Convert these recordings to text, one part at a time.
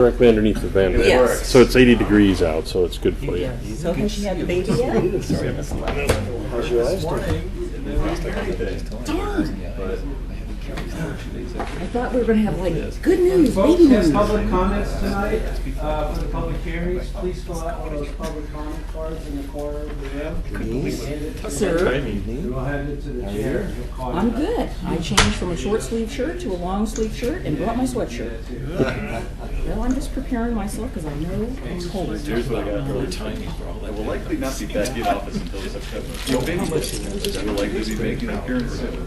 Directly underneath the vent. Yes. So it's 80 degrees out, so it's good for you. So has she had the baby yet? How's your eyes I thought we were going to have like good news, Folks, baby has news. public comments tonight for the public hearings. Please fill out one of those public comment cards in the corner of the room. Sir, We'll hand it to the chair. We'll call you I'm up. good. I changed from a short sleeve shirt to a long sleeve shirt and brought my sweatshirt. Well, I'm just preparing myself because I know it's cold. Here's what I got really tiny for all that. I will likely not be back in office until September. No baby I will likely be making an appearance soon.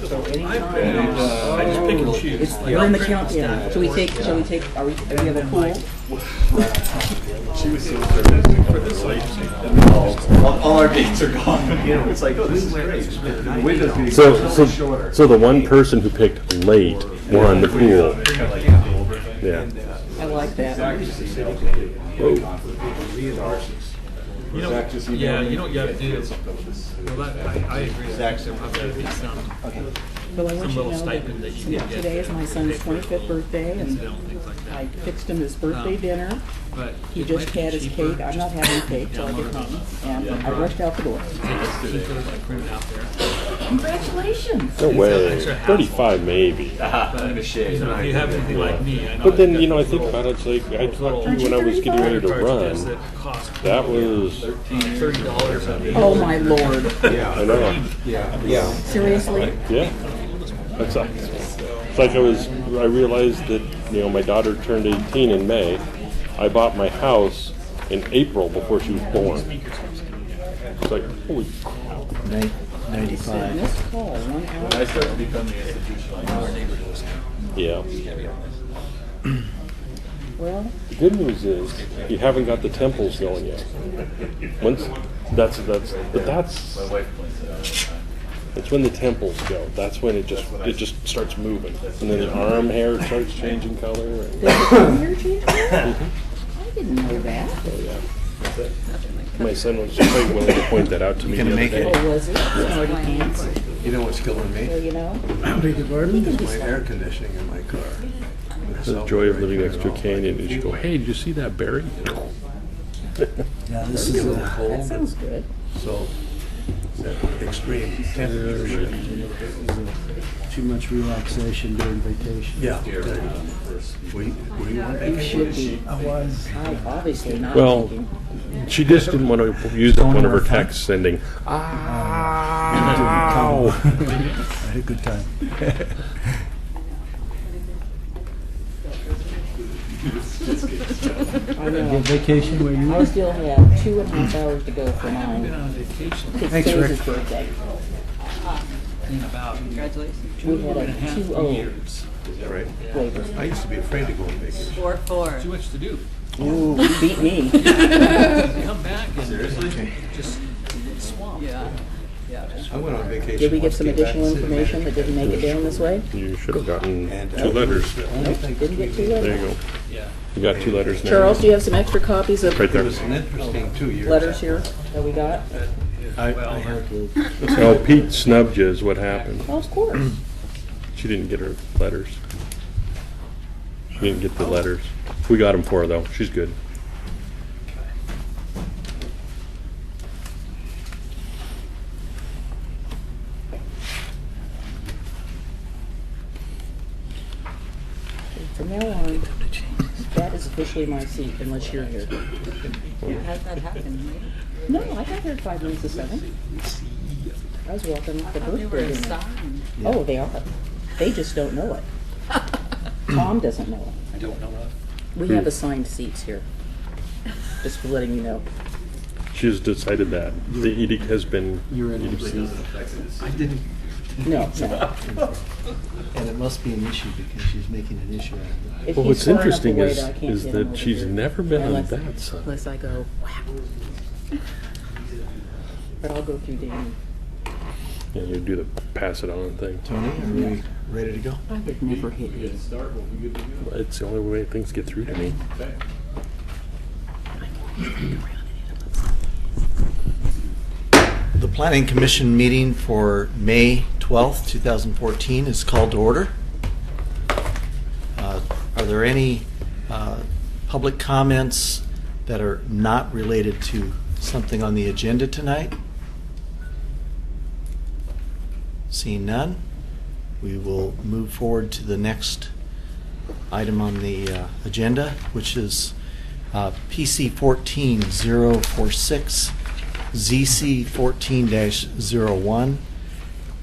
So anytime. I just pick and choose. We're in the countdown. Shall we do we have a pool? She was so nervous for this late. All our gates are gone. It's like, oh, this is great. The window's getting shorter. So the one person who picked late won the pool. Yeah. I like that. You know, yeah, you know what you have to do. Well, I agree. There probably be some Well, I want you to little know stipend that you can that get. today is my son's 25th birthday, and Incidental things like that. I fixed him his birthday dinner. But He it just might be had his cheaper cake. I'm not having cake till I get home, and I rushed out the door. cheaper to print it out there. Congratulations! No way. extra hassle. 35 maybe. I'm in a shade. So if you have anything like me, I know. But then, you know, I think about it, it's like, I talked to you when I was getting ready to cartridges run. that cost That was, $30. Oh my lord! I know. Seriously? Yeah. That's it's like I realized that, you know, my daughter turned 18 in May. I bought my house in April before she was born. It's like, holy crap. 95. Missed call, 1 hour. I start to become the institutional. Yeah. Well, The good news is you haven't got the temples going yet. Once that's My wife points it out. it's when the temples go. That's when it just starts moving, and then the arm hair starts changing color. And, did the phone here change color? I didn't know that. oh yeah. My son was just quite willing to point that out to me the other day. Oh, was it? Smarty pants. You know what's killing me? Well, you know. My air conditioning in my car. The joy of living next to a canyon is you go, hey, did you see that berry? Yeah, this is a little That cold, sounds good. so extreme temperature. Too much relaxation during vacation. Yeah. Were you on You should vacation? be. I was. I obviously not. Well, thinking. she just didn't want to use one of her texts sending, I had a good time. I know. Get vacation where you I were? still have 2.5 hours to go for mine. on vacation It's Thanks, today's Rick. his birthday. in about We had a 2.5 2-0 years. Is that right? waiver. I used to be afraid to go on vacation. 4-4. Too much to do. Ooh, beat me. Come back and just swamp. Yeah. Yeah. I went on vacation. Did we get once, some came back additional to City information that didn't make it down this way? you should have gotten And, 2 letters. Nope, didn't get 2 There letters. you go. Yeah. You got 2 letters now. Charles, do you have some extra copies of Right It there. was an interesting 2 years. letters here that we got? I had to. Oh, Pete snubbed you is what happened. Oh, of course. She didn't get her letters. She didn't get the letters. We got them for her, though. She's good. From now on, that is officially my seat unless you're here. How's that happen? No, I got here at 5 minutes to 7. I was walking the They were birthday dinner. assigned. Oh, they are. They just don't know it. Tom doesn't know it. I don't know what. We have assigned seats here. Just for letting you know. She's decided that. The edict has been. You're in your seat. I didn't. No, no. And it must be an issue because she's making an issue out of it. If Well, he's what's far enough interesting away is, that I can't is get him that over she's here. never been on Unless- that side. Unless I go, whack. But I'll go through Danny. Yeah, you do the pass it on thing. Tony, are we ready to go? I would never hit you. It's the only way things get through to me. The Planning Commission meeting for May 12th, 2014 is called to order. Are there any public comments that are not related to something on the agenda tonight? Seeing none, we will move forward to the next item on the agenda, which is PC 14046, ZC 14-01,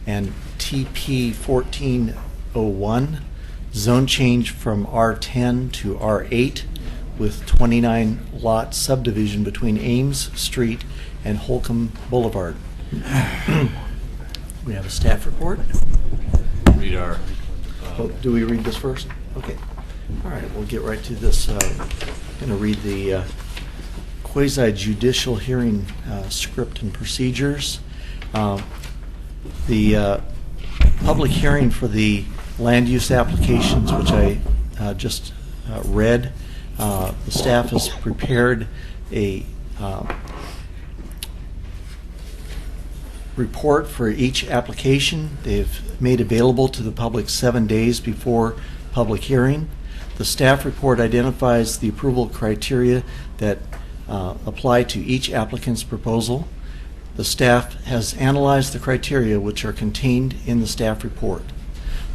and TP 1401, zone change from R10 to R8 with 29 lot subdivision between Ames Street and Holcomb Boulevard. We have a staff report. Read our. Oh, do we read this first? Okay. All right, we'll get right to this. I'm going to read the quasi-judicial hearing script and procedures. The public hearing for the land use applications, which I just read, the staff has prepared a report for each application. They've made available to the public 7 days before public hearing. The staff report identifies the approval criteria that apply to each applicant's proposal. The staff has analyzed the criteria which are contained in the staff report.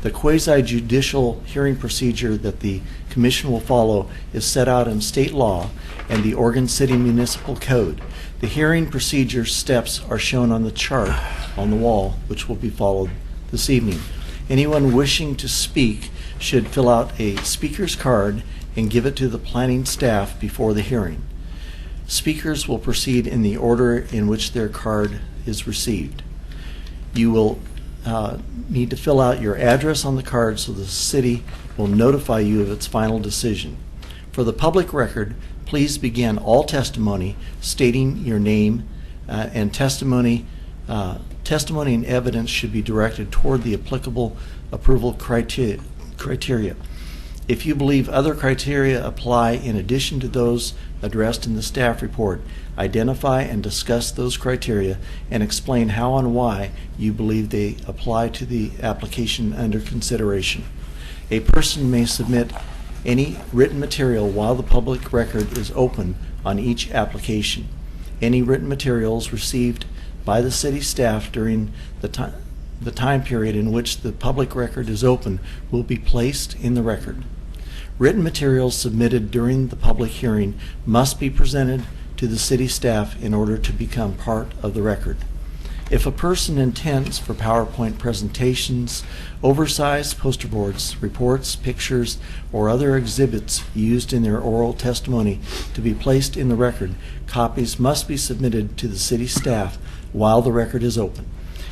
The quasi-judicial hearing procedure that the Commission will follow is set out in state law and the Oregon City Municipal Code. The hearing procedure steps are shown on the chart on the wall, which will be followed this evening. Anyone wishing to speak should fill out a speaker's card and give it to the planning staff before the hearing. Speakers will proceed in the order in which their card is received. You will need to fill out your address on the card so the city will notify you of its final decision. For the public record, please begin all testimony stating your name and testimony and evidence should be directed toward the applicable approval criteria. If you believe other criteria apply in addition to those addressed in the staff report, identify and discuss those criteria and explain how and why you believe they apply to the application under consideration. A person may submit any written material while the public record is open on each application. Any written materials received by the city staff during the time period in which the public record is open will be placed in the record. Written materials submitted during the public hearing must be presented to the city staff in order to become part of the record. If a person intends for PowerPoint presentations, oversized poster boards, reports, pictures, or other exhibits used in their oral testimony to be placed in the record, copies must be submitted to the city staff while the record is open.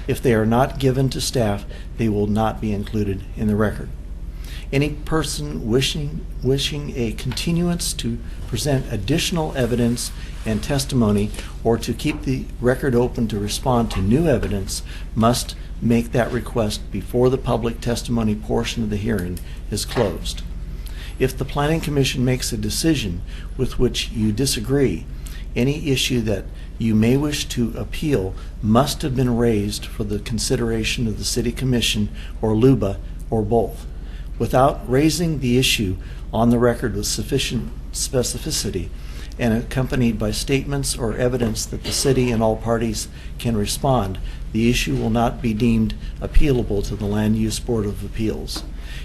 If they are not given to staff, they will not be included in the record. Any person wishing a continuance to present additional evidence and testimony or to keep the record open to respond to new evidence must make that request before the public testimony portion of the hearing is closed. If the Planning Commission makes a decision with which you disagree, any issue that you may wish to appeal must have been raised for the consideration of the City Commission or LUBA or both. Without raising the issue on the record with sufficient specificity and accompanied by statements or evidence that the city and all parties can respond, the issue will not be deemed appealable to the Land Use Board of Appeals.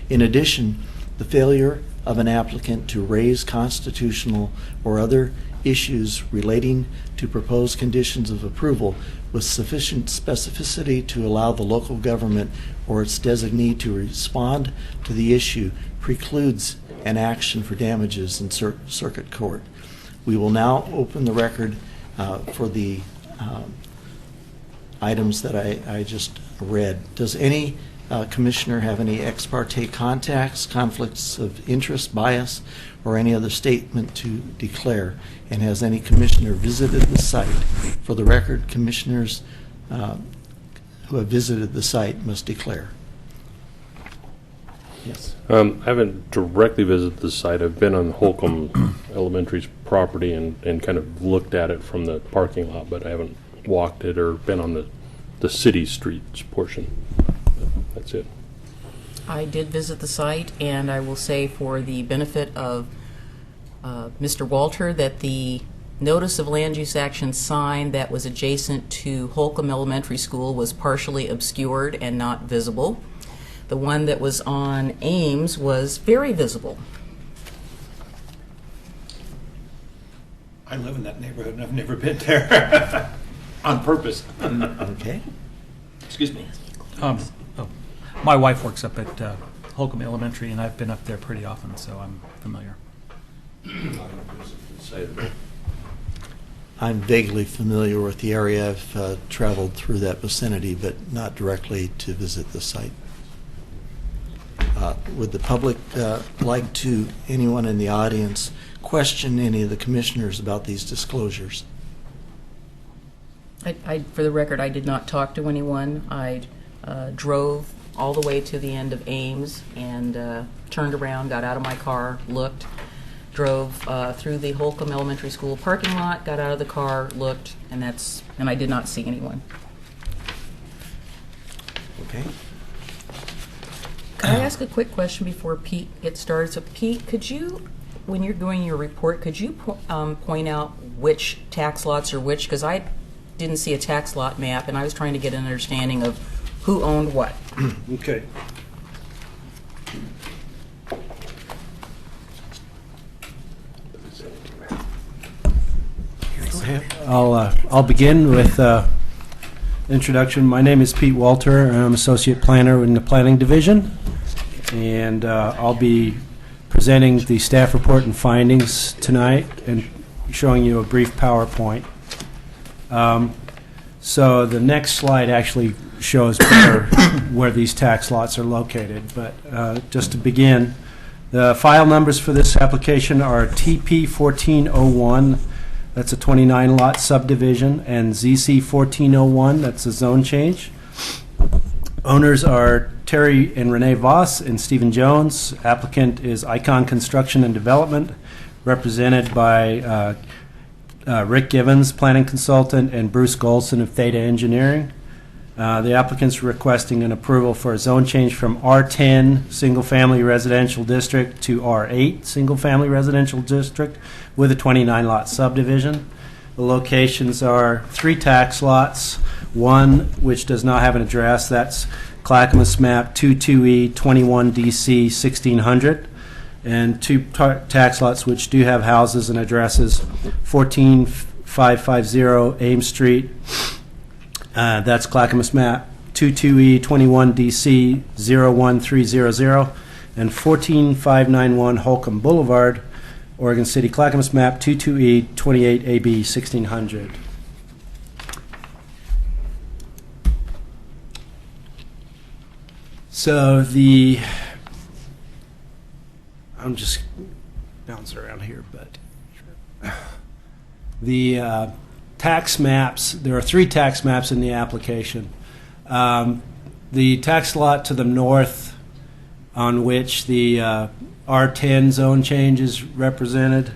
In addition, the failure of an applicant to raise constitutional or other issues relating to proposed conditions of approval with sufficient specificity to allow the local government or its designee to respond to the issue precludes an action for damages in circuit court. We will now open the record for the items that I just read. Does any commissioner have any ex parte contacts, conflicts of interest, bias, or any other statement to declare? And has any commissioner visited the site? For the record, commissioners who have visited the site must declare. Yes. I haven't directly visited the site. I've been on Holcomb Elementary's property and kind of looked at it from the parking lot, but I haven't walked it or been on the city streets portion. That's it. I did visit the site, and I will say for the benefit of Mr. Walter that the notice of land use action sign that was adjacent to Holcomb Elementary School was partially obscured and not visible. The one that was on Ames was very visible. I live in that neighborhood and I've never been there. On purpose. Okay. Excuse me. My wife works up at Holcomb Elementary, and I've been up there pretty often, so I'm familiar. I'm vaguely familiar with the area. I've traveled through that vicinity, but not directly to visit the site. Would the public like to, anyone in the audience, question any of the commissioners about these disclosures? For the record, I did not talk to anyone. I drove all the way to the end of Ames and turned around, got out of my car, looked, drove through the Holcomb Elementary School parking lot, got out of the car, looked, and I did not see anyone. Okay. Could I ask a quick question before Pete gets started? So Pete, could you, when you're doing your report, could you point out which tax lots are which? Because I didn't see a tax lot map, and I was trying to get an understanding of who owned what. Okay. I'll begin with introduction. My name is Pete Walter, and I'm Associate Planner in the Planning Division, and I'll be presenting the staff report and findings tonight and showing you a brief PowerPoint. So the next slide actually shows where these tax lots are located, but just to begin, the file numbers for this application are TP 1401, that's a 29-lot subdivision, and ZC 1401, that's a zone change. Owners are Terry and Renee Voss and Stephen Jones. Applicant is Icon Construction and Development, represented by Rick Givens, planning consultant, and Bruce Golson of Theta Engineering. The applicant's requesting an approval for a zone change from R10 single-family residential district to R8 single-family residential district with a 29-lot subdivision. The locations are 3 tax lots, one which does not have an address, that's Clackamas map 22E 21DC 1600, and 2 tax lots which do have houses and addresses, 14550 Ames Street, that's Clackamas map 22E 21DC 01300, and 14591 Holcomb Boulevard, Oregon City, Clackamas map 22E 28AB 1600. So I'm just bouncing around here, but the tax maps, there are 3 tax maps in the application. The tax lot to the north on which the R10 zone change is represented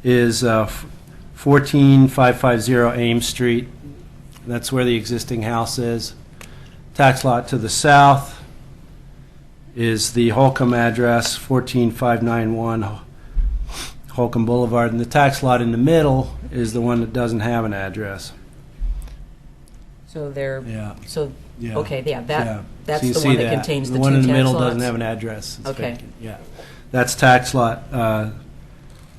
is 14550 Ames Street. That's where the existing house is. Tax lot to the south is the Holcomb address, 14591 Holcomb Boulevard, and the tax lot in the middle is the one that doesn't have an address. So they're Yeah. Yeah. Okay, yeah, that's So you the see one that contains the 2 tax one in the middle lots? doesn't have an address. It's Okay. vacant. Yeah, that's tax lot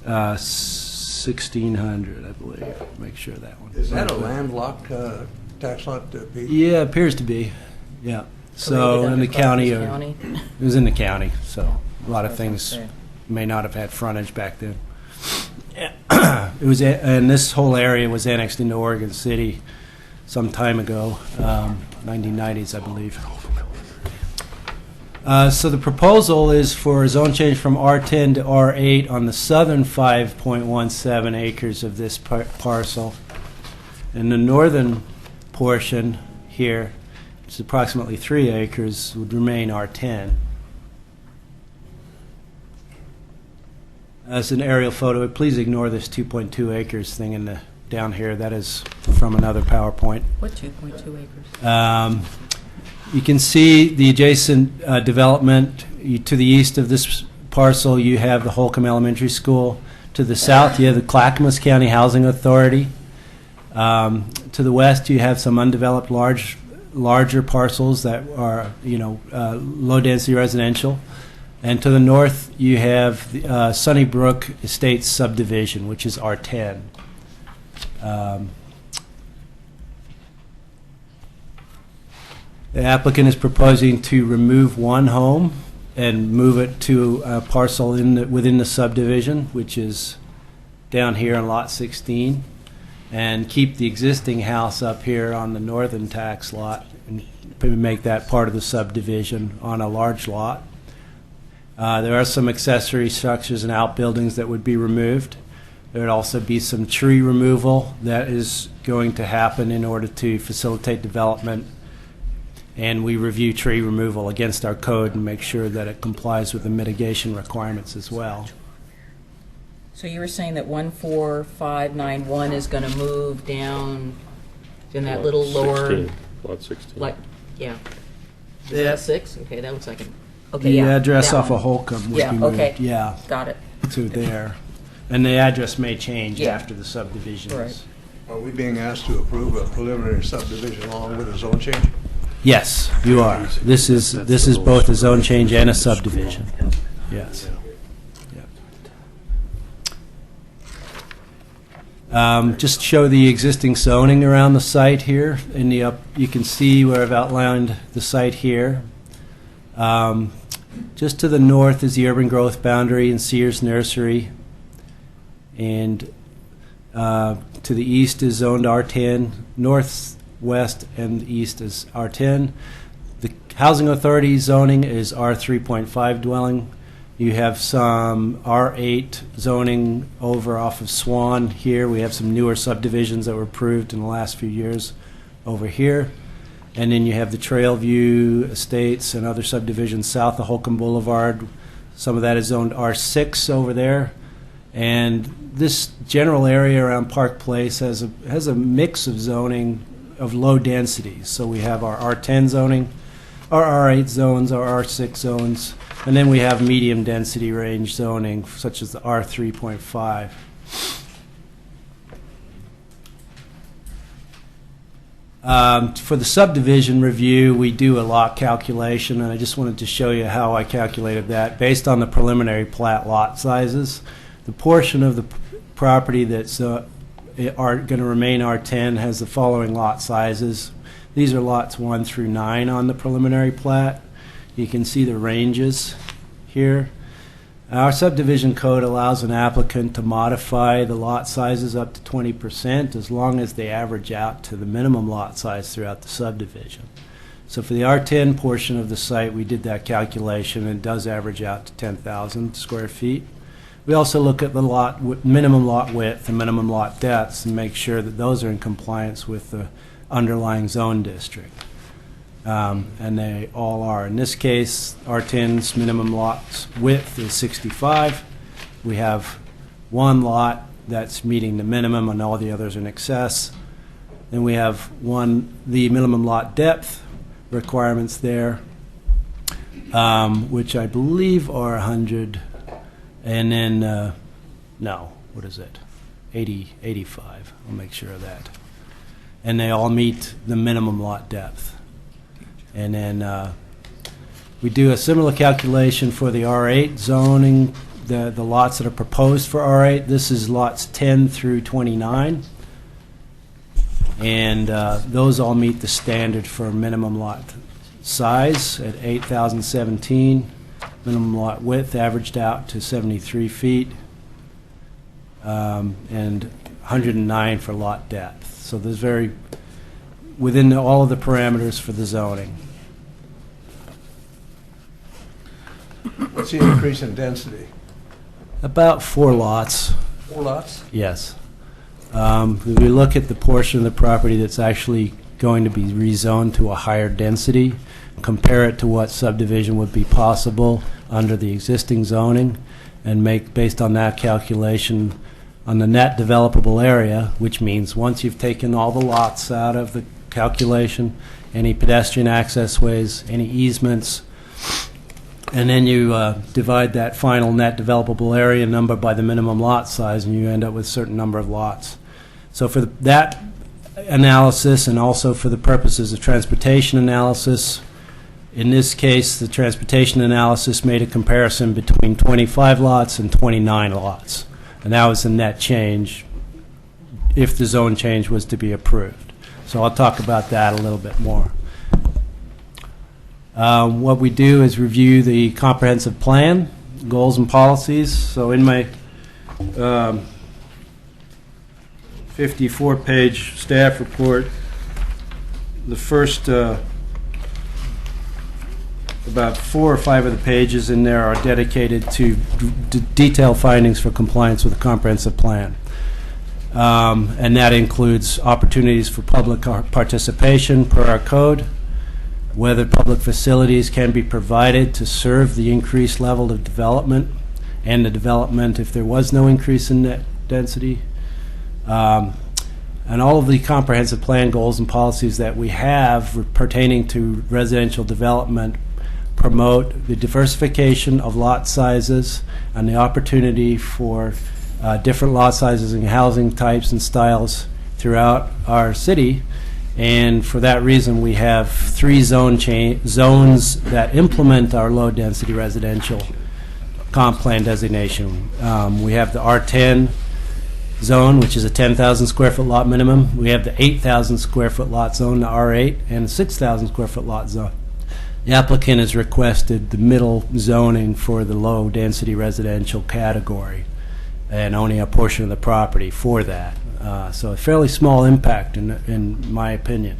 1600, I believe. Make sure that one. Is that a landlocked tax lot, Pete? Yeah, it appears to be. Yeah. So Related in the under county, Clackamas or, County? it was in the county. So a lot of Okay. things may not have had frontage back then. It was, and this whole area was annexed into Oregon City some time ago, 1990s, I believe. So the proposal is for a zone change from R10 to R8 on the southern 5.17 acres of this parcel. And the northern portion here, which is approximately 3 acres, would remain R10. As an aerial photo, please ignore this 2.2 acres thing in the down here. That is from another PowerPoint. What 2.2 acres? You can see the adjacent development to the east of this parcel, you have the Holcomb Elementary School. To the south, you have the Clackamas County Housing Authority. To the west, you have some undeveloped larger parcels that are, low-density residential. And to the north, you have the Sunnybrook Estates subdivision, which is R10. The applicant is proposing to remove one home and move it to a parcel within the subdivision, which is down here on lot 16, and keep the existing house up here on the northern tax lot and make that part of the subdivision on a large lot. There are some accessory structures and outbuildings that would be removed. There would also be some tree removal that is going to happen in order to facilitate development. And we review tree removal against our code and make sure that it complies with the mitigation requirements as well. So you were saying that 14591 is going to move down in that little lower... Lot 16. Like, yeah. Is Yeah. that 6? Okay, that looks like an... Okay, The yeah. address that off one. of Holcomb would Yeah, be moved. okay. Yeah, Got it. to there. And the address may change Yeah. after the subdivision is. Right. Are we being asked to approve a preliminary subdivision along with a zone change? Yes, you are. This is both a zone change and a subdivision. Yes. Just show the existing zoning around the site here. In the you can see where I've outlined the site here. Just to the north is the urban growth boundary and Sears Nursery, and to the east is zoned R10. North, west, and east is R10. The Housing Authority zoning is R3.5 dwelling. You have some R8 zoning over off of Swan here. We have some newer subdivisions that were approved in the last few years over here. And then you have the Trailview Estates and other subdivisions south of Holcomb Boulevard. Some of that is zoned R6 over there. And this general area around Park Place has a mix of zoning of low densities. So we have our R10 zoning, our R8 zones, our R6 zones, and then we have medium density range zoning, such as the R3.5. For the subdivision review, we do a lot calculation, and I just wanted to show you how I calculated that based on the preliminary plat lot sizes. The portion of the property that's going to remain R10 has the following lot sizes. These are lots 1 through 9 on the preliminary plat. You can see the ranges here. Our subdivision code allows an applicant to modify the lot sizes up to 20% as long as they average out to the minimum lot size throughout the subdivision. So for the R10 portion of the site, we did that calculation, and it does average out to 10,000 square feet. We also look at the minimum lot width and minimum lot depths and make sure that those are in compliance with the underlying zone district. And they all are. In this case, R10's minimum lot width is 65. We have one lot that's meeting the minimum and all the others are in excess. Then we have the minimum lot depth requirements there, which I believe are 100. And then, no, what is it? 85. I'll make sure of that. And they all meet the minimum lot depth. And then we do a similar calculation for the R8 zoning, the lots that are proposed for R8. This is lots 10 through 29. And those all meet the standard for minimum lot size at 8,017. Minimum lot width averaged out to 73 feet. And 109 for lot depth. So there's within all of the parameters for the zoning. What's the increase in density? About 4 lots. 4 lots? Yes. If we look at the portion of the property that's actually going to be rezoned to a higher density, compare it to what subdivision would be possible under the existing zoning, and make, based on that calculation, on the net developable area, which means once you've taken all the lots out of the calculation, any pedestrian access ways, any easements, And then you divide that final net developable area number by the minimum lot size, and you end up with a certain number of lots. So for that analysis, and also for the purposes of transportation analysis, in this case, the transportation analysis made a comparison between 25 lots and 29 lots. And that was the net change if the zone change was to be approved. So I'll talk about that a little bit more. What we do is review the comprehensive plan, goals and policies. So in my 54-page staff report, the first about 4 or 5 of the pages in there are dedicated to detailed findings for compliance with the comprehensive plan. And that includes opportunities for public participation per our code, whether public facilities can be provided to serve the increased level of development, and the development if there was no increase in net density. And all of the comprehensive plan goals and policies that we have pertaining to residential development promote the diversification of lot sizes and the opportunity for different lot sizes and housing types and styles throughout our city. And for that reason, we have 3 zones that implement our low-density residential comp plan designation. We have the R10 zone, which is a 10,000 square foot lot minimum. We have the 8,000 square foot lot zone, the R8, and the 6,000 square foot lot zone. The applicant has requested the middle zoning for the low-density residential category, and owning a portion of the property for that. So a fairly small impact in my opinion.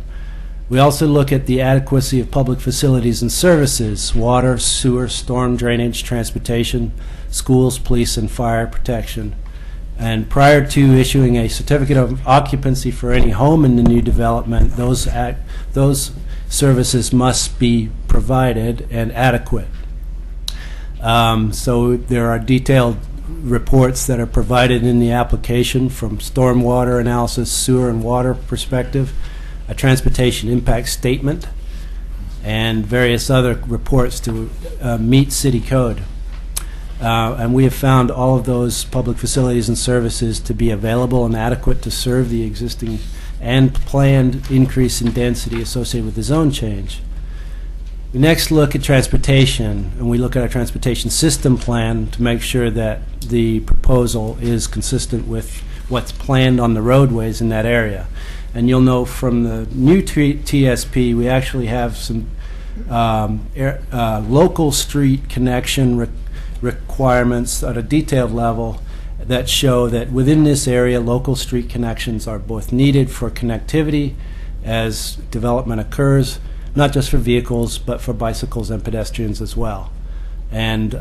We also look at the adequacy of public facilities and services: water, sewer, storm drainage, transportation, schools, police, and fire protection. And prior to issuing a certificate of occupancy for any home in the new development, those services must be provided and adequate. So there are detailed reports that are provided in the application from stormwater analysis, sewer and water perspective, a transportation impact statement, and various other reports to meet city code. And we have found all of those public facilities and services to be available and adequate to serve the existing and planned increase in density associated with the zone change. We next look at transportation, and we look at our transportation system plan to make sure that the proposal is consistent with what's planned on the roadways in that area. And you'll know from the new TSP, we actually have some local street connection requirements at a detailed level that show that within this area, local street connections are both needed for connectivity as development occurs, not just for vehicles, but for bicycles and pedestrians as well. And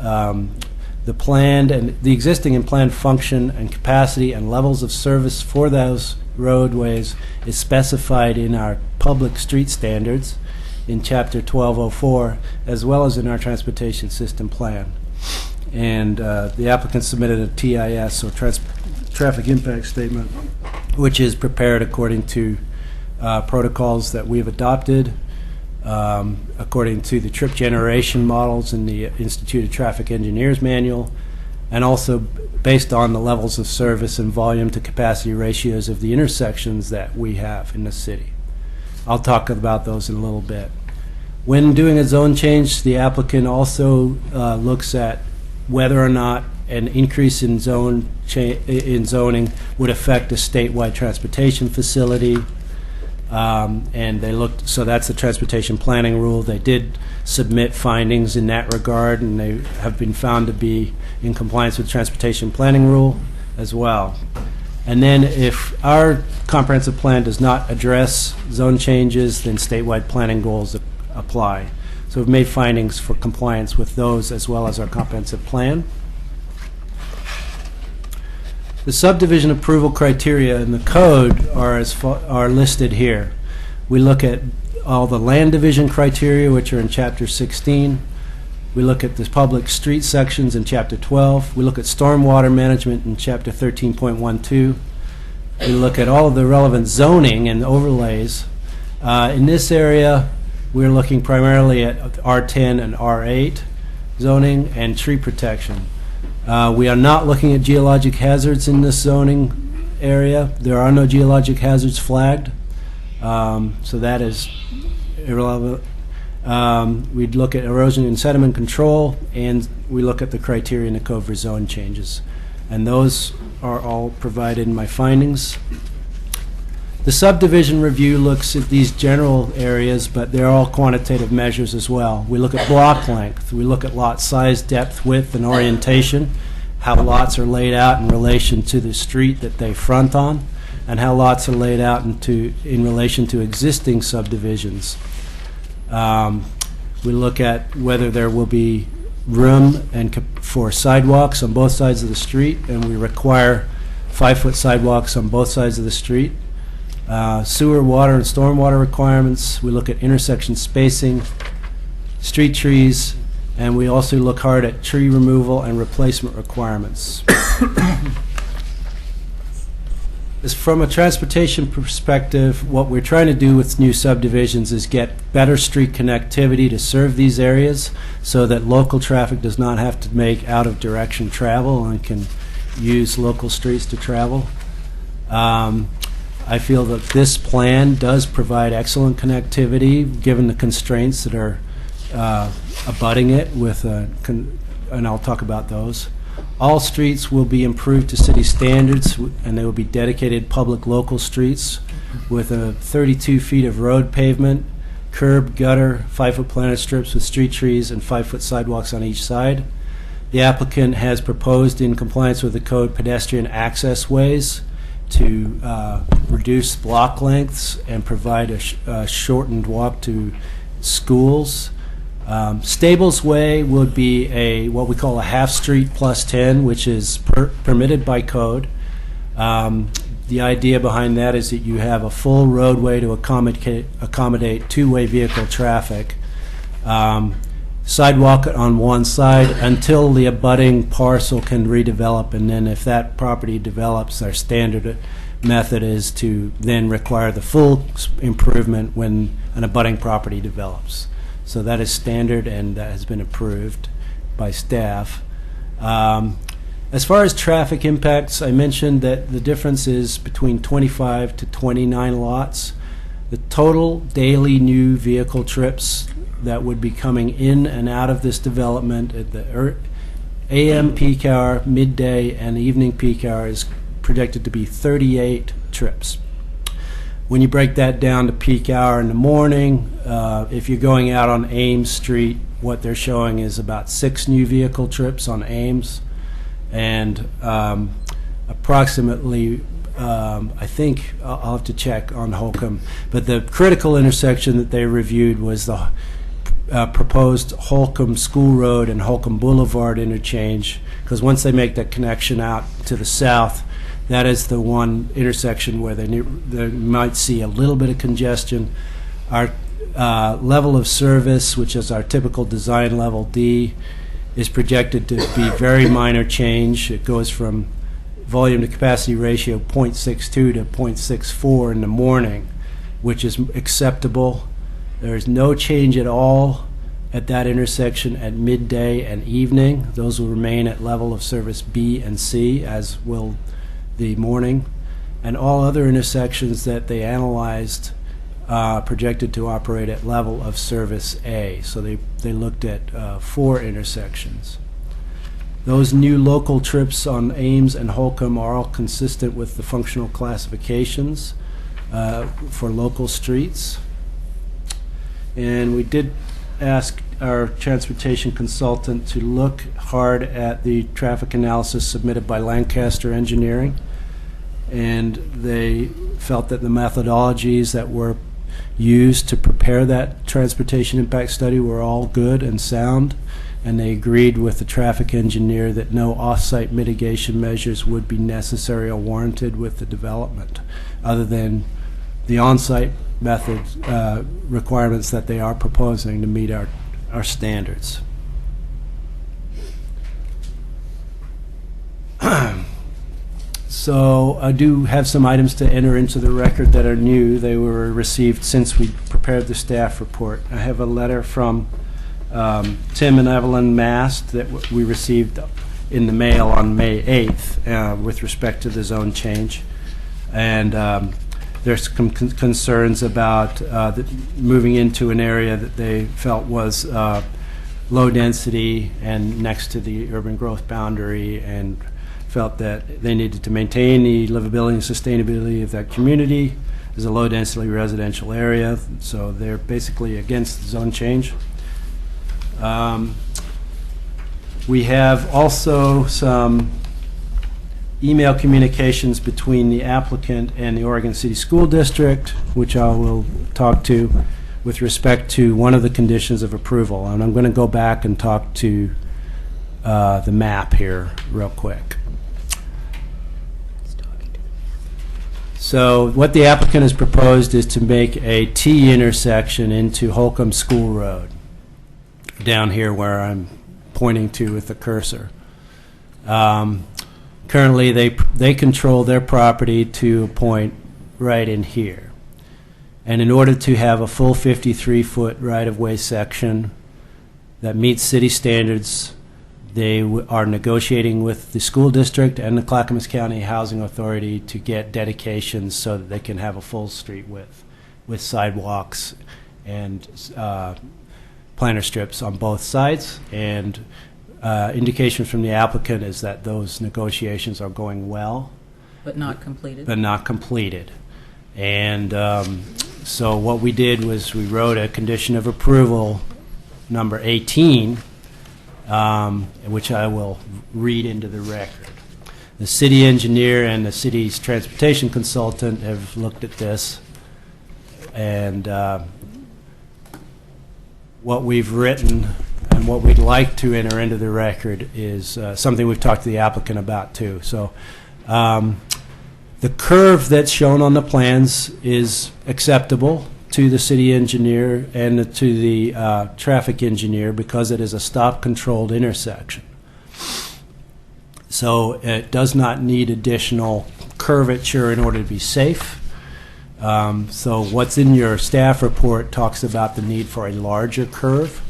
the planned and the existing and planned function and capacity and levels of service for those roadways is specified in our public street standards in Chapter 1204, as well as in our transportation system plan. And the applicant submitted a TIS, or traffic impact statement, which is prepared according to protocols that we've adopted, according to the trip generation models in the Institute of Traffic Engineers Manual, and also based on the levels of service and volume to capacity ratios of the intersections that we have in the city. I'll talk about those in a little bit. When doing a zone change, the applicant also looks at whether or not an increase in zoning would affect a statewide transportation facility. And they looked, so that's the transportation planning rule. They did submit findings in that regard, and they have been found to be in compliance with transportation planning rule as well. And then if our comprehensive plan does not address zone changes, then statewide planning goals apply. So we've made findings for compliance with those as well as our comprehensive plan. The subdivision approval criteria in the code are listed here. We look at all the land division criteria, which are in Chapter 16. We look at the public street sections in Chapter 12. We look at stormwater management in Chapter 13.12. We look at all of the relevant zoning and overlays. In this area, we're looking primarily at R10 and R8. zoning, and tree protection. We are not looking at geologic hazards in this zoning area. There are no geologic hazards flagged, so that is irrelevant. We'd look at erosion and sediment control, and we look at the criteria in the code for zone changes. And those are all provided in my findings. The subdivision review looks at these general areas, but they're all quantitative measures as well. We look at block length, we look at lot size, depth, width, and orientation, how lots are laid out in relation to the street that they front on, and how lots are laid out in relation to existing subdivisions. We look at whether there will be room for sidewalks on both sides of the street, and we require 5-foot sidewalks on both sides of the street. Sewer, water, and stormwater requirements. We look at intersection spacing, street trees, and we also look hard at tree removal and replacement requirements. From a transportation perspective, what we're trying to do with new subdivisions is get better street connectivity to serve these areas so that local traffic does not have to make out-of-direction travel and can use local streets to travel. I feel that this plan does provide excellent connectivity given the constraints that are abutting it with, and I'll talk about those. All streets will be improved to city standards, and they will be dedicated public local streets with 32 feet of road pavement, curb, gutter, 5-foot planter strips with street trees, and 5-foot sidewalks on each side. The applicant has proposed, in compliance with the code, pedestrian access ways to reduce block lengths and provide a shortened walk to schools. Stables Way would be what we call a half street plus 10, which is permitted by code. The idea behind that is that you have a full roadway to accommodate two-way vehicle traffic. Sidewalk on one side until the abutting parcel can redevelop, and then if that property develops, our standard method is to then require the full improvement when an abutting property develops. So that is standard, and that has been approved by staff. As far as traffic impacts, I mentioned that the difference is between 25 to 29 lots. The total daily new vehicle trips that would be coming in and out of this development at the AM peak hour, midday, and evening peak hour is projected to be 38 trips. When you break that down to peak hour in the morning, if you're going out on Ames Street, what they're showing is about 6 new vehicle trips on Ames, and approximately, I think, I'll have to check on Holcomb, but the critical intersection that they reviewed was the proposed Holcomb School Road and Holcomb Boulevard interchange, because once they make that connection out to the south, that is the one intersection where they might see a little bit of congestion. Our level of service, which is our typical design level D, is projected to be very minor change. It goes from volume to capacity ratio 0.62 to 0.64 in the morning, which is acceptable. There is no change at all at that intersection at midday and evening. Those will remain at level of service B and C, as will the morning. And all other intersections that they analyzed projected to operate at level of service A. So they looked at 4 intersections. Those new local trips on Ames and Holcomb are all consistent with the functional classifications for local streets. And we did ask our transportation consultant to look hard at the traffic analysis submitted by Lancaster Engineering, and they felt that the methodologies that were used to prepare that transportation impact study were all good and sound, and they agreed with the traffic engineer that no off-site mitigation measures would be necessary or warranted with the development, other than the on-site method requirements that they are proposing to meet our standards. So I do have some items to enter into the record that are new. They were received since we prepared the staff report. I have a letter from Tim and Evelyn Mast that we received in the mail on May 8th with respect to the zone change. And there's some concerns about moving into an area that they felt was low density and next to the urban growth boundary, and felt that they needed to maintain the livability and sustainability of that community as a low density residential area. So they're basically against the zone change. We have also some email communications between the applicant and the Oregon City School District, which I will talk to with respect to one of the conditions of approval. And I'm going to go back and talk to the map here real quick. So what the applicant has proposed is to make a T intersection into Holcomb School Road, down here where I'm pointing to with the cursor. Currently, they control their property to a point right in here. And in order to have a full 53-foot right-of-way section that meets city standards, they are negotiating with the school district and the Clackamas County Housing Authority to get dedications so that they can have a full street width with sidewalks and planter strips on both sides. And indication from the applicant is that those negotiations are going well. But not completed? But not completed. And so what we did was we wrote a condition of approval, number 18, which I will read into the record. The city engineer and the city's transportation consultant have looked at this, and what we've written and what we'd like to enter into the record is something we've talked to the applicant about too. So the curve that's shown on the plans is acceptable to the city engineer and to the traffic engineer because it is a stop-controlled intersection. So it does not need additional curvature in order to be safe. So what's in your staff report talks about the need for a larger curve,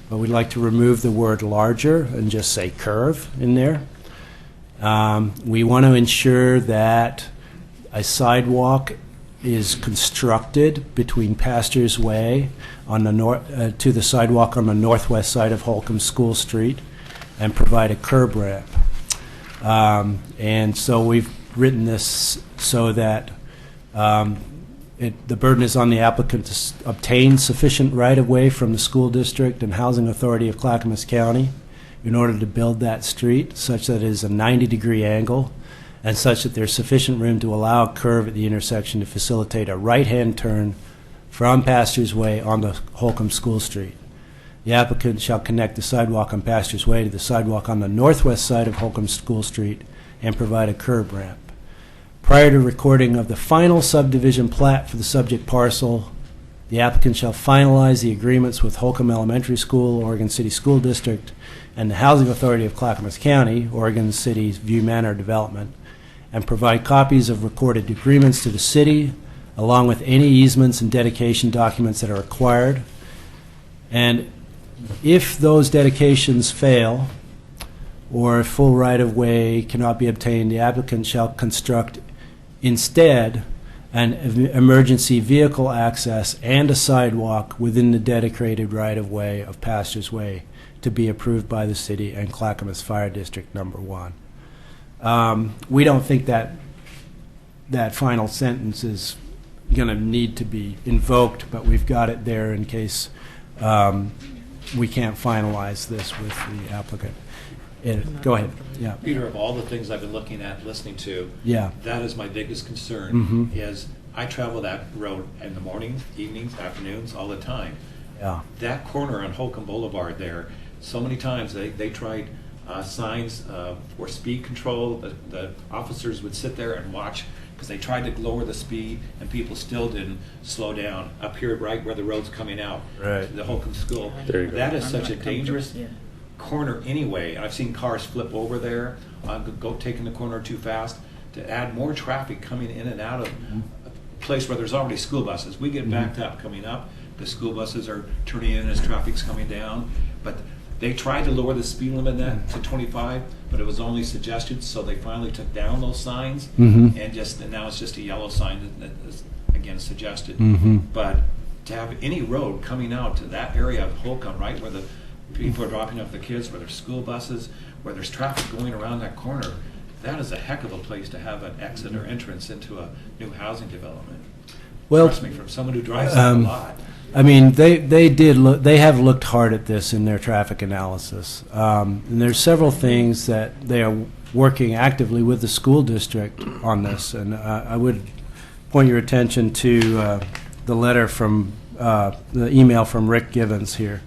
but we'd like to remove the word larger and just say curve in there. We want to ensure that a sidewalk is constructed between Pastures Way on the to the sidewalk on the northwest side of Holcomb School Street, and provide a curb ramp. And so we've written this so that the burden is on the applicant to obtain sufficient right-of-way from the school district and housing authority of Clackamas County in order to build that street such that it is a 90-degree angle and such that there's sufficient room to allow a curve at the intersection to facilitate a right-hand turn from Pastures Way onto Holcomb School Street. The applicant shall connect the sidewalk on Pastures Way to the sidewalk on the northwest side of Holcomb School Street and provide a curb ramp. Prior to recording of the final subdivision plat for the subject parcel, the applicant shall finalize the agreements with Holcomb Elementary School, Oregon City School District, and the Housing Authority of Clackamas County, Oregon City's View Manor Development, and provide copies of recorded agreements to the city, along with any easements and dedication documents that are required. And if those dedications fail, or if full right-of-way cannot be obtained, the applicant shall construct instead an emergency vehicle access and a sidewalk within the dedicated right-of-way of Pastures Way to be approved by the city and Clackamas Fire District Number 1. We don't think that that final sentence is going to need to be invoked, but we've got it there in case we can't finalize this with the applicant. Go ahead. Yeah. Peter, of all the things I've been looking at, listening to, yeah, that is my biggest concern. Mm-hmm. Is I travel that road in the mornings, evenings, afternoons, all the time. Yeah. That corner on Holcomb Boulevard there, so many times they tried signs for speed control. The officers would sit there and watch because they tried to lower the speed and people still didn't slow down up here right where the road's coming out. Right. The Holcomb School. There you go. That is such a dangerous corner anyway. I've seen cars flip over there, go taking the corner too fast. To add more traffic coming in and out of a place where there's already school buses, we get backed up coming up. The school buses are turning in as traffic's coming down. But they tried to lower the speed limit then to 25, but it was only suggested, so they finally took down those signs. Mhm. And now it's just a yellow sign that is, again, suggested. Mhm. But to have any road coming out to that area of Holcomb, right, where the people are dropping off the kids, where there's school buses, where there's traffic going around that corner, that is a heck of a place to have an exit or entrance into a new housing development. Well, Trust me, from someone who drives that a lot. I mean, they have looked hard at this in their traffic analysis. And there's several things that they are working actively with the school district on this. And I would point your attention to the letter from, the email from Rick Givens here.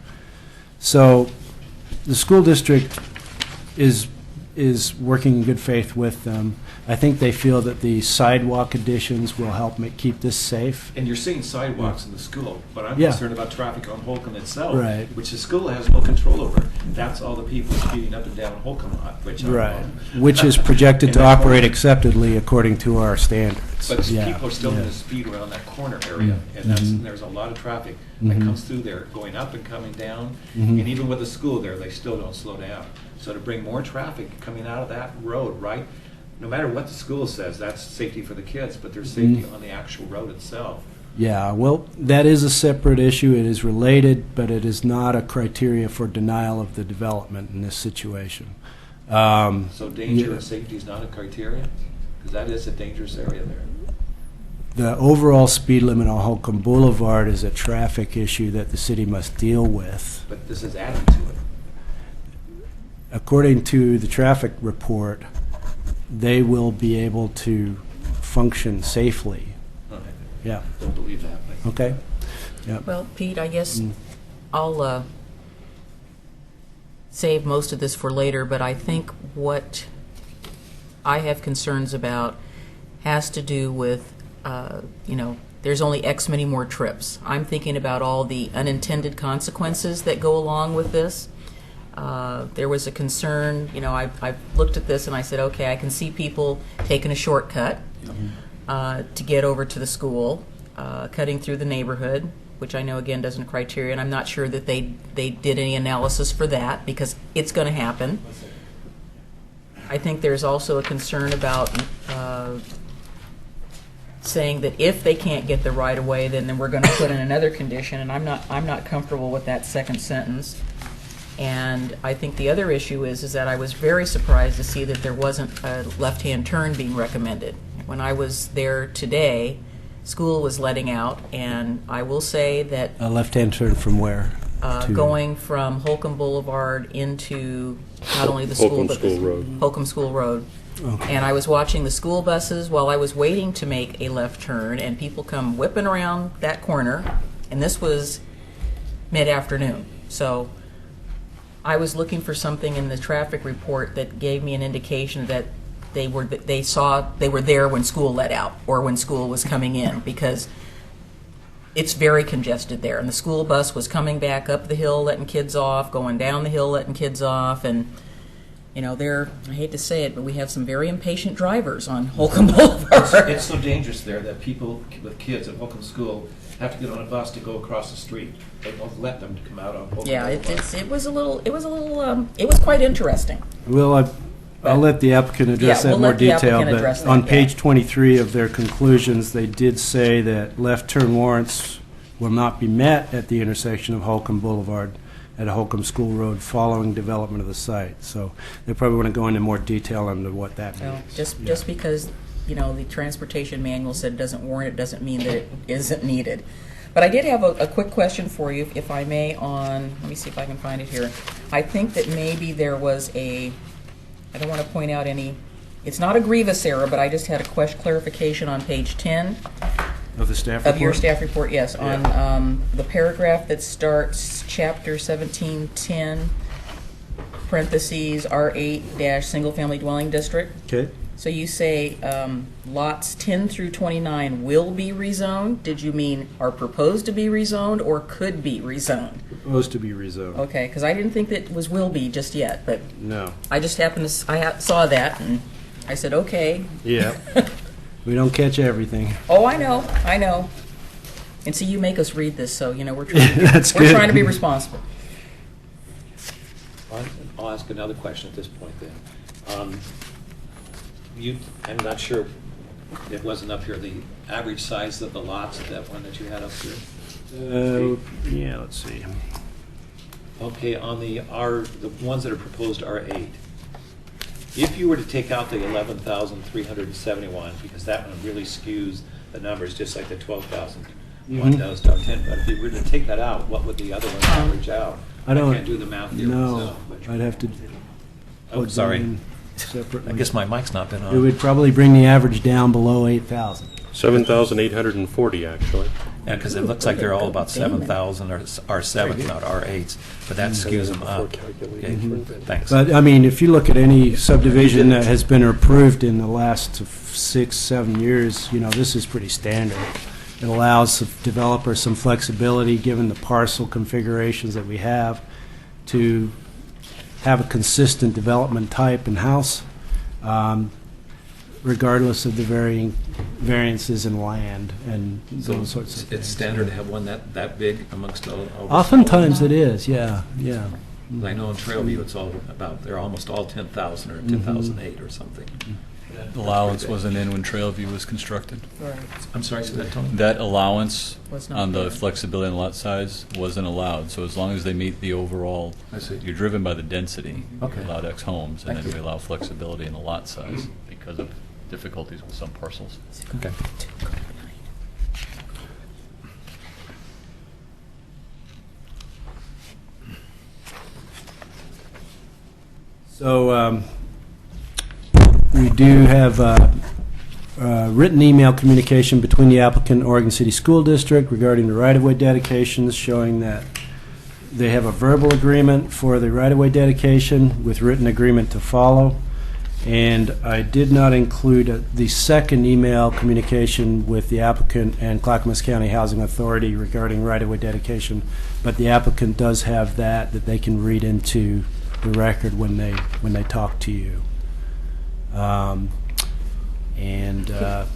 So the school district is working in good faith with them. I think they feel that the sidewalk additions will help keep this safe. And you're seeing sidewalks in the school, but I'm Yeah. concerned about traffic on Holcomb itself, Right. which the school has no control over. That's all the people speeding up and down Holcomb, which are Right, which is projected to operate acceptably according to our standards. But Yeah, people are still yeah. going to speed around that corner area, and there's a lot of traffic that comes through there, going up and coming down. And even with the school there, they still don't slow down. So to bring more traffic coming out of that road, right? No matter what the school says, that's safety for the kids, but there's safety on the actual road itself. Yeah, well, that is a separate issue. It is related, but it is not a criteria for denial of the development in this situation. So danger yeah. and safety is not a criteria? Because that is a dangerous area there. The overall speed limit on Holcomb Boulevard is a traffic issue that the city must deal with. But this is adding to it. According to the traffic report, they will be able to function safely. Okay. Yeah, Don't believe that. but- okay? Yeah. Well, Pete, I guess I'll save most of this for later, but I think what I have concerns about has to do with, there's only X many more trips. I'm thinking about all the unintended consequences that go along with this. There was a concern, I looked at this and I said, okay, I can see people taking a shortcut to get over to the school, cutting through the neighborhood, which I know, again, doesn't criteria, and I'm not sure that they did any analysis for that, because it's going to happen. I think there's also a concern about saying that if they can't get the right of way, then we're going to put in another condition, and I'm not comfortable with that second sentence. And I think the other issue is that I was very surprised to see that there wasn't a left-hand turn being recommended. When I was there today, school was letting out, and I will say that A left-hand turn from where? To- going from Holcomb Boulevard into not only the school, Holcomb but School the Road. Holcomb School Road. Okay. And I was watching the school buses while I was waiting to make a left turn, and people come whipping around that corner, and this was mid-afternoon. So I was looking for something in the traffic report that gave me an indication that they were there when school let out or when school was coming in, because it's very congested there. And the school bus was coming back up the hill letting kids off, going down the hill letting kids off, and I hate to say it, but we have some very impatient drivers on Holcomb Boulevard. It's so dangerous there that people with kids at Holcomb School have to get on a bus to go across the street. They won't let them to come out on Holcomb Yeah, Boulevard. it was quite interesting. Well, I'll let the applicant address Yeah, that we'll more let the detail, applicant but address that, on yeah. page 23 of their conclusions, they did say that left turn warrants will not be met at the intersection of Holcomb Boulevard at Holcomb School Road following development of the site. So they probably want to go into more detail into what that Well, means. just because, the transportation manual said it doesn't warrant it, doesn't mean that it isn't needed. But I did have a quick question for you, if I may, let me see if I can find it here. I think that maybe there was I don't want to point out it's not a grievous error, but I just had a clarification on page 10 Of the staff report? of your staff report, yes, on the paragraph that starts chapter 1710, parentheses, R8 single family dwelling district. Okay. So you say lots 10 through 29 will be rezoned. Did you mean are proposed to be rezoned or could be rezoned? Proposed to be rezoned. Okay, because I didn't think that it was will be just yet, but No. I just happened to, saw that and I said, okay. Yeah. We don't catch everything. Oh, I know. And see, you make us read this, so, you know, we're trying to, That's we're good. trying to be responsible. I'll ask another question at this point then. I'm not sure, it wasn't up here, the average size of the lots, that one that you had up here? Yeah, let's see. Okay, on the ones that are proposed R8, if you were to take out the 11,371, because that one really skews the numbers, just like the 12,001 does down 10, but if you were to take that out, what would the other one average out? I don't can't do the math here No, myself. but- I'd have to. Oh, plug sorry. them in separately. I guess my mic's not been on. It would probably bring the average down below 8,000. 7,840 actually. Yeah, because it looks like they're all about 7,000 or R7s, not R8s, but that skews them up. Okay, thanks. But, I mean, if you look at any subdivision that has been approved in the last 6, 7 years, you know, this is pretty standard. It allows the developer some flexibility, given the parcel configurations that we have, to have a consistent development type and house, regardless of the varying variances in land and those sorts of things. It's standard to have one that big amongst all? Oftentimes it is, yeah. I know in Trailview, it's all about, they're almost all 10,000 or 10,008 or something. Allowance wasn't in when Trailview was constructed. Right. I'm sorry, say that, Tony? That allowance Was not on the there. flexibility and lot size wasn't allowed. So as long as they meet the overall, I see. you're driven by the density. Okay. We allowed X homes, and Thank then you. we allow flexibility in the lot size because of difficulties with some parcels. Okay. So we do have written email communication between the applicant and Oregon City School District regarding the right-of-way dedications, showing that they have a verbal agreement for the right-of-way dedication with written agreement to follow. And I did not include the second email communication with the applicant and Clackamas County Housing Authority regarding right-of-way dedication, but the applicant does have that they can read into the record when they talk to you.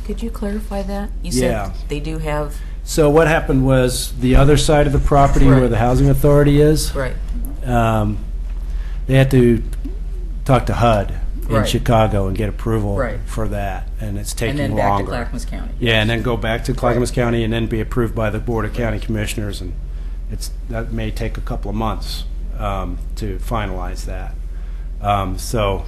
Could you clarify that? You Yeah. said they do have, So what happened was the other side of the property where Right. the housing authority is, right, they had to talk to HUD in Right. Chicago and get approval Right. for that, and it's and taking then longer. back to Clackamas County. Yeah, and then go back to Clackamas County and then be approved by the Board of County Commissioners, and that may take a couple of months to finalize that. So,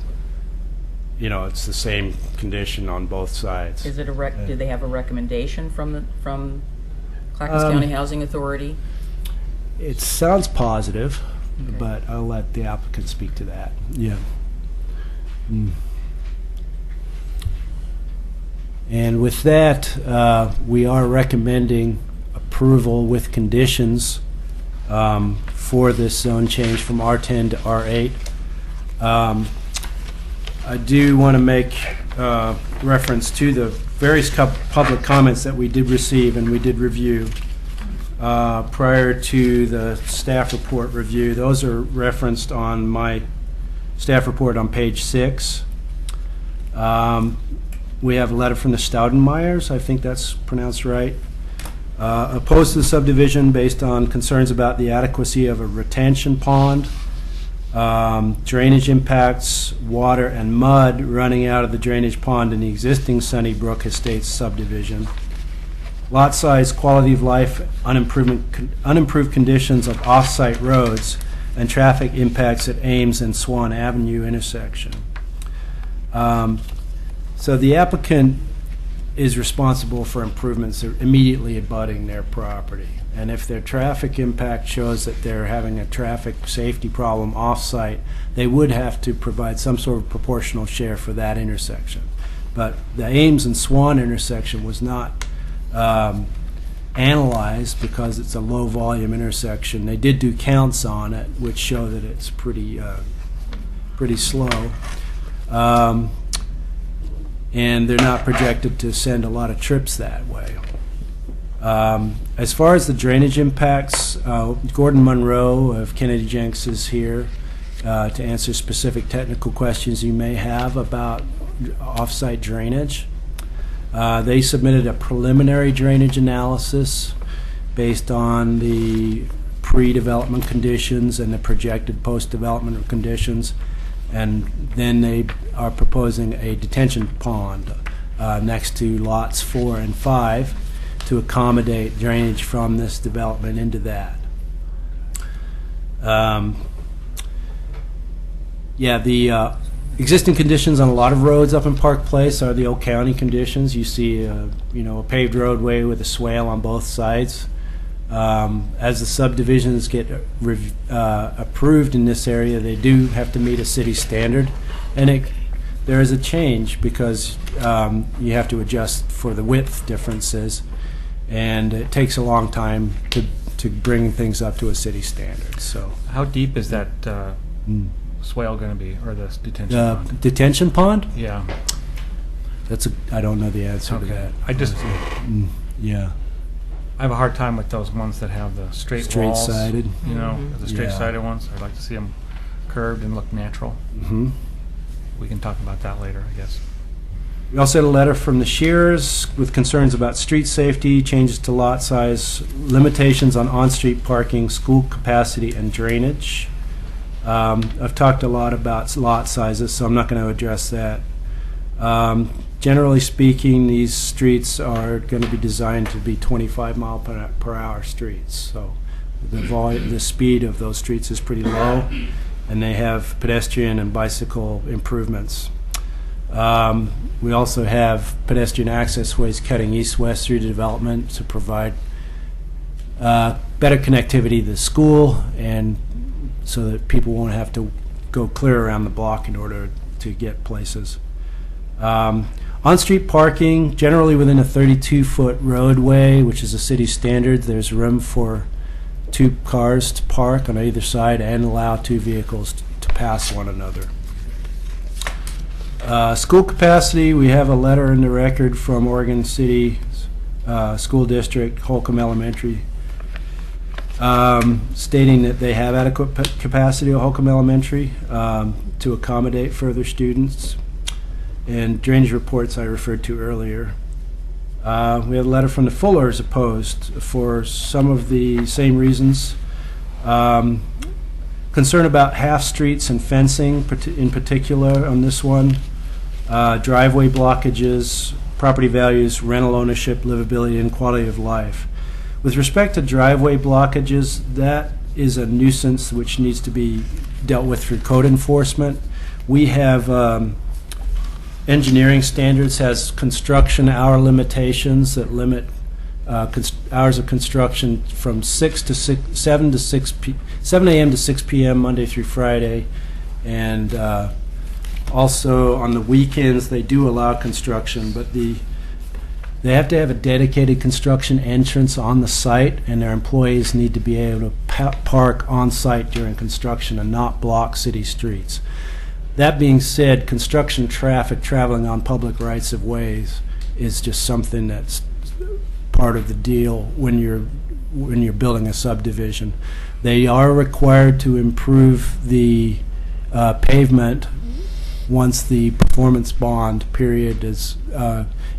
you know, it's the same condition on both sides. Is it do they have a recommendation from Clackamas Um, County Housing Authority? It sounds positive, but I'll let the applicant speak to that. Yeah. And with that, we are recommending approval with conditions for this zone change from R10 to R8. I do want to make reference to the various public comments that we did receive and we did review prior to the staff report review. Those are referenced on my staff report on page 6. We have a letter from the Staudenmeyers, I think that's pronounced right, opposed to the subdivision based on concerns about the adequacy of a retention pond, drainage impacts, water and mud running out of the drainage pond in the existing Sunnybrook Estates subdivision, lot size, quality of life, unimproved conditions of off-site roads, and traffic impacts at Ames and Swan Avenue intersection. So the applicant is responsible for improvements that are immediately abutting their property. And if their traffic impact shows that they're having a traffic safety problem off-site, they would have to provide some sort of proportional share for that intersection. But the Ames and Swan intersection was not analyzed because it's a low-volume intersection. They did do counts on it, which show that it's pretty slow. And they're not projected to send a lot of trips that way. As far as the drainage impacts, Gordon Monroe of Kennedy Jenks is here to answer specific technical questions you may have about off-site drainage. They submitted a preliminary drainage analysis based on the pre-development conditions and the projected post-development conditions. And then they are proposing a detention pond next to lots 4 and 5 to accommodate drainage from this development into that. The existing conditions on a lot of roads up in Park Place are the Oak County conditions. You see, a paved roadway with a swale on both sides. As the subdivisions get approved in this area, they do have to meet a city standard, and there is a change because you have to adjust for the width differences, and it takes a long time to bring things up to a city standard. So, How deep is that swale going to be, or the detention pond? Detention pond? Yeah. I don't know the answer to that. I just, yeah. I have a hard time with those ones that have the straight walls. Straight-sided. The straight-sided ones. I'd like to see them curved and look natural. Mm-hmm. We can talk about that later, I guess. We also had a letter from the Shearers with concerns about street safety, changes to lot size, limitations on on-street parking, school capacity, and drainage. I've talked a lot about lot sizes, so I'm not going to address that. Generally speaking, these streets are going to be designed to be 25 mile per hour streets. So the speed of those streets is pretty low, and they have pedestrian and bicycle improvements. We also have pedestrian access ways cutting east-west through the development to provide better connectivity to the school, and so that people won't have to go clear around the block in order to get places. On-street parking, generally within a 32-foot roadway, which is a city standard, there's room for 2 cars to park on either side and allow 2 vehicles to pass one another. School capacity, we have a letter in the record from Oregon City School District, Holcomb Elementary, stating that they have adequate capacity at Holcomb Elementary to accommodate further students. And drainage reports I referred to earlier. We have a letter from the Fullers opposed for some of the same reasons. Concern about half streets and fencing in particular on this one. Driveway blockages, property values, rental ownership, livability, and quality of life. With respect to driveway blockages, that is a nuisance which needs to be dealt with through code enforcement. We have engineering standards has construction hour limitations that limit hours of construction from 7 a.m. to 6 p.m. Monday through Friday, and also on the weekends they do allow construction, but they have to have a dedicated construction entrance on the site, and their employees need to be able to park on site during construction and not block city streets. That being said, construction traffic traveling on public rights of ways is just something that's part of the deal when you're building a subdivision. They are required to improve the pavement once the performance bond period is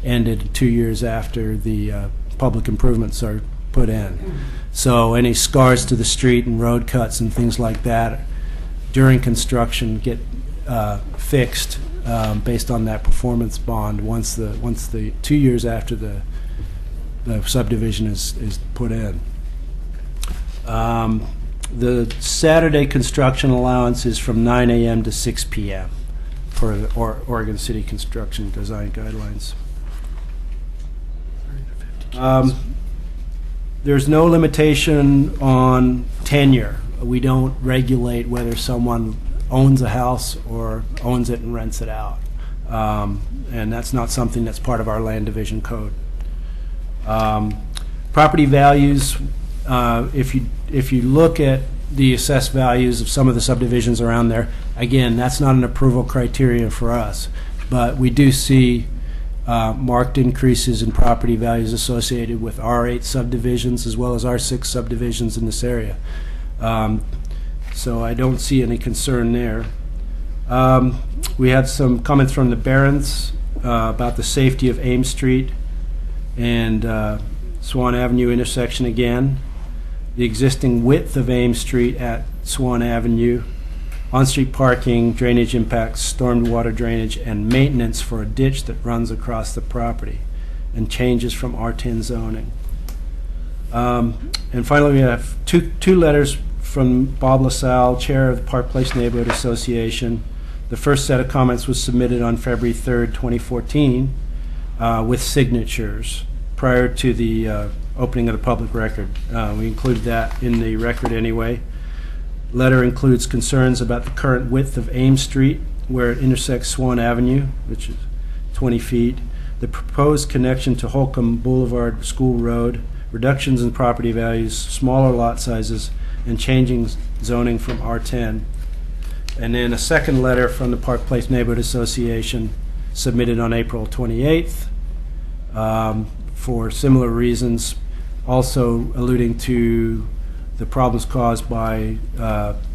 ended 2 years after the public improvements are put in. So any scars to the street and road cuts and things like that during construction get fixed based on that performance bond once the 2 years after the subdivision is put in. The Saturday construction allowance is from 9 a.m. to 6 p.m. for the Oregon City Construction Design Guidelines. There's no limitation on tenure. We don't regulate whether someone owns a house or owns it and rents it out. And that's not something that's part of our land division code. Property values, if you look at the assessed values of some of the subdivisions around there, again, that's not an approval criteria for us, but we do see marked increases in property values associated with R8 subdivisions as well as R6 subdivisions in this area. So I don't see any concern there. We had some comments from the Barons about the safety of Ames Street and Swan Avenue intersection again, the existing width of Ames Street at Swan Avenue, on-street parking, drainage impacts, stormwater drainage, and maintenance for a ditch that runs across the property, and changes from R10 zoning. And finally, we have two letters from Bob LaSalle, Chair of the Park Place Neighborhood Association. The first set of comments was submitted on February 3rd, 2014, with signatures prior to the opening of the public record. We included that in the record anyway. Letter includes concerns about the current width of Ames Street, where it intersects Swan Avenue, which is 20 feet, the proposed connection to Holcomb Boulevard School Road, reductions in property values, smaller lot sizes, and changing zoning from R10. And then a second letter from the Park Place Neighborhood Association submitted on April 28th for similar reasons, also alluding to the problems caused by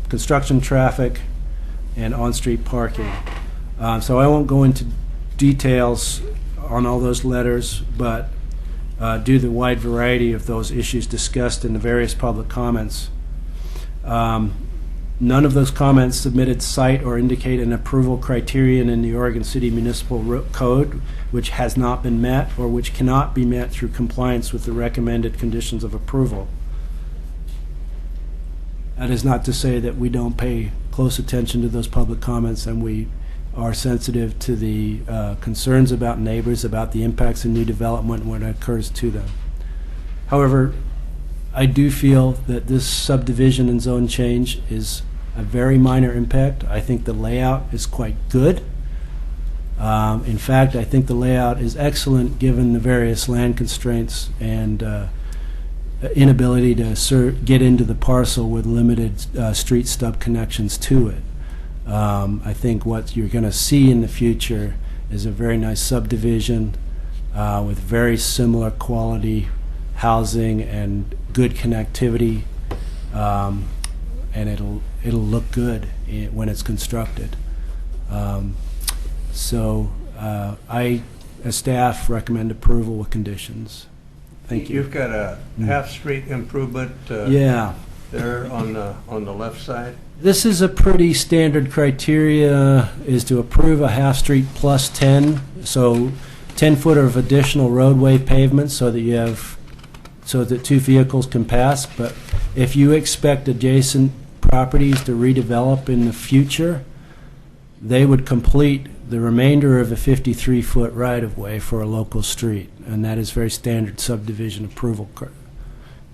construction traffic and on-street parking. So I won't go into details on all those letters, but due to the wide variety of those issues discussed in the various public comments, none of those comments submitted cite or indicate an approval criterion in the Oregon City Municipal Code which has not been met or which cannot be met through compliance with the recommended conditions of approval. That is not to say that we don't pay close attention to those public comments, and we are sensitive to the concerns about neighbors, about the impacts of new development when it occurs to them. However, I do feel that this subdivision and zone change is a very minor impact. I think the layout is quite good. In fact, I think the layout is excellent given the various land constraints and inability to get into the parcel with limited street stub connections to it. I think what you're going to see in the future is a very nice subdivision with very similar quality housing and good connectivity, and it'll look good when it's constructed. So I, as staff, recommend approval with conditions. Thank you. You've got a half-street improvement Yeah. there on the left side. This is a pretty standard criteria, is to approve a half-street plus 10, so 10 foot of additional roadway pavement so that two vehicles can pass. But if you expect adjacent properties to redevelop in the future, they would complete the remainder of a 53-foot right-of-way for a local street, and that is very standard subdivision approval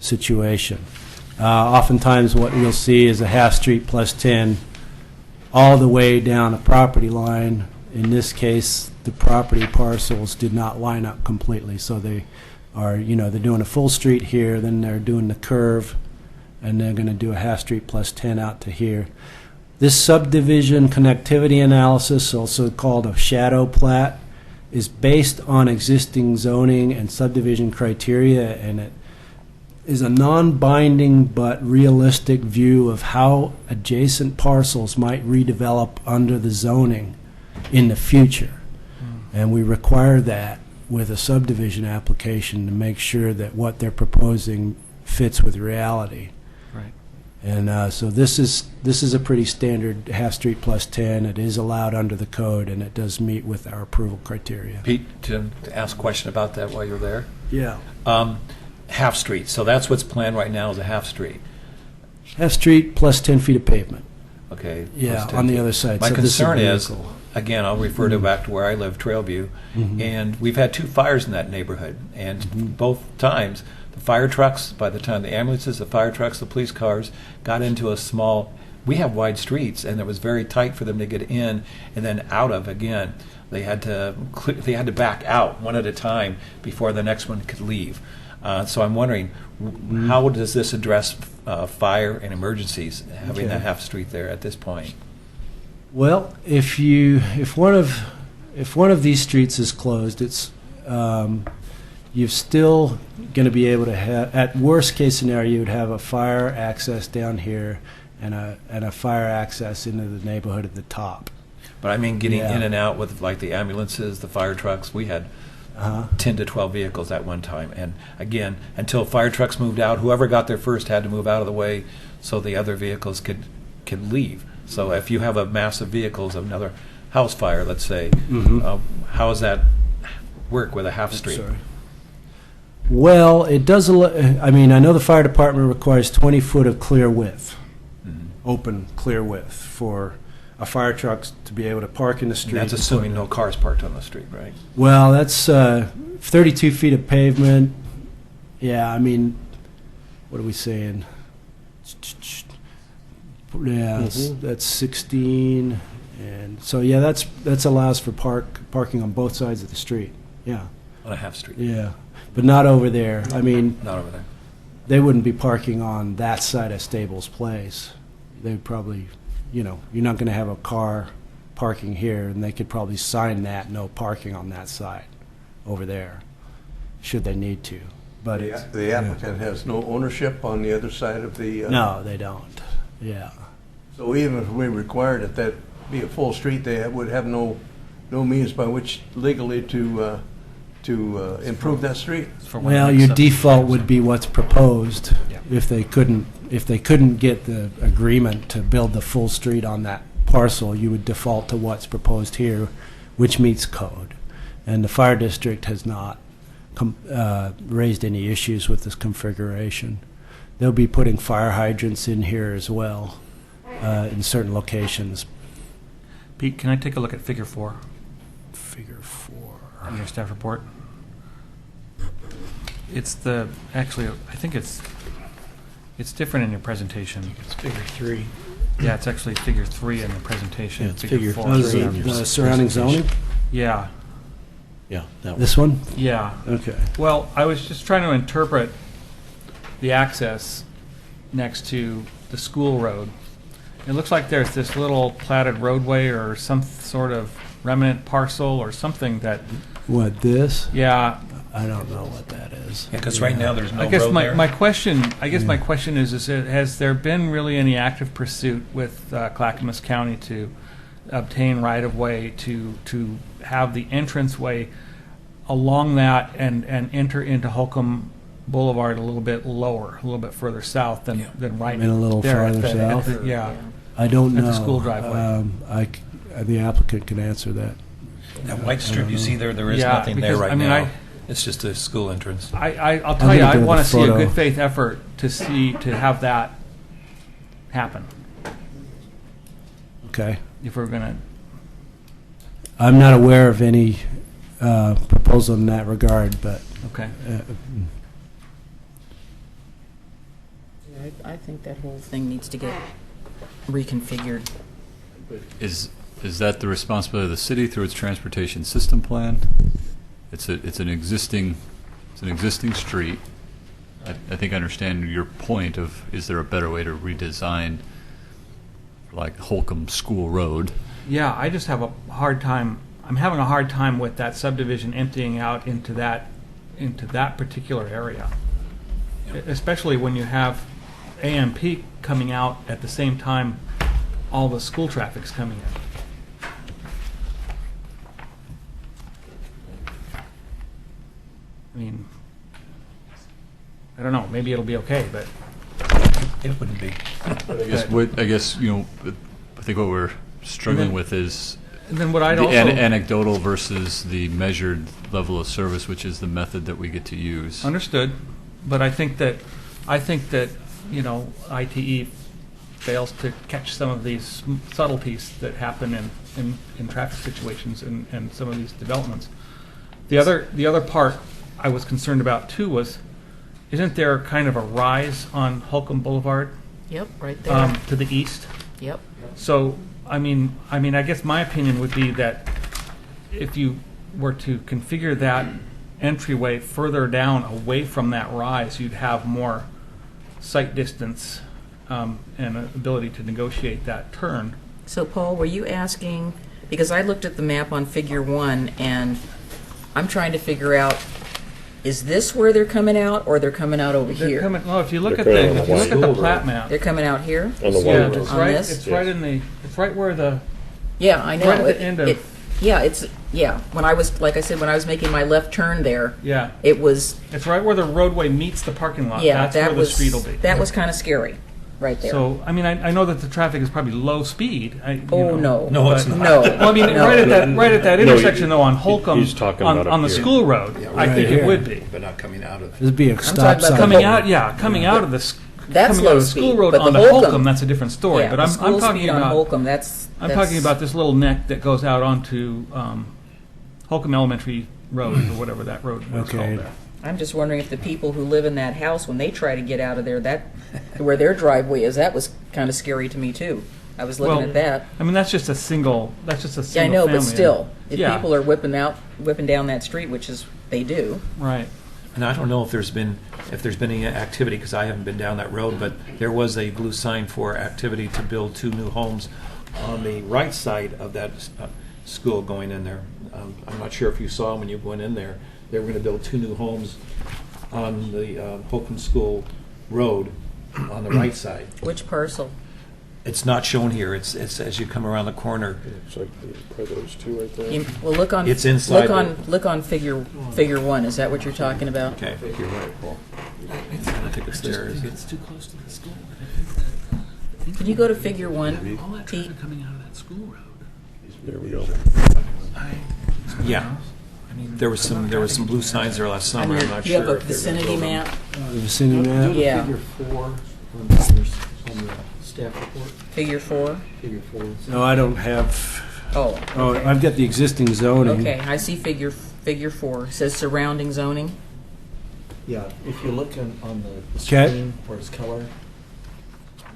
situation. Oftentimes what you'll see is a half-street plus 10 all the way down a property line. In this case, the property parcels did not line up completely, so they are, they're doing a full street here, then they're doing the curve, and they're going to do a half-street plus 10 out to here. This subdivision connectivity analysis, also called a shadow plat, is based on existing zoning and subdivision criteria, and it is a non-binding but realistic view of how adjacent parcels might redevelop under the zoning in the future. And we require that with a subdivision application to make sure that what they're proposing fits with reality. Right. And so this is a pretty standard half-street plus 10. It is allowed under the code, and it does meet with our approval criteria. Pete, to ask a question about that while you're there. Yeah. Half street, so that's what's planned right now is a half street. Half-street plus 10 feet of pavement. Okay. Yeah, plus 10 on the feet. other side. My So this concern is is, again, I'll refer to back to where I live, Trailview, and we've had 2 fires in that neighborhood, and both times the fire trucks, by the time the ambulances, the fire trucks, the police cars got into a small, we have wide streets, and it was very tight for them to get in and then out of again. They had to back out one at a time before the next one could leave. So I'm wondering, how does this address fire and emergencies, having that half street there at this point? Well, if one of these streets is closed, it's you're still going to be able to have, at worst case scenario, you would have a fire access down here and a fire access into the neighborhood at the top. But I mean, getting in and out with like the ambulances, the fire trucks. We had 10 to 12 vehicles at one time. And again, until fire trucks moved out, whoever got there first had to move out of the way so the other vehicles could leave. So if you have a mass of vehicles, another house fire, let's say, how does that work with a half street? Sorry. Well, it does, I mean, I know the fire department requires 20 foot of clear width, open clear width, for a fire truck to be able to park in the street. And that's assuming no cars parked on the street, right? Well, that's 32 feet of pavement. Yeah, I mean, what are we saying? Yeah, that's 16, and so yeah, that's allows for parking on both sides of the street. Yeah, On a half street. yeah, but not over there. I mean, Not over there. they wouldn't be parking on that side of Stables Place. They'd probably, you know, you're not going to have a car parking here, and they could probably sign that no parking on that side over there, should they need to. But it's, The applicant has no ownership on the other side of the... no, they don't. Yeah. So even if we required it that be a full street, they would have no means by which legally to improve that street. Well, your default would be what's proposed. If they couldn't get the agreement to build the full street on that parcel, you would default to what's proposed here, which meets code. And the fire district has not raised any issues with this configuration. They'll be putting fire hydrants in here as well, in certain locations. Pete, can I take a look at Figure 4 Figure 4. in your staff report? It's actually, I think it's different in your presentation. It's Figure 3. Yeah, it's actually Figure 3 in the presentation. Yeah, it's Figure 4. three. The surrounding zoning? Yeah, Yeah, that one. This one? yeah. Okay. Well, I was just trying to interpret the access next to the school road. It looks like there's this little platted roadway or some sort of remnant parcel or something that, What, this? yeah. I don't know what that is. Yeah, because right now there's no I guess road there. my question, my question is has there been really any active pursuit with Clackamas County to obtain right of way to have the entranceway along that and enter into Holcomb Boulevard a little bit lower, a little bit further south than right And a little there at farther the- at south? the- yeah. I don't At know. the school driveway. The applicant can answer that. That white strip you see there, there is Yeah, nothing there because, right I mean, now. It's just a school entrance. I'll tell you, I looking at want the to see a photo. good faith effort to have that happen. Okay. If we're gonna, I'm not aware of any proposal in that regard, but okay. I think that whole thing needs to get reconfigured. Is that the responsibility of the city through its transportation system plan? It's an existing street. I think I understand your point of, is there a better way to redesign like Holcomb School Road? Yeah, I just have a hard time. I'm having a hard time with that subdivision emptying out into that particular area, especially when you have AMP coming out at the same time all the school traffic's coming in. I mean, I don't know. Maybe it'll be okay, but It wouldn't be. I guess I think what we're struggling with is and then what I'd the also anecdotal versus the measured level of service, which is the method that we get to use. understood, but I think that ITE fails to catch some of these subtleties that happen in traffic situations and some of these developments. The other part I was concerned about too was, isn't there kind of a rise on Holcomb Boulevard Yep, right there. to the east? Yep. So, I mean, I guess my opinion would be that if you were to configure that entryway further down away from that rise, you'd have more sight distance and an ability to negotiate that turn. So, Paul, were you asking, because I looked at the map on Figure 1, and I'm trying to figure out, is this where they're coming out, or they're coming out over They're here? coming, well, if you look They're at coming on the the plat road. map, They're coming out here? On the yeah, one it's road. right. this? It's right in the. It's right where the. Yeah, I know. Right at the end of- Yeah, it's Yeah, when I was, like I said, when I was making my left turn there, Yeah. it was, It's right where the roadway meets the parking lot. yeah, That's that where the was, street will be. that was kind of scary, right there. So, I mean, I know that the traffic is probably low speed. you Oh, know, no. No, it's but- not. No. Well, I mean, No. right at that No, intersection though on Holcomb, he's talking on, about up on the here. school road, I right think here. it would be. But not coming out of. There'd be a talking stop about sign. Coming out, yeah, coming out of the, That's coming out low of the school speed, road but on the the Holcomb- Holcomb, that's a different story. Yeah, But the I'm school talking speed on about, Holcomb, I'm talking about this little neck that goes out onto Holcomb Elementary Road, or whatever that road is Okay. called there. I'm just wondering if the people who live in that house, when they try to get out of there, that, where their driveway is, that was kind of scary to me too. I was looking Well, at that. I mean, that's just a single Yeah, I family. know, but still, if Yeah. people are whipping down that street, which is, they do. Right. And I don't know if there's been any activity, because I haven't been down that road, but there was a blue sign for activity to build 2 new homes on the right side of that school going in there. I'm not sure if you saw when you went in there, they were going to build 2 new homes on the Holcomb School Road on the right side. Which parcel? It's not shown here. It's as you come around the corner. It's like those two right there. Well, look on. It's inside Look on figure 1. Is that what you're talking about? Okay, you're right, Paul. I think it's there. It's too close to the school. Can you go to figure 1, Pete? Coming out of that school road. There we go. Yeah. There was some blue signs there last summer. I'm not Do you have sure a if they're gonna vicinity build them. map? The vicinity map? Yeah. Figure 4 on the staff report. Figure 4? Figure 4. No, I don't have, Oh, oh, okay. I've got the existing zoning. Okay, I see figure 4. It says surrounding zoning. Yeah, if you look on the Okay. screen where it's color,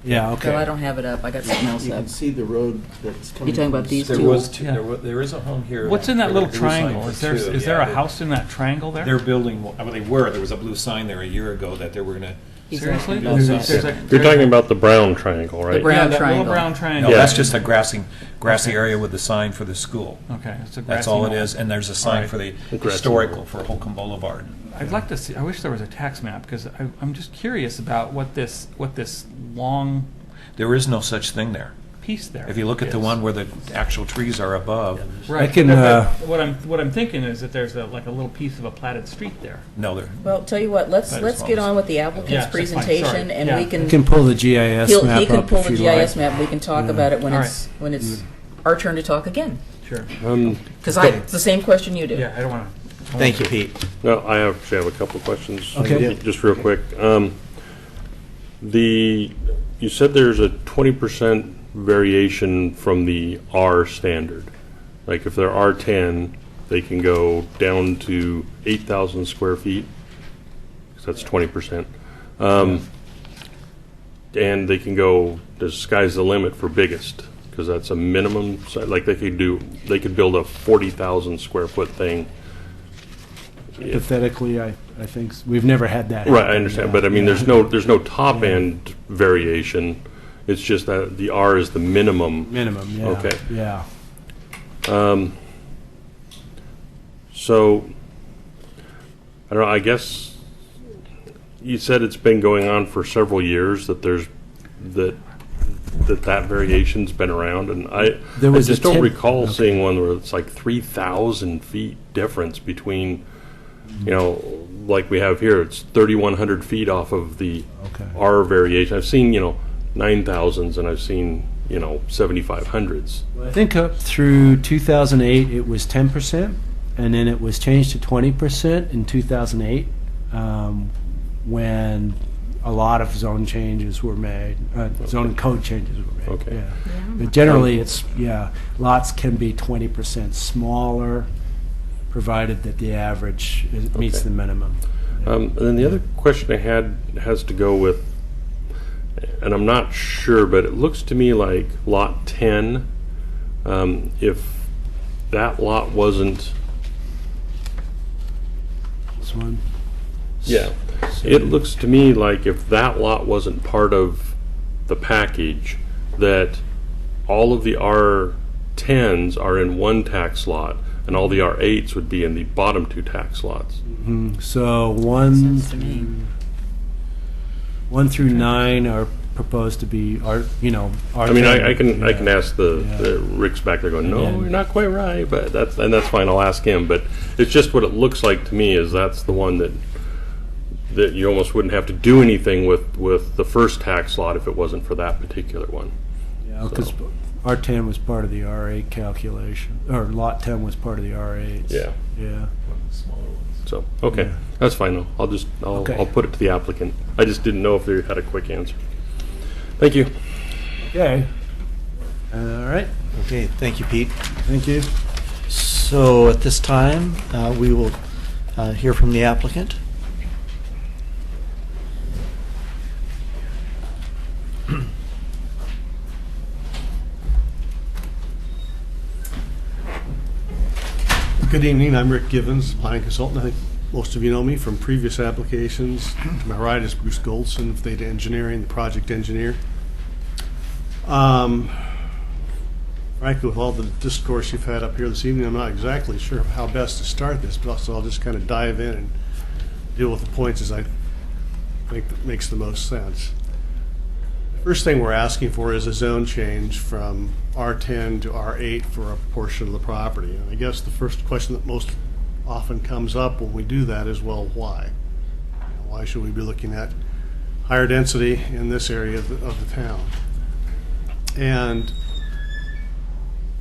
Yeah, No, I okay. don't have it up. I got something else you up. can see the road that's coming. You talking from about the these school. There two? was two, Yeah. there is a home here. What's in that There little was a blue sign triangle? for Is there two. is there Yeah, a house in that triangle there? They're building, well, they were. There was a blue sign there a year ago that they were going to. He's Seriously? asking about that. You're talking about the brown triangle, right? The brown yeah, that triangle. little brown No, triangle. Yeah. that's just a grassy area with the sign for the school. Okay, it's a That's grassy all it knoll. is, and there's a sign Alright. for the The grassy historical knoll. for Holcomb Boulevard. I'd like to see. I wish there was a tax map because I'm just curious about what this long There is no such thing there. piece there. If you look at the is. one where the actual trees are above, Right. I can, But what I'm thinking is that there's like a little piece of a platted street there. no, there. Well, tell you what, let's That is get false. on with the applicant's Yeah, that's fine. presentation, Sorry. and Yeah. we I can, can pull the GIS he map can up pull if the you GIS like. map. We can talk about it when All it's our turn to talk again. Sure. Because it's the same question you do. Yeah, I don't want to. Thank you, Pete. No, I actually have a couple of questions. Okay. Just real quick. You said there's a 20% variation from the R standard. Like if they're R10, they can go down to 8,000 square feet. 'Cause that's 20%. And they can go, the sky's the limit for biggest, because that's a minimum. Like they could build a 40,000 square foot thing. Hypothetically, I think, we've never had that. Right, I happen, understand, yeah. but I mean, Yeah. there's no top end variation. It's just that the R is the minimum. Minimum, yeah. Okay. Yeah. So, I don't know, I guess you said it's been going on for several years, that that variation's been around, and I There was just a don't 10 recall okay. seeing one where it's like 3,000 feet difference between, like we have here, it's 3,100 feet off of the Okay. R variation. I've seen, 9,000s, and I've seen, 7,500s. I think up through 2008, it was 10%, and then it was changed to 20% in 2008, when a lot of zone changes were made, zoning code changes were made. Okay. Yeah. But generally, lots can be 20% smaller, provided that the average meets Okay. the minimum. And then the other question I had has to go with, and I'm not sure, but it looks to me like lot 10, if that lot wasn't, This one? yeah, it looks to me like if that lot wasn't part of the package, that all of the R10s are in one tax lot, and all the R8s would be in the bottom two tax lots. So 1 Sense to me. 1 through 9 are proposed to be R, I mean, I can ask the Rick's back there going, no, And- you're not quite right, but that's fine. I'll ask him. But it's just what it looks like to me is that's the one that you almost wouldn't have to do anything with the first tax lot if it wasn't for that particular one. Yeah, because R10 was part of the R8 calculation, or Lot 10 was part of the R8. Yeah. Yeah. So okay, Yeah. that's fine. I'll Okay. I'll put it to the applicant. I just didn't know if they had a quick answer. Thank you. Okay. All right. Okay, thank you, Pete. Thank you. So at this time, we will hear from the applicant. Good evening, I'm Rick Givens, planning consultant. I think most of you know me from previous applications. To my right is Bruce Goldson of Theta Engineering, the project engineer. Frankly, with all the discourse you've had up here this evening, I'm not exactly sure how best to start this, but also I'll just kind of dive in and deal with the points as I think that makes the most sense. First thing we're asking for is a zone change from R10 to R8 for a portion of the property. And I guess the first question that most often comes up when we do that is, well, why? Why should we be looking at higher density in this area of the town? And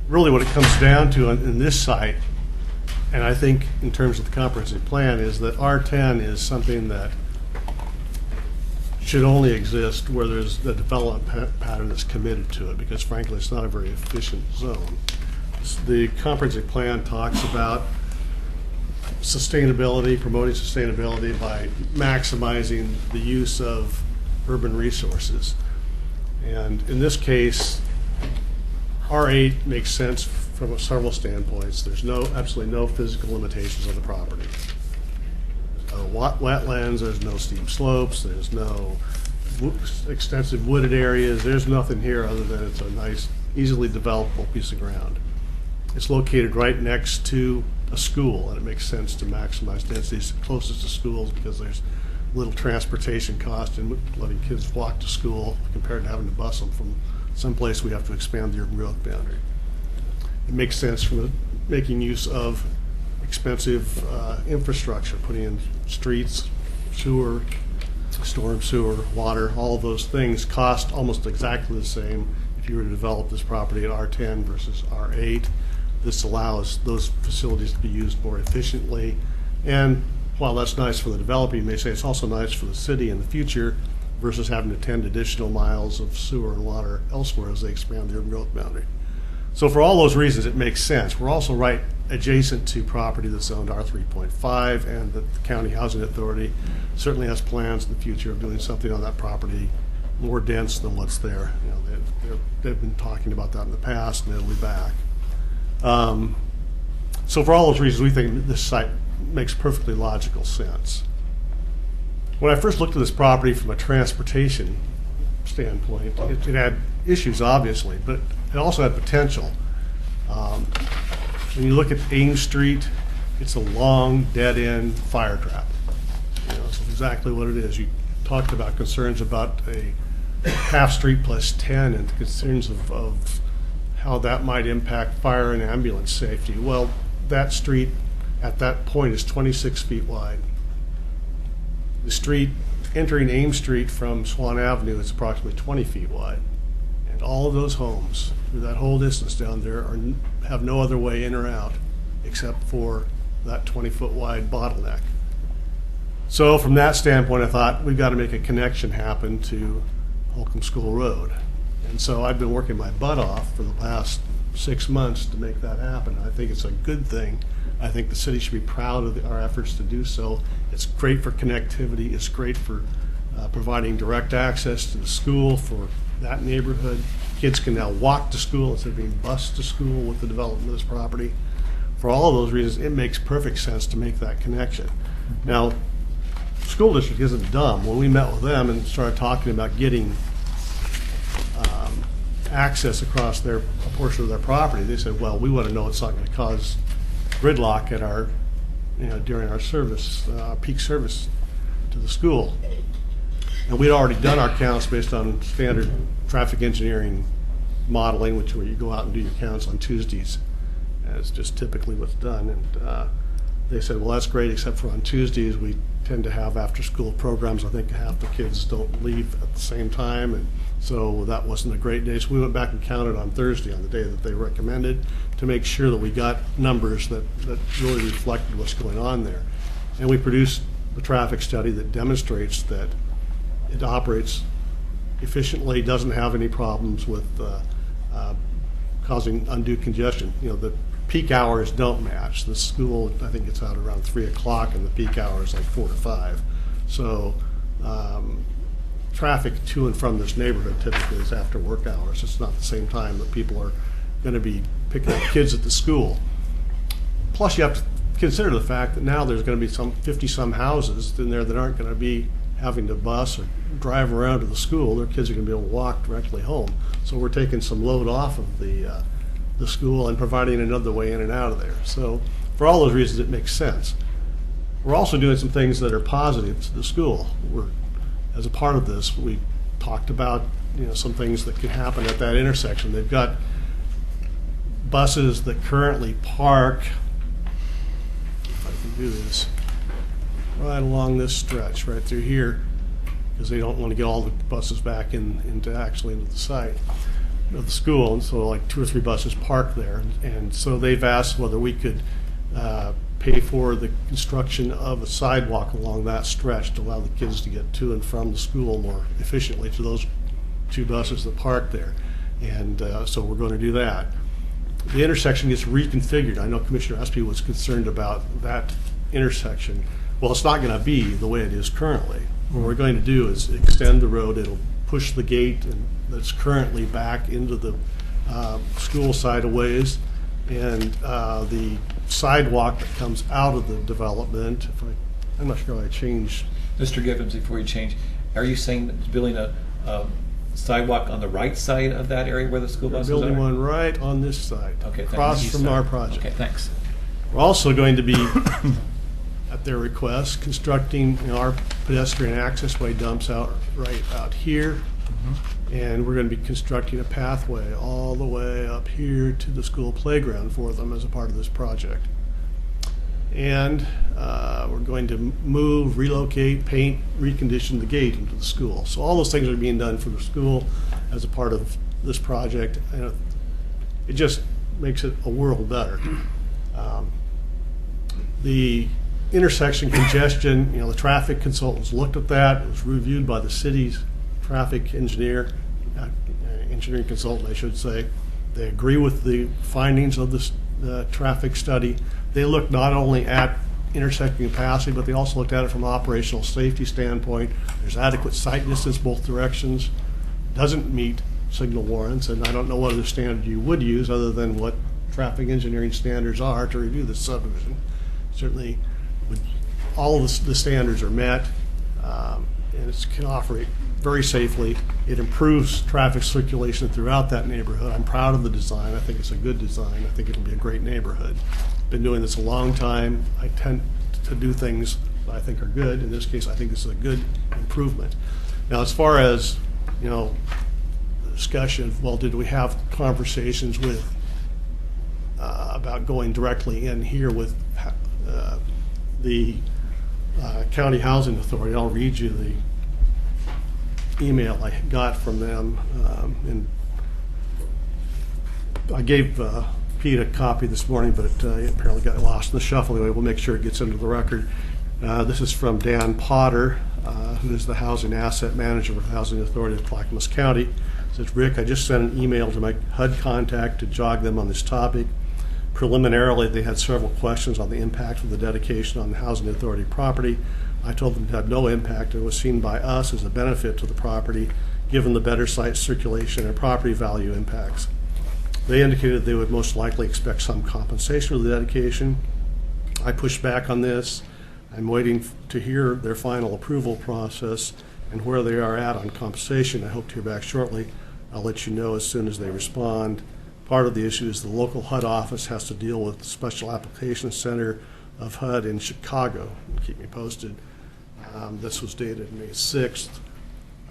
really what it comes down to in this site, and I think in terms of the comprehensive plan, is that R10 is something that should only exist where there's the development pattern that's committed to it, because frankly, it's not a very efficient zone. The comprehensive plan talks about sustainability, promoting sustainability by maximizing the use of urban resources. And in this case, R8 makes sense from several standpoints. There's absolutely no physical limitations on the property. Wetlands, there's no steep slopes, there's no extensive wooded areas, there's nothing here other than it's a nice, easily developable piece of ground. It's located right next to a school, and it makes sense to maximize densities closest to schools because there's little transportation cost in letting kids walk to school compared to having to bus them from someplace we have to expand the urban growth boundary. It makes sense from making use of expensive infrastructure, putting in streets, sewer, storm sewer, water, all of those things cost almost exactly the same if you were to develop this property at R10 versus R8. This allows those facilities to be used more efficiently. And while that's nice for the developer, you may say it's also nice for the city in the future versus having to tend additional miles of sewer and water elsewhere as they expand the urban growth boundary. So for all those reasons, it makes sense. We're also right adjacent to property that's owned R3.5, and the County Housing Authority certainly has plans in the future of doing something on that property more dense than what's there. You know, they've been talking about that in the past, and they'll be back. So for all those reasons, we think this site makes perfectly logical sense. When I first looked at this property from a transportation standpoint, it had issues, obviously, but it also had potential. When you look at Ames Street, it's a long, dead-end fire trap. You know, it's exactly what it is. You talked about concerns about a half street plus 10 and concerns of how that might impact fire and ambulance safety. Well, that street at that point is 26 feet wide. The street entering Ames Street from Swan Avenue is approximately 20 feet wide. And all of those homes through that whole distance down there have no other way in or out except for that 20-foot wide bottleneck. So from that standpoint, I thought we've got to make a connection happen to Holcomb School Road. And so I've been working my butt off for the past 6 months to make that happen. I think it's a good thing. I think the city should be proud of our efforts to do so. It's great for connectivity. It's great for providing direct access to the school for that neighborhood. Kids can now walk to school instead of being bused to school with the development of this property. For all of those reasons, it makes perfect sense to make that connection. Now, the school district isn't dumb. When we met with them and started talking about getting access across a portion of their property, they said, well, we want to know it's not going to cause gridlock at our, during our service, peak service to the school. And we'd already done our counts based on standard traffic engineering modeling, which where you go out and do your counts on Tuesdays. That's just typically what's done. And they said, well, that's great, except for on Tuesdays, we tend to have after-school programs. I think half the kids don't leave at the same time, and so that wasn't a great day. So we went back and counted on Thursday, on the day that they recommended, to make sure that we got numbers that really reflected what's going on there. And we produced the traffic study that demonstrates that it operates efficiently, doesn't have any problems with causing undue congestion. You know, the peak hours don't match. The school, I think it's out around 3 o'clock, and the peak hour is like 4 to 5. So traffic to and from this neighborhood typically is after work hours. It's not the same time that people are going to be picking up kids at the school. Plus, you have to consider the fact that now there's going to be some 50-some houses in there that aren't going to be having to bus or drive around to the school. Their kids are going to be able to walk directly home. So we're taking some load off of the school and providing another way in and out of there. So for all those reasons, it makes sense. We're also doing some things that are positive to the school. As a part of this, we talked about some things that could happen at that intersection. They've got buses that currently park, if I can do this, right along this stretch, right through here, because they don't want to get all the buses back into the site of the school, and so like 2 or 3 buses park there, and so they've asked whether we could pay for the construction of a sidewalk along that stretch to allow the kids to get to and from the school more efficiently to those 2 buses that park there, and so we're going to do that. The intersection gets reconfigured. I know Commissioner Espy was concerned about that intersection. Well, it's not going to be the way it is currently. What we're going to do is extend the road. It'll push the gate that's currently back into the school side a ways, and the sidewalk that comes out of the development, I'm not sure how I changed. Mr. Gibbons, before you change, are you saying that building a sidewalk on the right side of that area where the school buses are? Building one right on this side, okay, across from our project. Okay, thanks. We're also going to be, at their request, constructing our pedestrian access way dumps out right out here. And we're going to be constructing a pathway all the way up here to the school playground for them as a part of this project. And we're going to move, relocate, paint, recondition the gate into the school. So all those things are being done for the school as a part of this project, and it just makes it a world better. The intersection congestion, the traffic consultants looked at that. It was reviewed by the city's traffic engineering consultant, I should say. They agree with the findings of this traffic study. They looked not only at intersecting capacity, but they also looked at it from an operational safety standpoint. There's adequate sight distance both directions. Doesn't meet signal warrants, and I don't know what other standard you would use other than what traffic engineering standards are to review this subdivision. Certainly, all of the standards are met, and it can operate very safely. It improves traffic circulation throughout that neighborhood. I'm proud of the design. I think it's a good design. I think it'll be a great neighborhood. Been doing this a long time. I tend to do things that I think are good. In this case, I think this is a good improvement. Now, as far as, the discussion, well, did we have conversations with about going directly in here with the County Housing Authority? I'll read you the email I got from them, and I gave Pete a copy this morning, but it apparently got lost in the shuffle. Anyway, we'll make sure it gets into the record. This is from Dan Potter, who is the Housing Asset Manager for the Housing Authority of Clackamas County. It says, Rick, I just sent an email to my HUD contact to jog them on this topic. Preliminarily, they had several questions on the impact of the dedication on the Housing Authority property. I told them it had no impact and was seen by us as a benefit to the property, given the better site circulation and property value impacts. They indicated they would most likely expect some compensation for the dedication. I pushed back on this. I'm waiting to hear their final approval process and where they are at on compensation. I hope to hear back shortly. I'll let you know as soon as they respond. Part of the issue is the local HUD office has to deal with the Special Application Center of HUD in Chicago. Keep me posted. This was dated May 6th.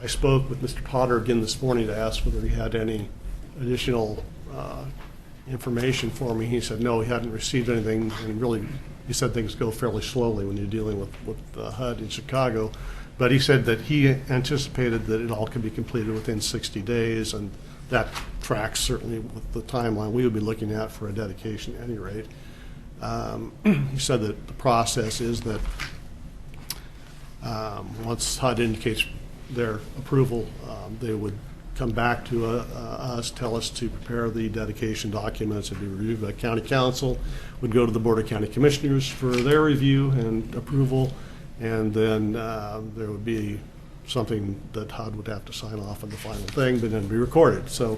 I spoke with Mr. Potter again this morning to ask whether he had any additional information for me. He said no, he hadn't received anything, and really, he said things go fairly slowly when you're dealing with HUD in Chicago. But he said that he anticipated that it all could be completed within 60 days, and that tracks certainly with the timeline we would be looking at for a dedication at any rate. He said that the process is that once HUD indicates their approval, they would come back to us, tell us to prepare the dedication documents and be reviewed by County Council, would go to the Board of County Commissioners for their review and approval, and then there would be something that HUD would have to sign off on the final thing, but then be recorded. So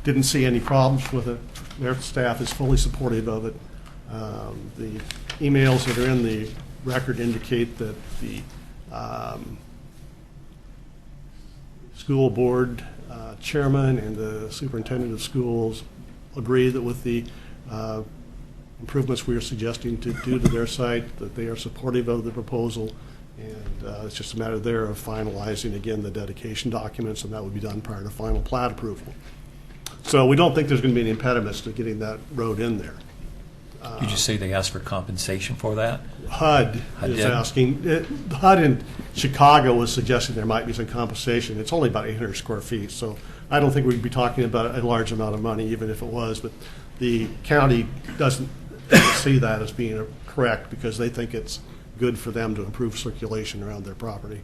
didn't see any problems with it. Their staff is fully supportive of it. The emails that are in the record indicate that the school board chairman and the superintendent of schools agree that with the improvements we are suggesting to do to their site, that they are supportive of the proposal, and it's just a matter there of finalizing again the dedication documents, and that would be done prior to final plat approval. So we don't think there's going to be any impediments to getting that road in there. Did you say they asked for compensation for that? HUD is asking. HUD in Chicago was suggesting there might be some compensation. It's only about 800 square feet, so I don't think we'd be talking about a large amount of money, even if it was. But the county doesn't see that as being correct because they think it's good for them to improve circulation around their property.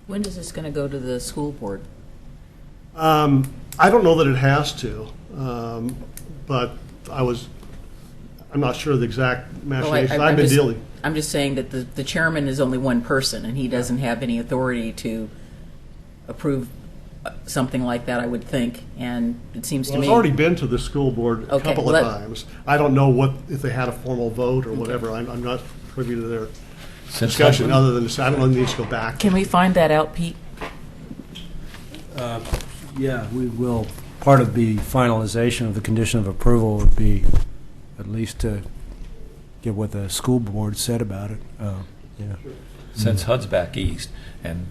When is this going to go to the school board? I don't know that it has to, but I'm not sure of the exact machinations. I've been dealing. I'm just saying that the chairman is only one person, and he doesn't have any authority to approve something like that, I would think. And it seems to me... I've already been to the school board a couple of times. I don't know if they had a formal vote or whatever. I'm not privy to their discussion other than to say, I don't know if it needs to go back. Can we find that out, Pete? Yeah, we will. Part of the finalization of the condition of approval would be at least to get what the school board said about it. Yeah. Since HUD's back east and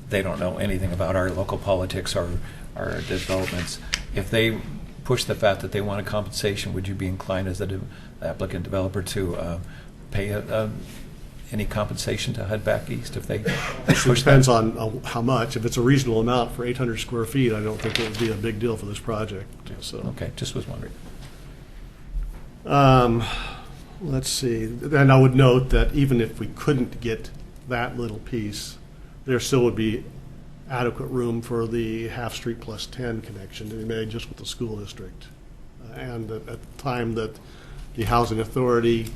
they don't know anything about our local politics or our developments, if they push the fact that they want a compensation, would you be inclined as the applicant developer to pay any compensation to HUD back east if they It depends on how much. If it's a reasonable amount for 800 square feet, I don't think it would be a big deal for this project. So. Okay, just was wondering. Let's see. And I would note that even if we couldn't get that little piece, there still would be adequate room for the half street plus 10 connection to be made just with the school district. And at the time that the housing authority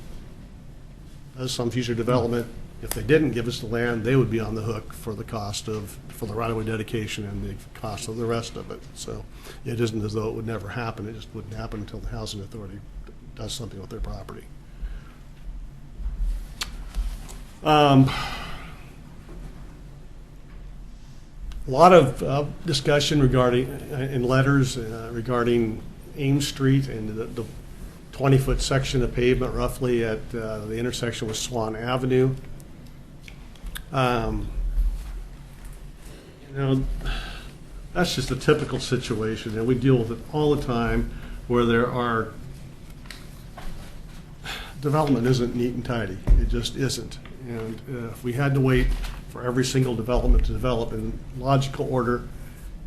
does some future development, if they didn't give us the land, they would be on the hook for the cost for the right-of-way dedication and the cost of the rest of it. So it isn't as though it would never happen. It just wouldn't happen until the housing authority does something with their property. A lot of discussion regarding, in letters regarding Ames Street and the 20-foot section of pavement roughly at the intersection with Swan Avenue. That's just a typical situation, and we deal with it all the time where there are development isn't neat and tidy. It just isn't. And if we had to wait for every single development to develop in logical order,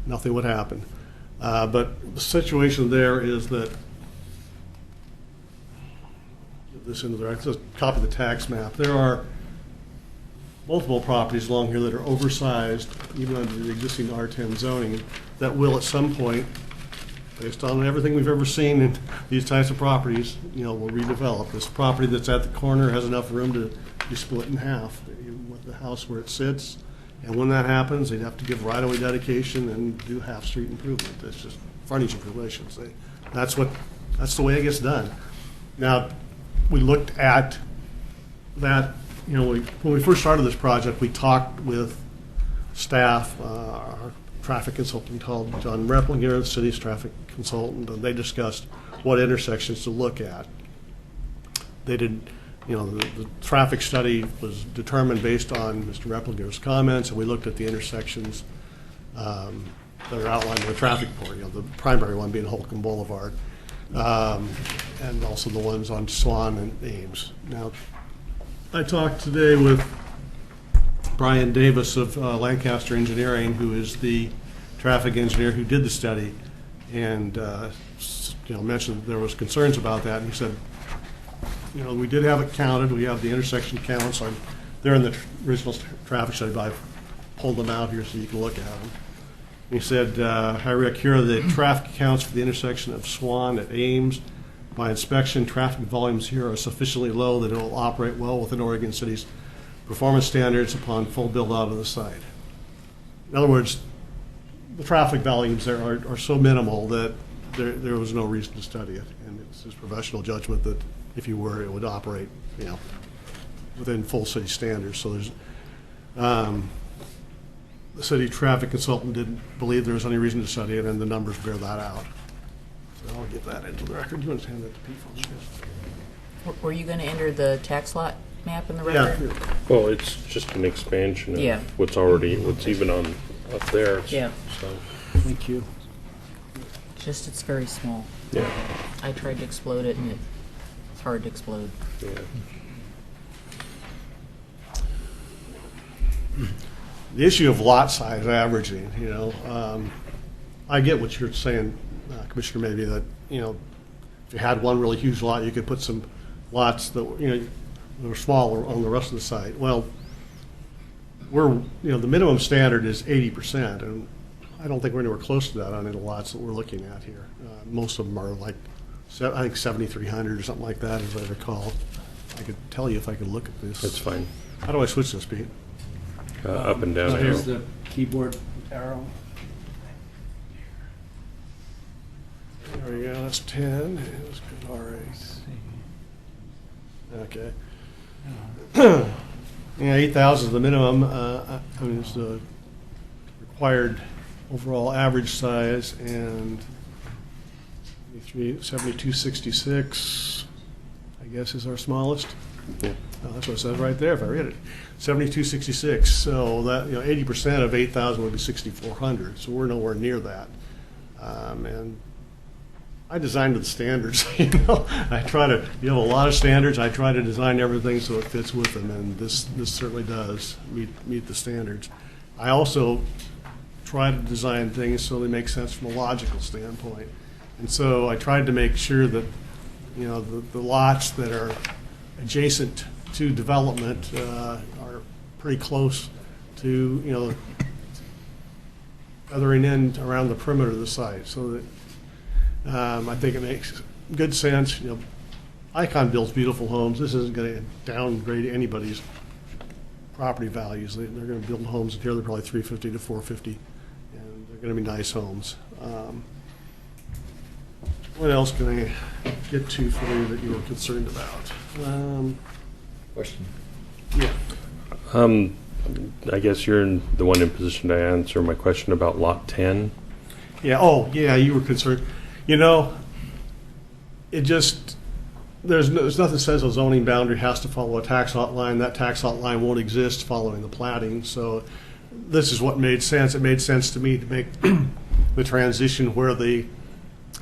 nothing would happen. But the situation there is that, get this into there, I just copy the tax map. There are multiple properties along here that are oversized, even under the existing R10 zoning, that will at some point, based on everything we've ever seen in these types of properties, will redevelop. This property that's at the corner has enough room to be split in half with the house where it sits. And when that happens, they'd have to give right-of-way dedication and do half-street improvement. That's just frontage improvement. That's the way it gets done. Now, we looked at that. When we first started this project, we talked with staff, our traffic consultant called John Replinger, the city's traffic consultant, and they discussed what intersections to look at. They did the traffic study was determined based on Mr. Replinger's comments, and we looked at the intersections that are outlined in the traffic report, the primary one being Holcomb Boulevard, and also the ones on Swan and Ames. Now, I talked today with Brian Davis of Lancaster Engineering, who is the traffic engineer who did the study, and mentioned that there was concerns about that, and he said, we did have it counted. We have the intersection counts. They're in the original traffic study, but I've pulled them out here so you can look at them. He said, I recur the traffic counts for the intersection of Swan at Ames. My inspection, traffic volumes here are sufficiently low that it will operate well within Oregon City's performance standards upon full build-out of the site. In other words, the traffic volumes there are so minimal that there was no reason to study it, and it's his professional judgment that if you were, it would operate, within full city standards. So there's the city traffic consultant didn't believe there was any reason to study it, and the numbers bear that out. So I'll get that into the record. You want to hand that to Pete? Were you going to enter the tax lot map in the record? Yeah. Well, it's just an expansion of what's even on up there. Yeah. So. Thank you. Just it's very small. Yeah. I tried to explode it, and it's hard to explode. Yeah. The issue of lot size averaging, I get what you're saying, Commissioner, maybe that, if you had one really huge lot, you could put some lots that were smaller on the rest of the site. Well, the minimum standard is 80%, and I don't think we're anywhere close to that on any lots that we're looking at here. Most of them are like, I think 7,300 or something like that, as I recall. I could tell you if I could look at this. That's fine. How do I switch this, Pete? Up and down. So here's the keyboard arrow. There we go, that's 10. Let's go to R8. Okay. Yeah, 8,000 is the minimum. It's the required overall average size, and 7266, I guess, is our smallest. Yeah. That's what it says right there if I read it. 7266. So that 80% of 8,000 would be 6,400. So we're nowhere near that. And I designed the standards. I try to. You have a lot of standards. I try to design everything so it fits with them, and this certainly does meet the standards. I also try to design things so they make sense from a logical standpoint, and so I tried to make sure that the lots that are adjacent to development are pretty close to othering in around the perimeter of the site, so that I think it makes good sense. Icon builds beautiful homes. This isn't going to downgrade anybody's property values. They're going to build homes here. They're probably 350 to 450, and they're going to be nice homes. What else can I get to for you that you were concerned about? Question. Yeah. I guess you're the one in position to answer my question about Lot 10. Yeah. Oh, yeah. You were concerned. It just there's nothing that says a zoning boundary has to follow a tax lot line. That tax lot line won't exist following the platting. So this is what made sense. It made sense to me to make the transition where the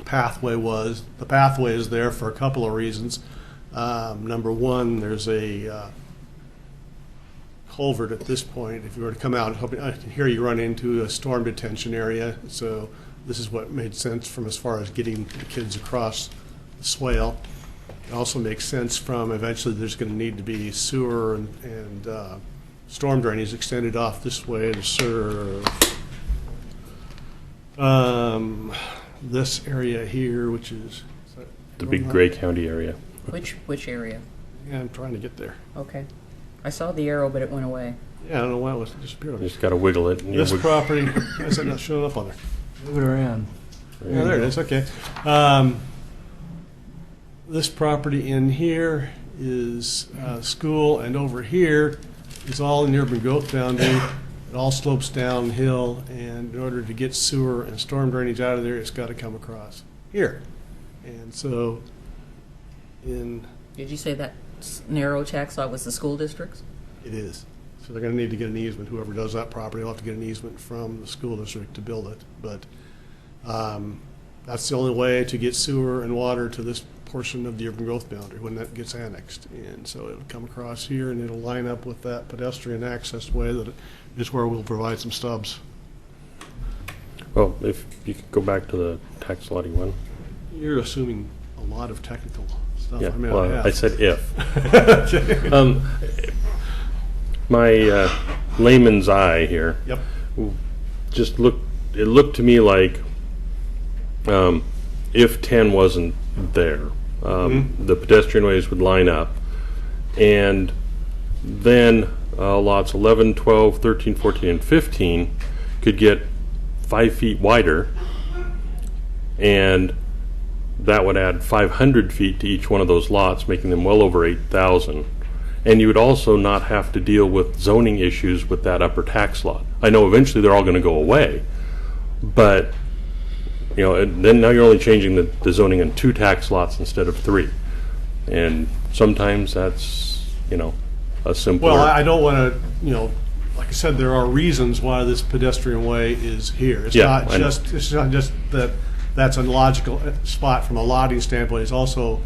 pathway was. The pathway is there for a couple of reasons. Number one, there's a culvert at this point. If you were to come out here, you run into a storm detention area. So this is what made sense from as far as getting the kids across the swale. It also makes sense from eventually there's going to need to be sewer and storm drainage extended off this way to serve this area here, which is The big Gray County area. Which area? Yeah, I'm trying to get there. Okay. I saw the arrow, but it went away. Yeah, I don't know why it was disappeared. You just got to wiggle it. This property, why is that not showing up on there? Move it around. Yeah, there it is. Okay. This property in here is school, and over here is all in urban growth boundary. It all slopes downhill, and in order to get sewer and storm drainage out of there, it's got to come across here. And so, Did you say that narrow tax lot was the school district's? It is. So they're gonna need to get an easement. Whoever does that property will have to get an easement from the school district to build it. But that's the only way to get sewer and water to this portion of the urban growth boundary when that gets annexed. And so it'll come across here and it'll line up with that pedestrian access way that is where we'll provide some stubs. Well, if you could go back to the tax lotting one. You're assuming a lot of technical stuff. Yeah, I mean, well, have. I said if. My layman's eye here. Yep. Just it looked to me like if 10 wasn't there, the pedestrian ways would line up, and then lots 11, 12, 13, 14, and 15 could get 5 feet wider, and that would add 500 feet to each one of those lots, making them well over 8,000. And you would also not have to deal with zoning issues with that upper tax lot. I know eventually they're all going to go away, but and then now you're only changing the zoning in 2 tax lots instead of 3, and sometimes that's a simpler. Well, I don't want to, like I said, there are reasons why this pedestrian way is here. It's not just that that's a logical spot from a lotting standpoint. It's also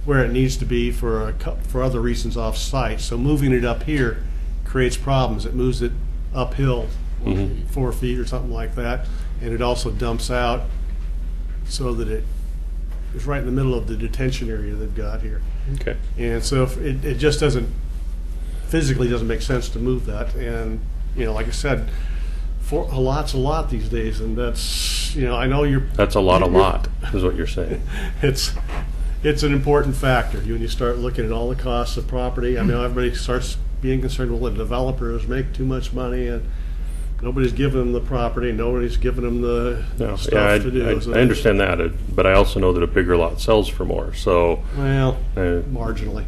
where it needs to be for other reasons off site. So moving it up here creates problems. It moves it uphill 4 feet or something like that, and it also dumps out so that it is right in the middle of the detention area they've got here. Okay. And so if it just physically doesn't make sense to move that. And like I said, a lot's a lot these days, and that's I know that's a lot is what you're saying. It's an important factor when you start looking at all the costs of property. I mean, everybody starts being concerned, well, the developers make too much money and nobody's giving them the property, nobody's giving them the stuff to do. I understand that, but I also know that a bigger lot sells for more. So marginally,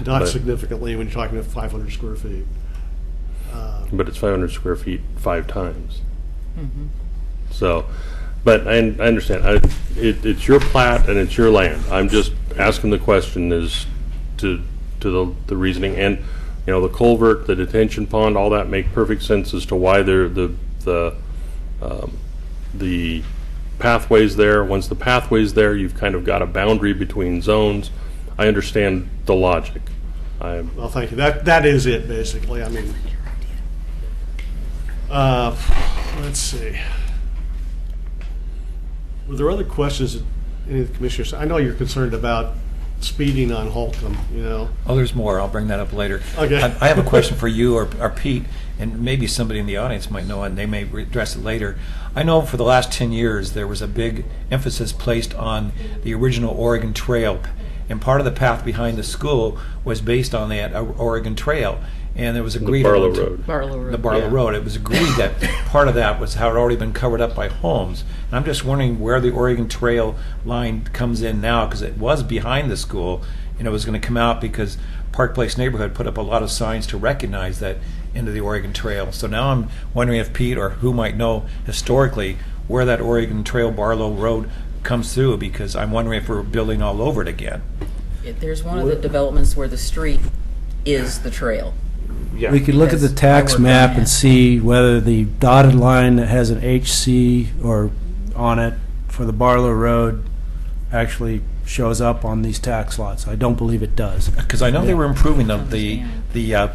not significantly when you're talking about 500 square feet. But it's 500 square feet 5 times. So. But I understand. It's your plat and it's your land. I'm just asking the question as to the reasoning, and the culvert, the detention pond, all that make perfect sense as to why the pathway's there. Once the pathway's there, you've kind of got a boundary between zones. I understand the logic. Well, thank you. That is it basically. I mean, let's see. Were there other questions that any of the commissioners? I know you're concerned about speeding on Holcomb, Oh, there's more. I'll bring that up later. Okay. I have a question for you or Pete, and maybe somebody in the audience might know, and they may address it later. I know for the last 10 years there was a big emphasis placed on the original Oregon Trail, and part of the path behind the school was based on that Oregon Trail. And it was agreed Barlow about Road. Barlow the Barlow Road. It was agreed that part of that had already been covered up by homes. And I'm just wondering where the Oregon Trail line comes in now, because it was behind the school, and it was going to come out because Park Place neighborhood put up a lot of signs to recognize that into the Oregon Trail. So now I'm wondering if Pete or who might know historically where that Oregon Trail Barlow Road comes through, because I'm wondering if we're building all over it again. There's one of the developments where the street is the trail. We could look at the tax map and see whether the dotted line that has an HC or on it for the Barlow Road actually shows up on these tax lots. I don't believe it does. Because I know they were improving the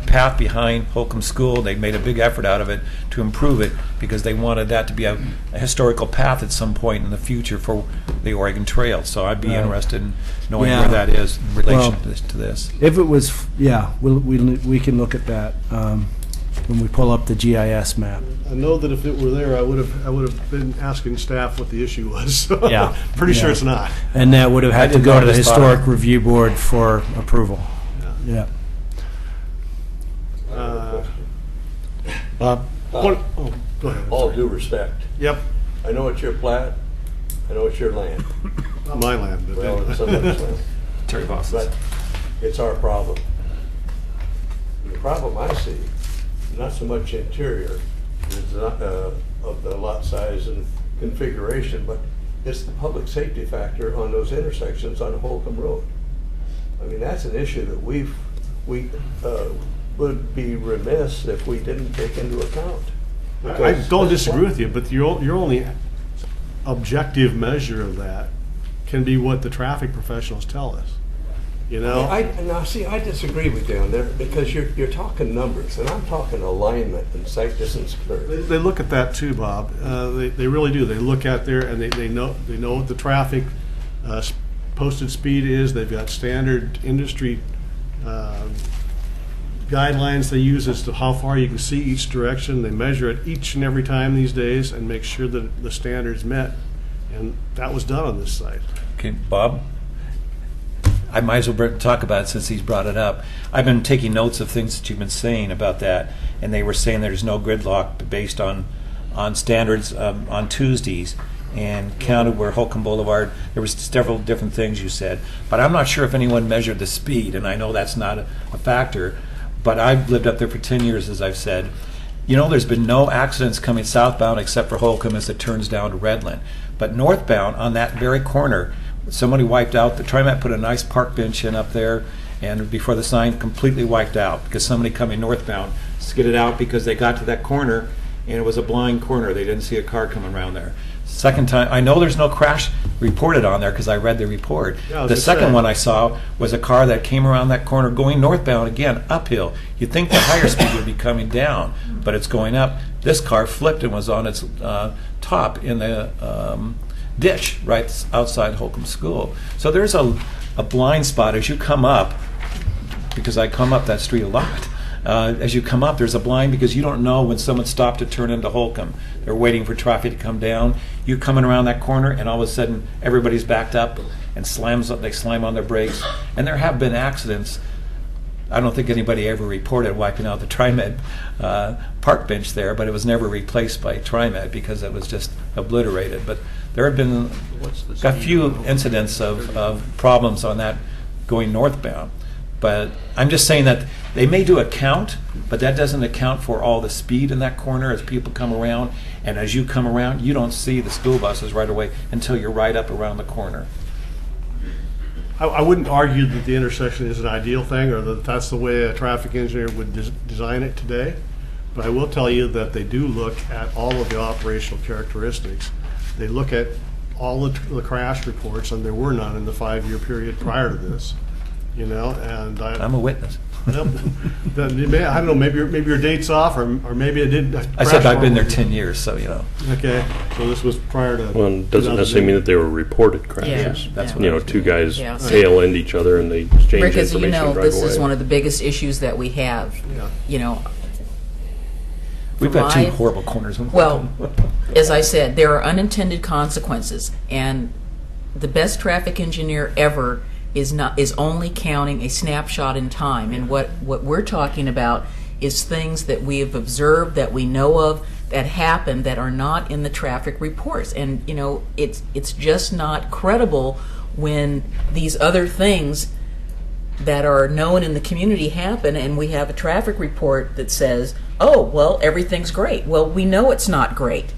path behind Holcomb School. They made a big effort out of it to improve it because they wanted that to be a historical path at some point in the future for the Oregon Trail. So I'd be interested in knowing where that is in relation to this. If it was, we can look at that when we pull up the GIS map. I know that if it were there, I would have been asking staff what the issue was. So pretty sure it's not. And that would have had to go to the Historic Review Board for approval. Yeah. Bob, go ahead. all due respect. Yep. I know it's your plat. I know it's your land. Not my land, but Well, it's somebody's land. Terry Boss's. But it's our problem. The problem I see, not so much interior, is not, of the lot size and configuration, but it's the public safety factor on those intersections on Holcomb Road. I mean, that's an issue that we would be remiss if we didn't take into account. I don't disagree with you, but your only objective measure of that can be what the traffic professionals tell us. You know? I disagree with you on there because you're talking numbers, and I'm talking alignment and sight distance clearance. They look at that too, Bob. They really do. They look out there and they know what the traffic posted speed is. They've got standard industry guidelines they use as to how far you can see each direction. They measure it each and every time these days and make sure that the standard's met. And that was done on this site. Okay, Bob? I might as well talk about it since he's brought it up. I've been taking notes of things that you've been saying about that, and they were saying there's no gridlock based on standards on Tuesdays, and counted where Holcomb Boulevard, there was several different things you said. But I'm not sure if anyone measured the speed, and I know that's not a factor, but I've lived up there for 10 years, as I've said. You know, there's been no accidents coming southbound except for Holcomb as it turns down to Redland. But northbound, on that very corner, somebody wiped out, the TriMet put a nice park bench in up there, and before the sign completely wiped out because somebody coming northbound skidded out because they got to that corner and it was a blind corner. They didn't see a car coming around there. Second time, I know there's no crash reported on there because I read the report. Yeah, the second one I saw was a car that came around that corner going northbound again, uphill. You'd think the higher speed would be coming down, but it's going up. This car flipped and was on its top in the ditch right outside Holcomb School. So there's a blind spot as you come up, because I come up that street a lot. As you come up, there's a blind because you don't know when someone stopped to turn into Holcomb. They're waiting for traffic to come down. You're coming around that corner, and all of a sudden, everybody's backed up and they slam on their brakes. And there have been accidents. I don't think anybody ever reported wiping out the TriMet park bench there, but it was never replaced by TriMet because it was just obliterated. But there have been a few incidents of problems on that going northbound. But I'm just saying that they may do a count, but that doesn't account for all the speed in that corner as people come around. And as you come around, you don't see the school buses right away until you're right up around the corner. I wouldn't argue that the intersection is an ideal thing or that that's the way a traffic engineer would design it today. But I will tell you that they do look at all of the operational characteristics. They look at all the crash reports, and there were none in the 5-year period prior to this. You know, and I'm a witness. I don't know. Maybe your date's off, or maybe it did. I said I've been there 10 years, so you know. Okay, so this was prior to. Well, it doesn't necessarily mean that they were reported crashes. Yeah, that's what you I know, was two guys Yeah. tail end each other and they exchange Rick, as information you know, and drive this away. is one of the biggest issues that we have. Yeah. You know, We've got two horrible corners. Well, as I said, there are unintended consequences, and the best traffic engineer ever is only counting a snapshot in time. And what we're talking about is things that we have observed, that we know of, that happen, that are not in the traffic reports. And you know, it's just not credible when these other things that are known in the community happen, and we have a traffic report that says, "Oh, well, everything's great." Well, we know it's not great.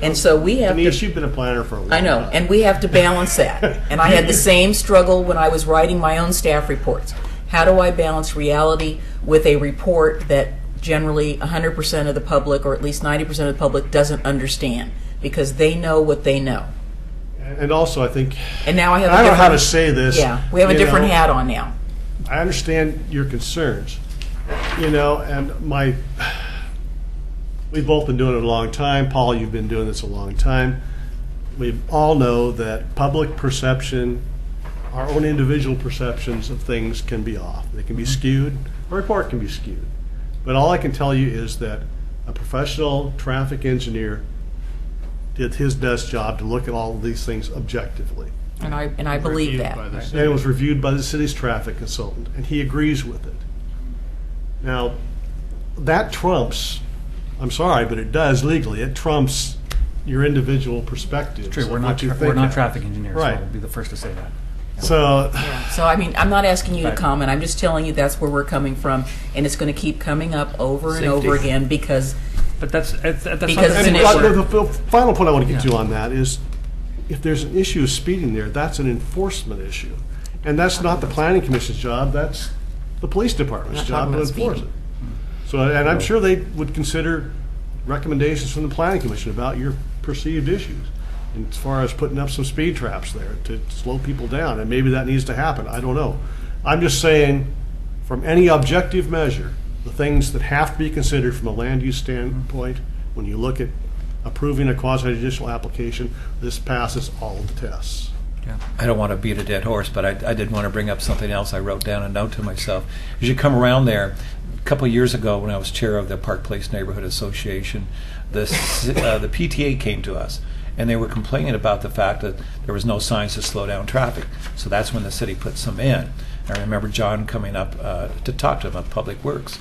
And so we have Denise, to. you've been a planner for a long I know, time. and we have to balance that. And I had the same struggle when I was writing my own staff reports. How do I balance reality with a report that generally 100% of the public, or at least 90% of the public, doesn't understand because they know what they know? And also, I think. And now I have. I don't know how to say this. Yeah, we have a different hat on now. I understand your concerns, you know, and we've both been doing it a long time. Paul, you've been doing this a long time. We all know that public perception, our own individual perceptions of things can be off. They can be skewed. A report can be skewed. But all I can tell you is that a professional traffic engineer did his best job to look at all of these things objectively. And I believe that. And it was reviewed by the city's traffic consultant, and he agrees with it. Now, that trumps, I'm sorry, but it does legally, it trumps your individual perspectives. True, we're of not what you we're think not of. traffic engineers. Right. So I'll be the first to say that. So, Yeah. So I mean, I'm not asking you to Right. comment. I'm just telling you that's where we're coming from, and it's going to keep coming up over and over again because But that's Because not it's the an issue. issue. the final point I want to get to on that is, if there's an issue of speeding there, that's an enforcement issue. And that's not the planning commission's job, that's the police department's We're not job talking to about enforce it. speeding. So, and I'm sure they would consider recommendations from the planning commission about your perceived issues. And as far as putting up some speed traps there to slow people down, and maybe that needs to happen, I don't know. I'm just saying, from any objective measure, the things that have to be considered from a land use standpoint, when you look at approving a quasi-judicial application, this passes all of the tests. I don't want to beat a dead horse, but I did want to bring up something else. I wrote down a note to myself. As you come around there, a couple of years ago when I was chair of the Park Place Neighborhood Association, the PTA came to us, and they were complaining about the fact that there was no signs to slow down traffic. So that's when the city put some in. I remember John coming up to talk to them about Public Works.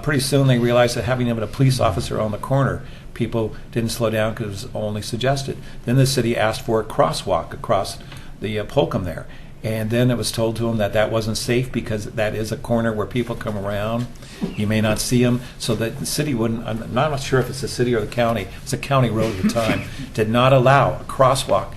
Pretty soon they realized that having even a police officer on the corner, people didn't slow down because it was only suggested. Then the city asked for a crosswalk across the Holcomb there. And then it was told to them that that wasn't safe because that is a corner where people come around. You may not see them. So that the city wouldn't, I'm not sure if it's the city or the county, it's a county road at the time, did not allow a crosswalk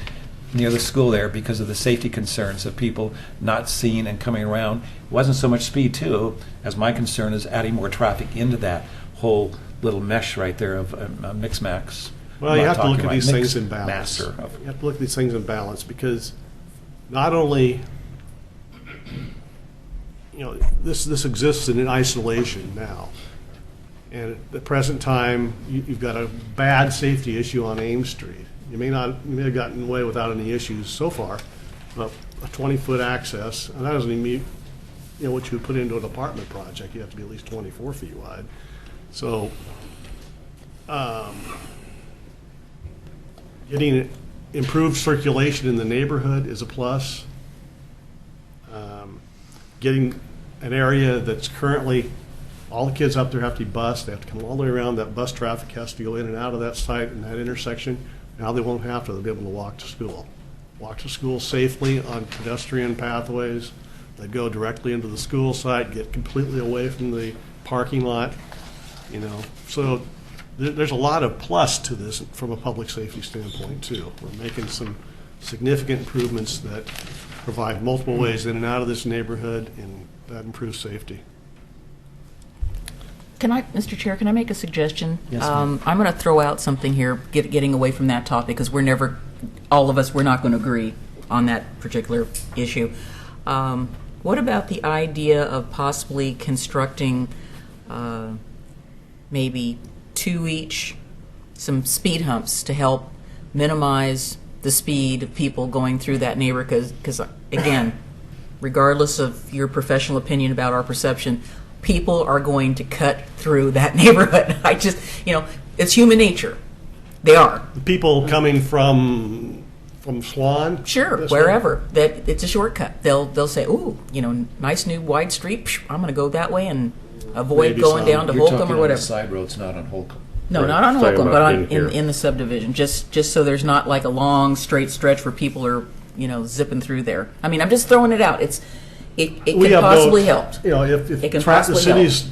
near the school there because of the safety concerns of people not seeing and coming around. It wasn't so much speed too, as my concern is adding more traffic into that whole little mesh right there of Mixmax. Well, you have to look at these things in Mix balance. Master. You have to look at these things in balance because not only, this exists in isolation now. And at the present time, you've got a bad safety issue on Ames Street. You may have gotten away without any issues so far, but a 20-foot access, and that doesn't even mean, what you would put into an apartment project. You have to be at least 24 feet wide. So, getting improved circulation in the neighborhood is a plus. Getting an area that's currently, all the kids up there have to be bused. They have to come all the way around. That bus traffic has to go in and out of that site and that intersection. Now they won't have to. They'll be able to walk to school. Walk to school safely on pedestrian pathways. They go directly into the school site, get completely away from the parking lot. So there's a lot of plus to this from a public safety standpoint too. We're making some significant improvements that provide multiple ways in and out of this neighborhood, and that improves safety. Mr. Chair, can I make a suggestion? Yes, ma'am. I'm going to throw out something here, getting away from that topic, because all of us, we're not going to agree on that particular issue. What about the idea of possibly constructing maybe two each, some speed humps to help minimize the speed of people going through that neighborhood? Because again, regardless of your professional opinion about our perception, people are going to cut through that neighborhood. It's human nature. They are. The people coming from Swan? Sure, wherever. That it's a shortcut. They'll say, "Ooh, nice new wide street. Psh, I'm going to go that way and avoid Maybe going some. down to You're Holcomb talking or on whatever." the side roads, not on Holcomb. No, Right. not on Talking Holcomb, about but in here. in the subdivision. Just so there's not like a long straight stretch where people are zipping through there. I mean, I'm just throwing it out. It can possibly help. If It can the possibly city's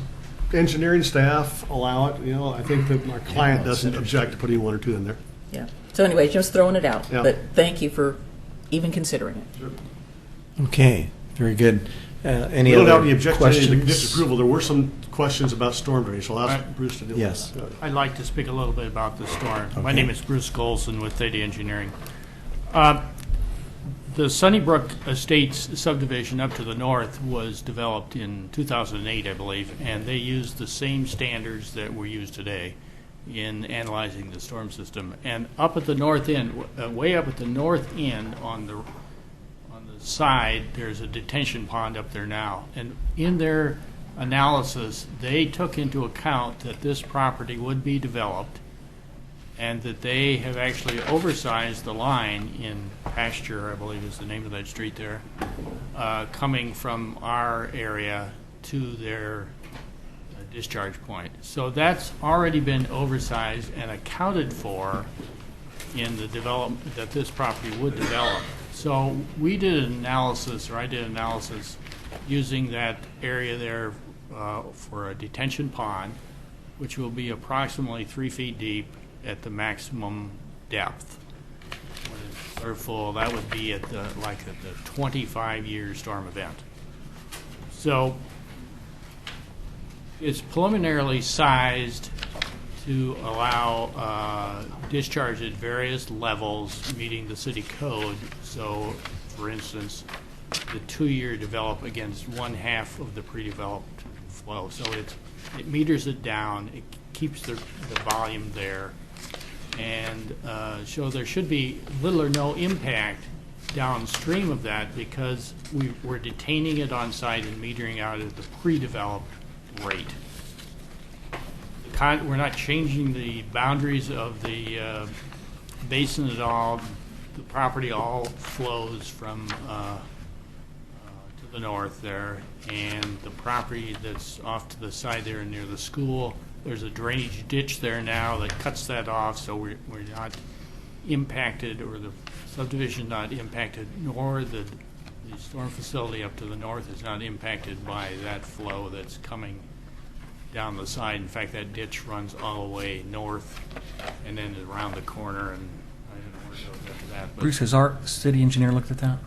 engineering staff allow it, I think that our client doesn't object to putting one or two in there. Yeah. So anyway, just throwing it out. Yeah. But thank you for even considering it. Okay, very good. Any We don't other have any objection to any of the questions? disapproval. There were some questions about storm drainage, so I'll ask Bruce to deal with Yes. that. I'd like to speak a little bit about the storm. My Okay. name is Bruce Golson with Theta Engineering. The Sunnybrook Estates subdivision up to the north was developed in 2008, I believe, and they used the same standards that were used today in analyzing the storm system. And up at the north end, way up at the north end on the side, there's a detention pond up there now. And in their analysis, they took into account that this property would be developed and that they have actually oversized the line in Pasture, I believe is the name of that street there, coming from our area to their discharge point. So that's already been oversized and accounted for in the development that this property would develop. So we did an analysis, or I did an analysis, using that area there for a detention pond, which will be approximately 3 feet deep at the maximum depth. are full, that would be at the 25-year storm event. So it's preliminarily sized to allow discharge at various levels meeting the city code. So, for instance, the 2-year develop against 1/2 of the pre-developed flow. So it meters it down, it keeps the volume there, and so there should be little or no impact downstream of that because we're detaining it on site and metering out at the pre-developed rate. We're not changing the boundaries of the basin at all. The property all flows from to the north there, and the property that's off to the side there near the school, there's a drainage ditch there now that cuts that off, so we're not impacted, or the subdivision not impacted, nor the storm facility up to the north is not impacted by that flow that's coming down the side. In fact, that ditch runs all the way north and then around the corner, and I don't know where it goes after that. But Bruce, has our city engineer looked at that?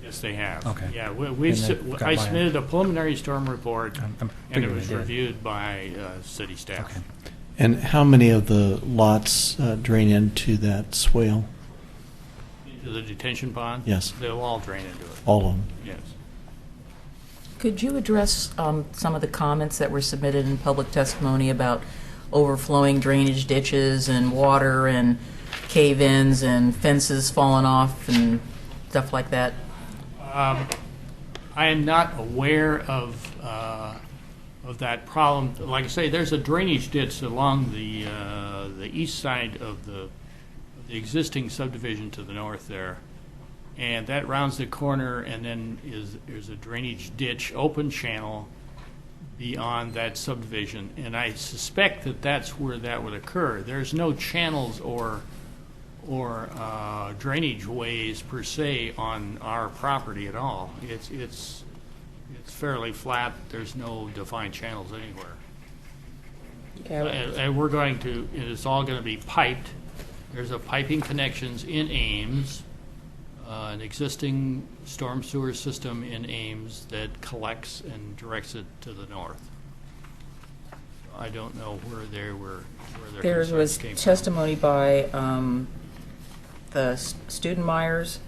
yes, they have. Okay. Yeah, I I submitted a preliminary storm report, and it figuring was they did. reviewed by city staff. Okay. And how many of the lots drain into that swale? Into the detention pond? Yes. They'll all drain into it. All of them? Yes. Could you address some of the comments that were submitted in public testimony about overflowing drainage ditches and water and cave-ins and fences falling off and stuff like that? I am not aware of that problem. Like I say, there's a drainage ditch along the east side of the existing subdivision to the north there, and that rounds the corner, and then there's a drainage ditch, open channel beyond that subdivision, and I suspect that that's where that would occur. There's no channels or drainage ways per se on our property at all. It's fairly flat. There's no defined channels anywhere. And we're going to, it's all going to be piped. There's a piping connections in Ames, an existing storm sewer system in Ames that collects and directs it to the north. I don't know where their There concerns was came from. testimony by the Studenmeyers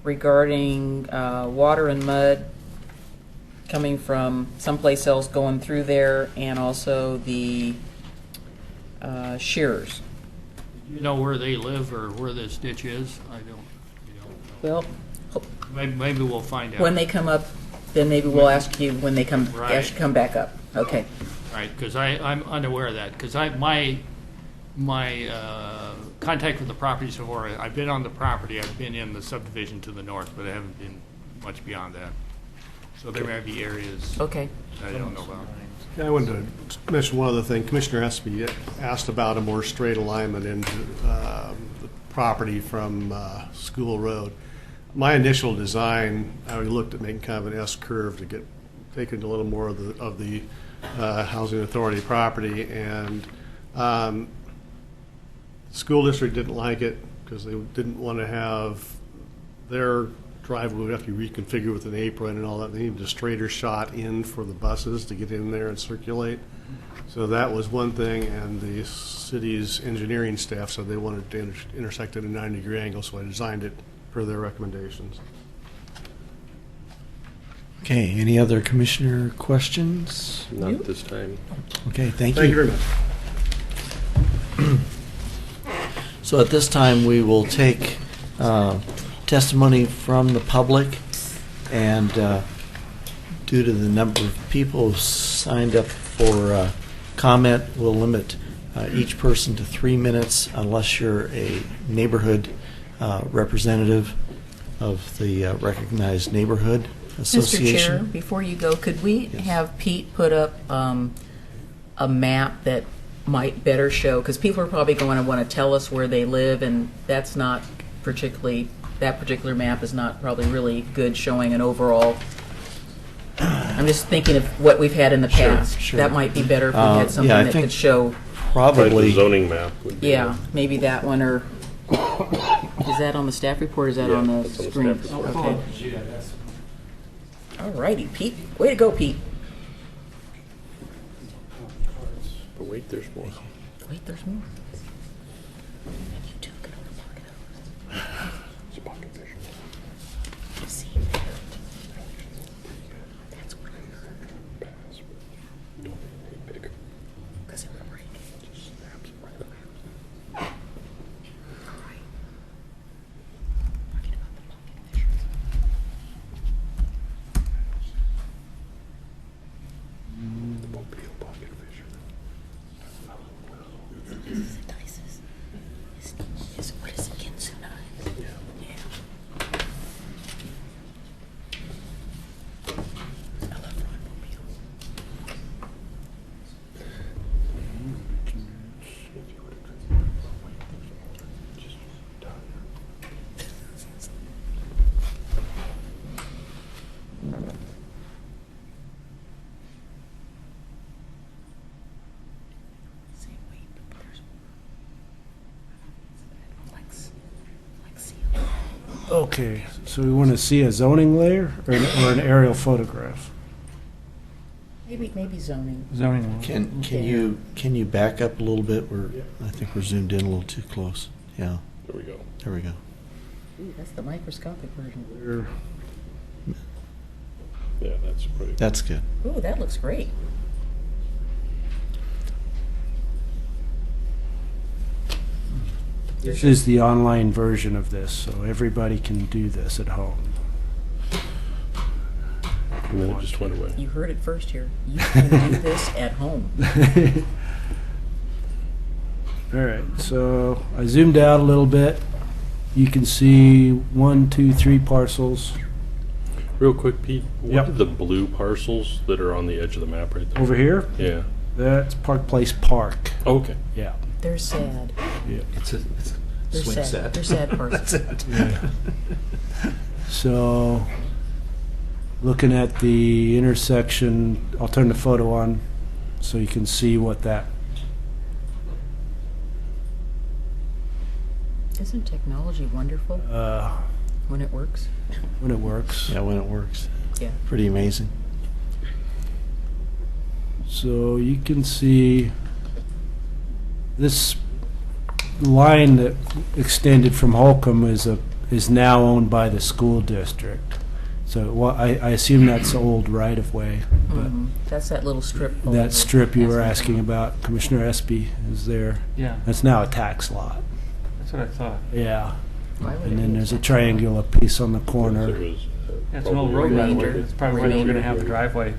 regarding water and mud coming from someplace else going through there, and also the shearers. You know where they live or where this ditch is? I don't. Well, Maybe we'll find out. when they come up, then maybe we'll ask you when they come, Right. ask you to come back up. Okay. Right, because I'm unaware of that, because my contact with the properties before, I've been on the property, I've been in the subdivision to the north, but I haven't been much beyond that. So there may be areas Okay. I don't know about. Yeah, I wanted to mention one other thing. Commissioner Espy asked about a more straight alignment into the property from School Road. My initial design, I looked at making kind of an S curve to get taken a little more of the housing authority property, and school district didn't like it because they didn't want to have their driveway would have to be reconfigured with an apron and all that. They needed a straighter shot in for the buses to get in there and circulate. So that was one thing, and the city's engineering staff said they wanted to intersect at a 90-degree angle, so I designed it per their recommendations. Okay, any other commissioner questions? Not at this time. Okay, thank you. Thank you very much. So at this time, we will take testimony from the public, and due to the number of people signed up for comment, we'll limit each person to 3 minutes unless you're a neighborhood representative of the recognized neighborhood association. Mr. Chair, before you go, could we have Pete put up a map that might better show, because people are probably going to want to tell us where they live, and that's not particularly, that particular map is not probably really good showing an overall. I'm just thinking of what we've had in the past. Sure. That might be better if we had something yeah, I that think could show. Probably the zoning map would be Yeah, maybe that one, or Is that on the staff report, or is that Yeah, on the that's on the screen? staff report. Okay. All righty, Pete. Way to go, Pete. But wait, there's more. Wait, there's more. It's a pocket fish. That's what I heard. Don't hit big. Because it will break. Just snaps right up. All right. Talking about the pocket fish. The Mobile pocket fish. This is a Dices. What is it? Kitsuna? Yeah. I love Ron Mobile. Same weight, but there's like seal. Okay, so we want to see a zoning layer or an aerial photograph? Maybe zoning. Zoning. Can you back up a little bit? I think we're zoomed in a little too close. Yeah, There we go. there we go. Ooh, that's the microscopic version. Yeah, that's pretty. That's good. Ooh, that looks great. This is the online version of this, so everybody can do this at home. And then it just went away. You heard it first here. You can do this at home. All right, so I zoomed out a little bit. You can see 1, 2, 3 parcels. Real quick, Pete, what Yep. are the blue parcels that are on the edge of the map right there? Over here, Yeah. that's Park Place Park. Oh, okay. Yeah. They're sad. It's a They're swing sad. set. They're sad parts. So, looking at the intersection, I'll turn the photo on so you can see what that. Isn't technology wonderful when it works? When it works. Yeah, when it works. Yeah. Pretty amazing. So you can see this line that extended from Holcomb is now owned by the school district. So I assume that's old right of way, but Mhm. That's that little strip. over that there. strip you were That's- asking about, Commissioner Espy, is there. Yeah, That's now a tax lot. that's what I thought. Yeah. Why would it And then be there's a tax? triangular piece on the It corner. was, Yeah, it's an old road right Remainder. away. It's probably where they were going to have the driveway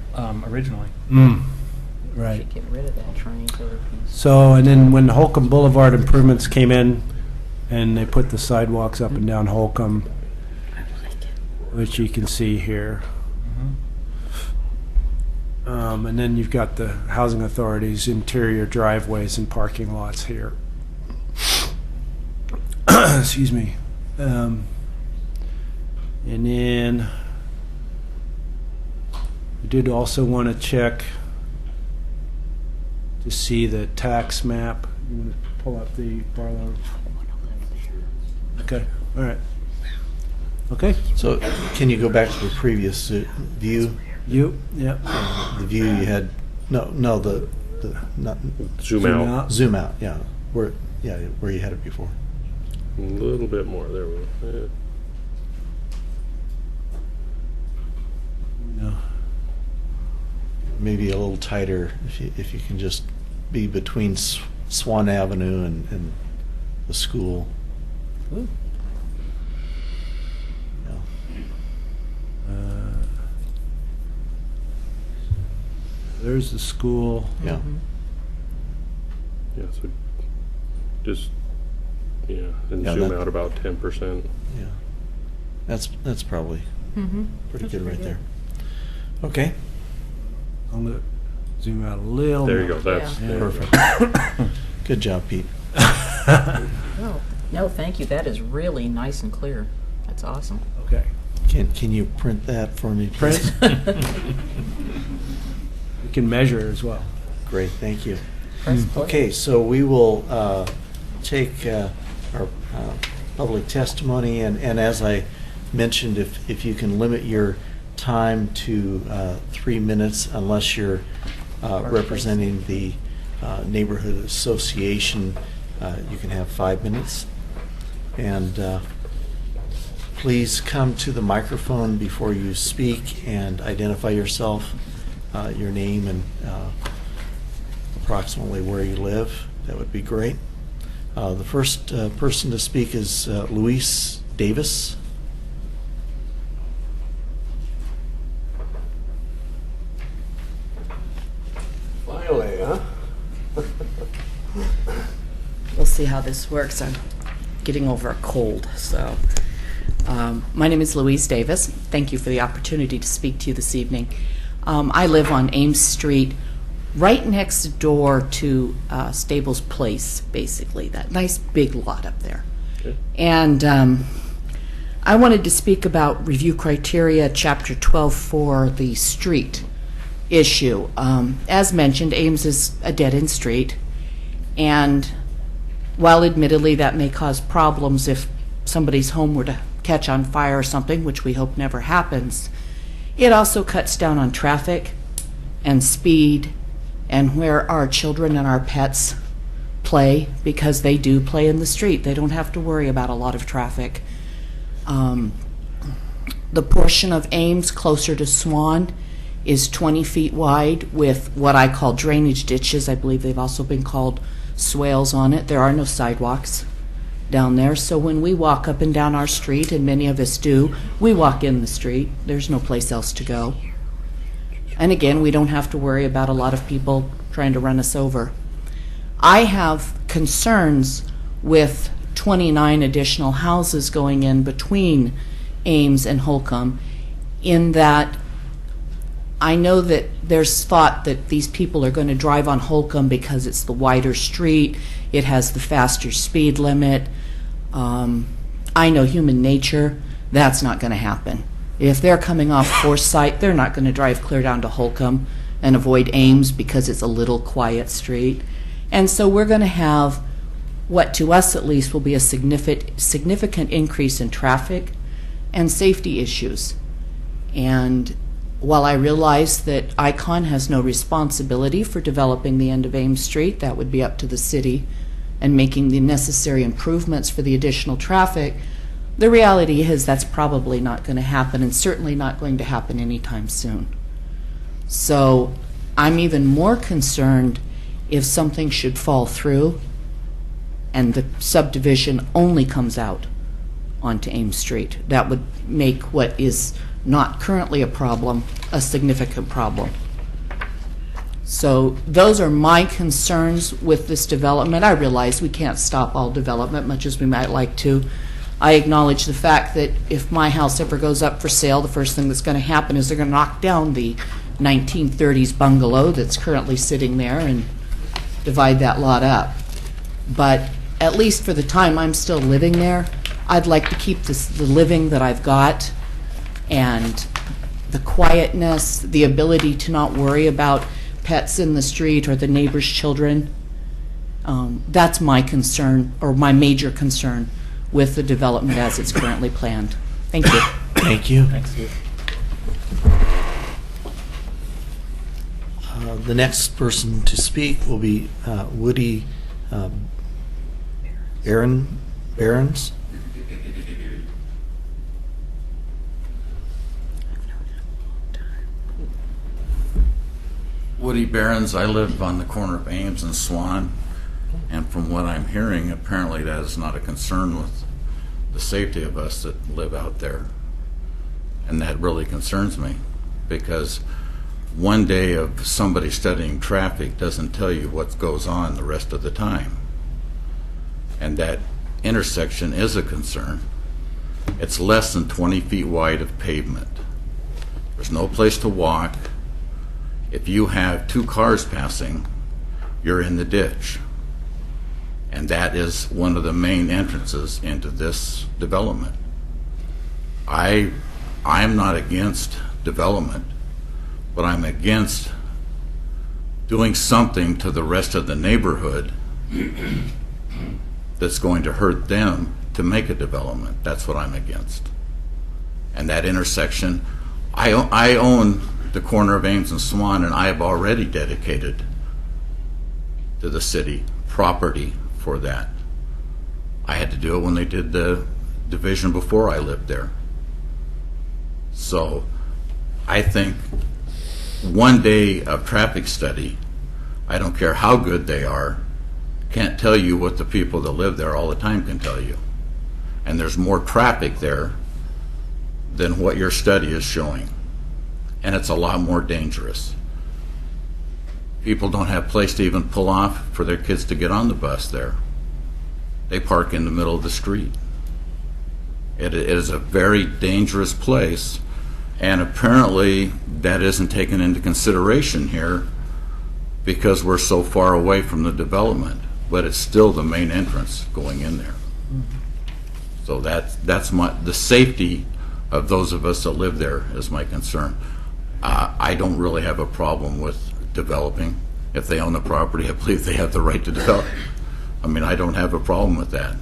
originally. Right. Should get rid of that triangular piece. So, and then when Holcomb Boulevard improvements came in, and they put the sidewalks up and down Holcomb, which you can see here. And then you've got the housing authority's interior driveways and parking lots here. Excuse me. And then we did also want to check to see the tax map. You want to pull up the Barlow? Okay, all right. Okay. So can you go back to the previous view? Yeah. The view you had, no, the not, zoom out. zoom out, yeah. Where you had it before. A little bit more. There we go. No. Maybe a little tighter if you can just be between Swan Avenue and the school. Ooh. There's the school. Yeah. Mhm. Yeah, so just, and Yeah, zoom that- out about 10%. Yeah. That's probably Mhm. pretty That's good right pretty there. Okay. I'm going to zoom out a little. There you more. go. That's Yeah. there. Perfect. Good job, Pete. Oh, no, thank you. That is really nice and clear. That's awesome. Okay. Can you print that for me, please? We can measure as well. Great, thank you. Press play. Okay, so we will take our public testimony, and as I mentioned, if you can limit your time to 3 minutes, unless you're representing the neighborhood association, you can have 5 minutes. And please come to the microphone before you speak and identify yourself, your name, and approximately where you live. That would be great. The first person to speak is Luis Davis. Finally, huh? We'll see how this works. I'm getting over a cold, so. My name is Louise Davis. Thank you for the opportunity to speak to you this evening. I live on Ames Street, right next door to Stables Place, basically, that nice big lot up there. Okay. And I wanted to speak about review criteria, Chapter 12 for the street issue. As mentioned, Ames is a dead-end street, and while admittedly that may cause problems if somebody's home were to catch on fire or something, which we hope never happens, it also cuts down on traffic and speed and where our children and our pets play, because they do play in the street. They don't have to worry about a lot of traffic. The portion of Ames closer to Swan is 20 feet wide with what I call drainage ditches. I believe they've also been called swales on it. There are no sidewalks down there, so when we walk up and down our street, and many of us do, we walk in the street. There's no place else to go. And again, we don't have to worry about a lot of people trying to run us over. I have concerns with 29 additional houses going in between Ames and Holcomb, in that I know that there's thought that these people are going to drive on Holcomb because it's the wider street, it has the faster speed limit. I know human nature, that's not going to happen. If they're coming off Forsyth, they're not going to drive clear down to Holcomb and avoid Ames because it's a little quiet street. And so we're going to have what to us at least will be a significant increase in traffic and safety issues. And while I realize that ICON has no responsibility for developing the end of Ames Street, that would be up to the city, and making the necessary improvements for the additional traffic, the reality is that's probably not going to happen, and certainly not going to happen anytime soon. So I'm even more concerned if something should fall through and the subdivision only comes out onto Ames Street. That would make what is not currently a problem a significant problem. So those are my concerns with this development. I realize we can't stop all development, much as we might like to. I acknowledge the fact that if my house ever goes up for sale, the first thing that's going to happen is they're going to knock down the 1930s bungalow that's currently sitting there and divide that lot up. But at least for the time I'm still living there, I'd like to keep the living that I've got, and the quietness, the ability to not worry about pets in the street or the neighbor's children. That's my concern, or my major concern, with the development as it's currently planned. Thank you. Thank you. Thanks. The next person to speak will be Woody Behrens. Woody Behrens. I live on the corner of Ames and Swan, and from what I'm hearing, apparently that is not a concern with the safety of us that live out there. And that really concerns me, because one day of somebody studying traffic doesn't tell you what goes on the rest of the time. And that intersection is a concern. It's less than 20 feet wide of pavement. There's no place to walk. If you have two cars passing, you're in the ditch. And that is one of the main entrances into this development. I'm not against development, but I'm against doing something to the rest of the neighborhood that's going to hurt them to make a development. That's what I'm against. And that intersection, I own the corner of Ames and Swan, and I have already dedicated to the city property for that. I had to do it when they did the division before I lived there. So I think one day of traffic study, I don't care how good they are, can't tell you what the people that live there all the time can tell you. And there's more traffic there than what your study is showing. And it's a lot more dangerous. People don't have a place to even pull off for their kids to get on the bus there. They park in the middle of the street. It is a very dangerous place, and apparently that isn't taken into consideration here because we're so far away from the development, but it's still the main entrance going in there. So that's the safety of those of us that live there is my concern. I don't really have a problem with developing. If they own the property, I believe they have the right to develop. I mean, I don't have a problem with that.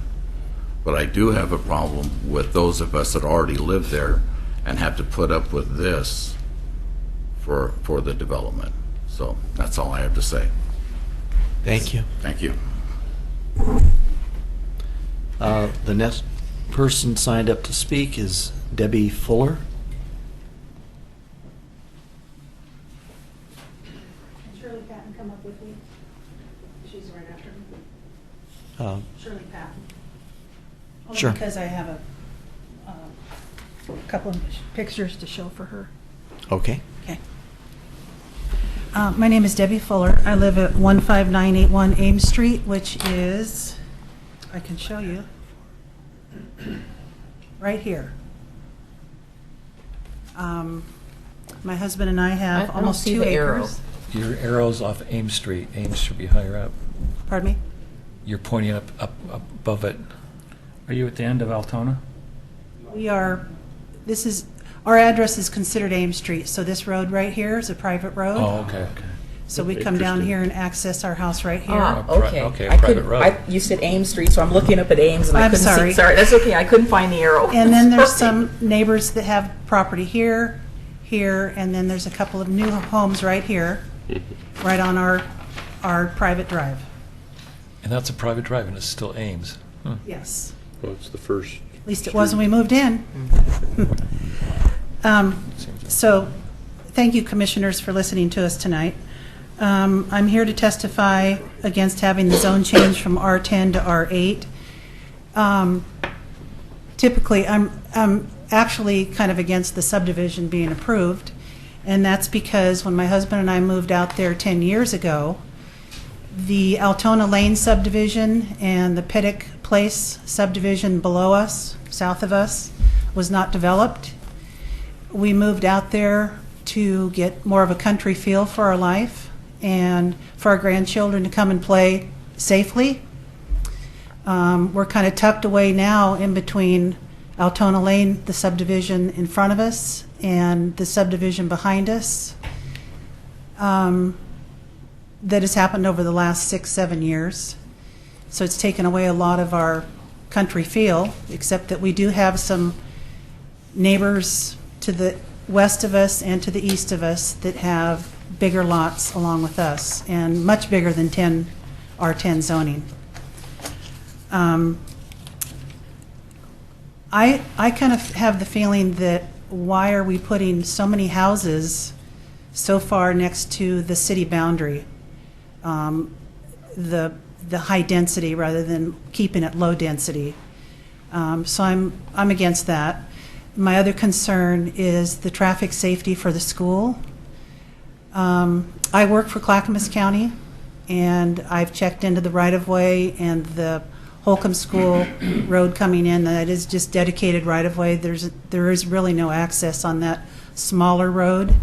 But I do have a problem with those of us that already live there and have to put up with this for the development. So that's all I have to say. Thank you. Thank you. The next person signed up to speak is Debbie Fuller. Shirley Patton come up with me. She's right after me. Shirley Patton. Only Sure. because I have a couple of pictures to show for her. Okay. Okay. My name is Debbie Fuller. I live at 15981 Ames Street, which is, I can show you, right here. My husband and I have I don't almost see 2 the acres. arrow. Your arrow's off Ames Street. Ames should be higher up. Pardon me? You're pointing up above it. Are you at the end of Altona? We are, this is, our address is considered Ames Street, so this road right here is a private road. Oh, okay. So we come down here and access our house right here. Ah, pri- okay. okay, a I private couldn't- road. you said Ames Street, so I'm looking up at Ames and I I'm couldn't sorry. see. Sorry, that's okay. I couldn't find the arrow. And then there's Sorry. some neighbors that have property here, here, and then there's a couple of new homes right here, right on our private drive. And that's a private drive, and it's still Ames. Huh. Yes. Well, it's the first. At least it was when we moved in. So, thank you, commissioners, for listening to us tonight. I'm here to testify against having the zone change from R10 to R8. Typically, I'm actually kind of against the subdivision being approved, and that's because when my husband and I moved out there 10 years ago, the Altona Lane subdivision and the Pittock Place subdivision below us, south of us, was not developed. We moved out there to get more of a country feel for our life and for our grandchildren to come and play safely. We're kind of tucked away now in between Altona Lane, the subdivision in front of us, and the subdivision behind us. That has happened over the last 6-7 years. So it's taken away a lot of our country feel, except that we do have some neighbors to the west of us and to the east of us that have bigger lots along with us, and much bigger than R10 zoning. I kind of have the feeling that why are we putting so many houses so far next to the city boundary? The high density rather than keeping it low density. So I'm against that. My other concern is the traffic safety for the school. I work for Clackamas County, and I've checked into the right-of-way and the Holcomb School Road coming in. That is just dedicated right-of-way. There is really no access on that smaller road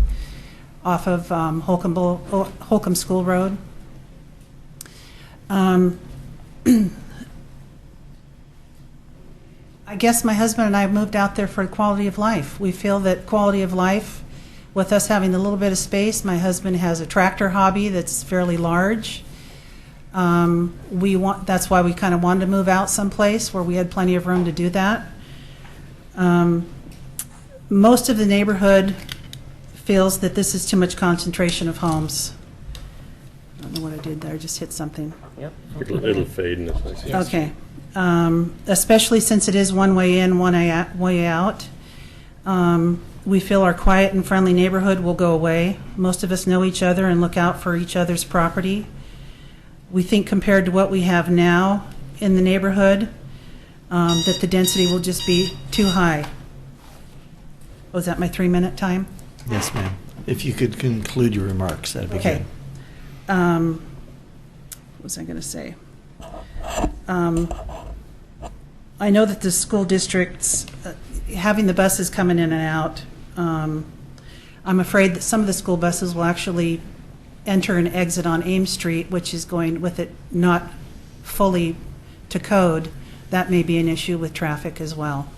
off of Holcomb School Road. I guess my husband and I moved out there for quality of life. We feel that quality of life, with us having a little bit of space, my husband has a tractor hobby that's fairly large. That's why we kind of wanted to move out someplace where we had plenty of room to do that. Most of the neighborhood feels that this is too much concentration of homes. I don't know what I did there, I just hit something. Yep. It'll fade in a second. Okay. Especially since it is one way in, one way out. We feel our quiet and friendly neighborhood will go away. Most of us know each other and look out for each other's property. We think compared to what we have now in the neighborhood, that the density will just be too high. Was that my 3-minute time? Yes, ma'am. If you could conclude your remarks, that'd be Okay. good. What was I going to say? I know that the school districts, having the buses coming in and out, I'm afraid that some of the school buses will actually enter and exit on Ames Street, which is going with it not fully to code. That may be an issue with traffic as well.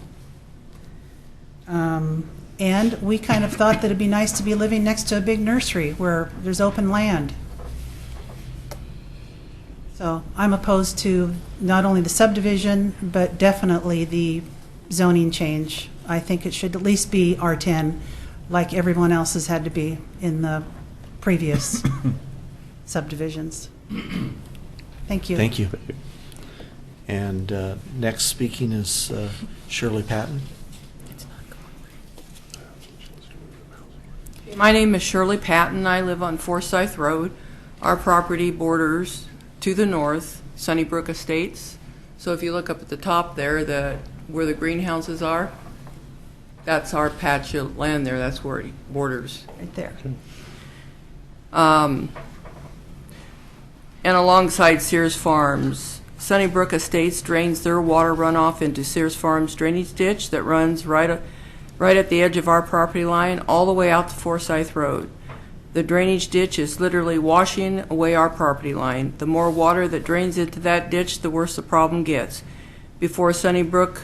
And we kind of thought that it'd be nice to be living next to a big nursery where there's open land. So I'm opposed to not only the subdivision, but definitely the zoning change. I think it should at least be R10, like everyone else has had to be in the previous subdivisions. Thank you. Thank you. And next speaking is Shirley Patton. My name is Shirley Patton. I live on Forsyth Road. Our property borders to the north Sunnybrook Estates. So if you look up at the top there, where the greenhouses are, that's our patch of land there. That's where it borders. Right there. And alongside Sears Farms, Sunnybrook Estates drains their water runoff into Sears Farms drainage ditch that runs right at the edge of our property line all the way out to Forsyth Road. The drainage ditch is literally washing away our property line. The more water that drains into that ditch, the worse the problem gets. Before Sunnybrook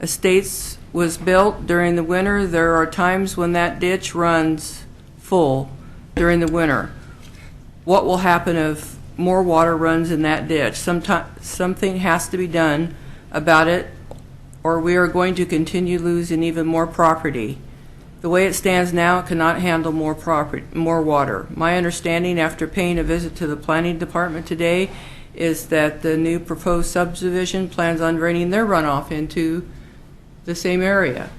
Estates was built during the winter, there are times when that ditch runs full during the winter. What will happen if more water runs in that ditch? Something has to be done about it, or we are going to continue losing even more property. The way it stands now, it cannot handle more water. My understanding after paying a visit to the planning department today is that the new proposed subdivision plans on draining their runoff into the same area.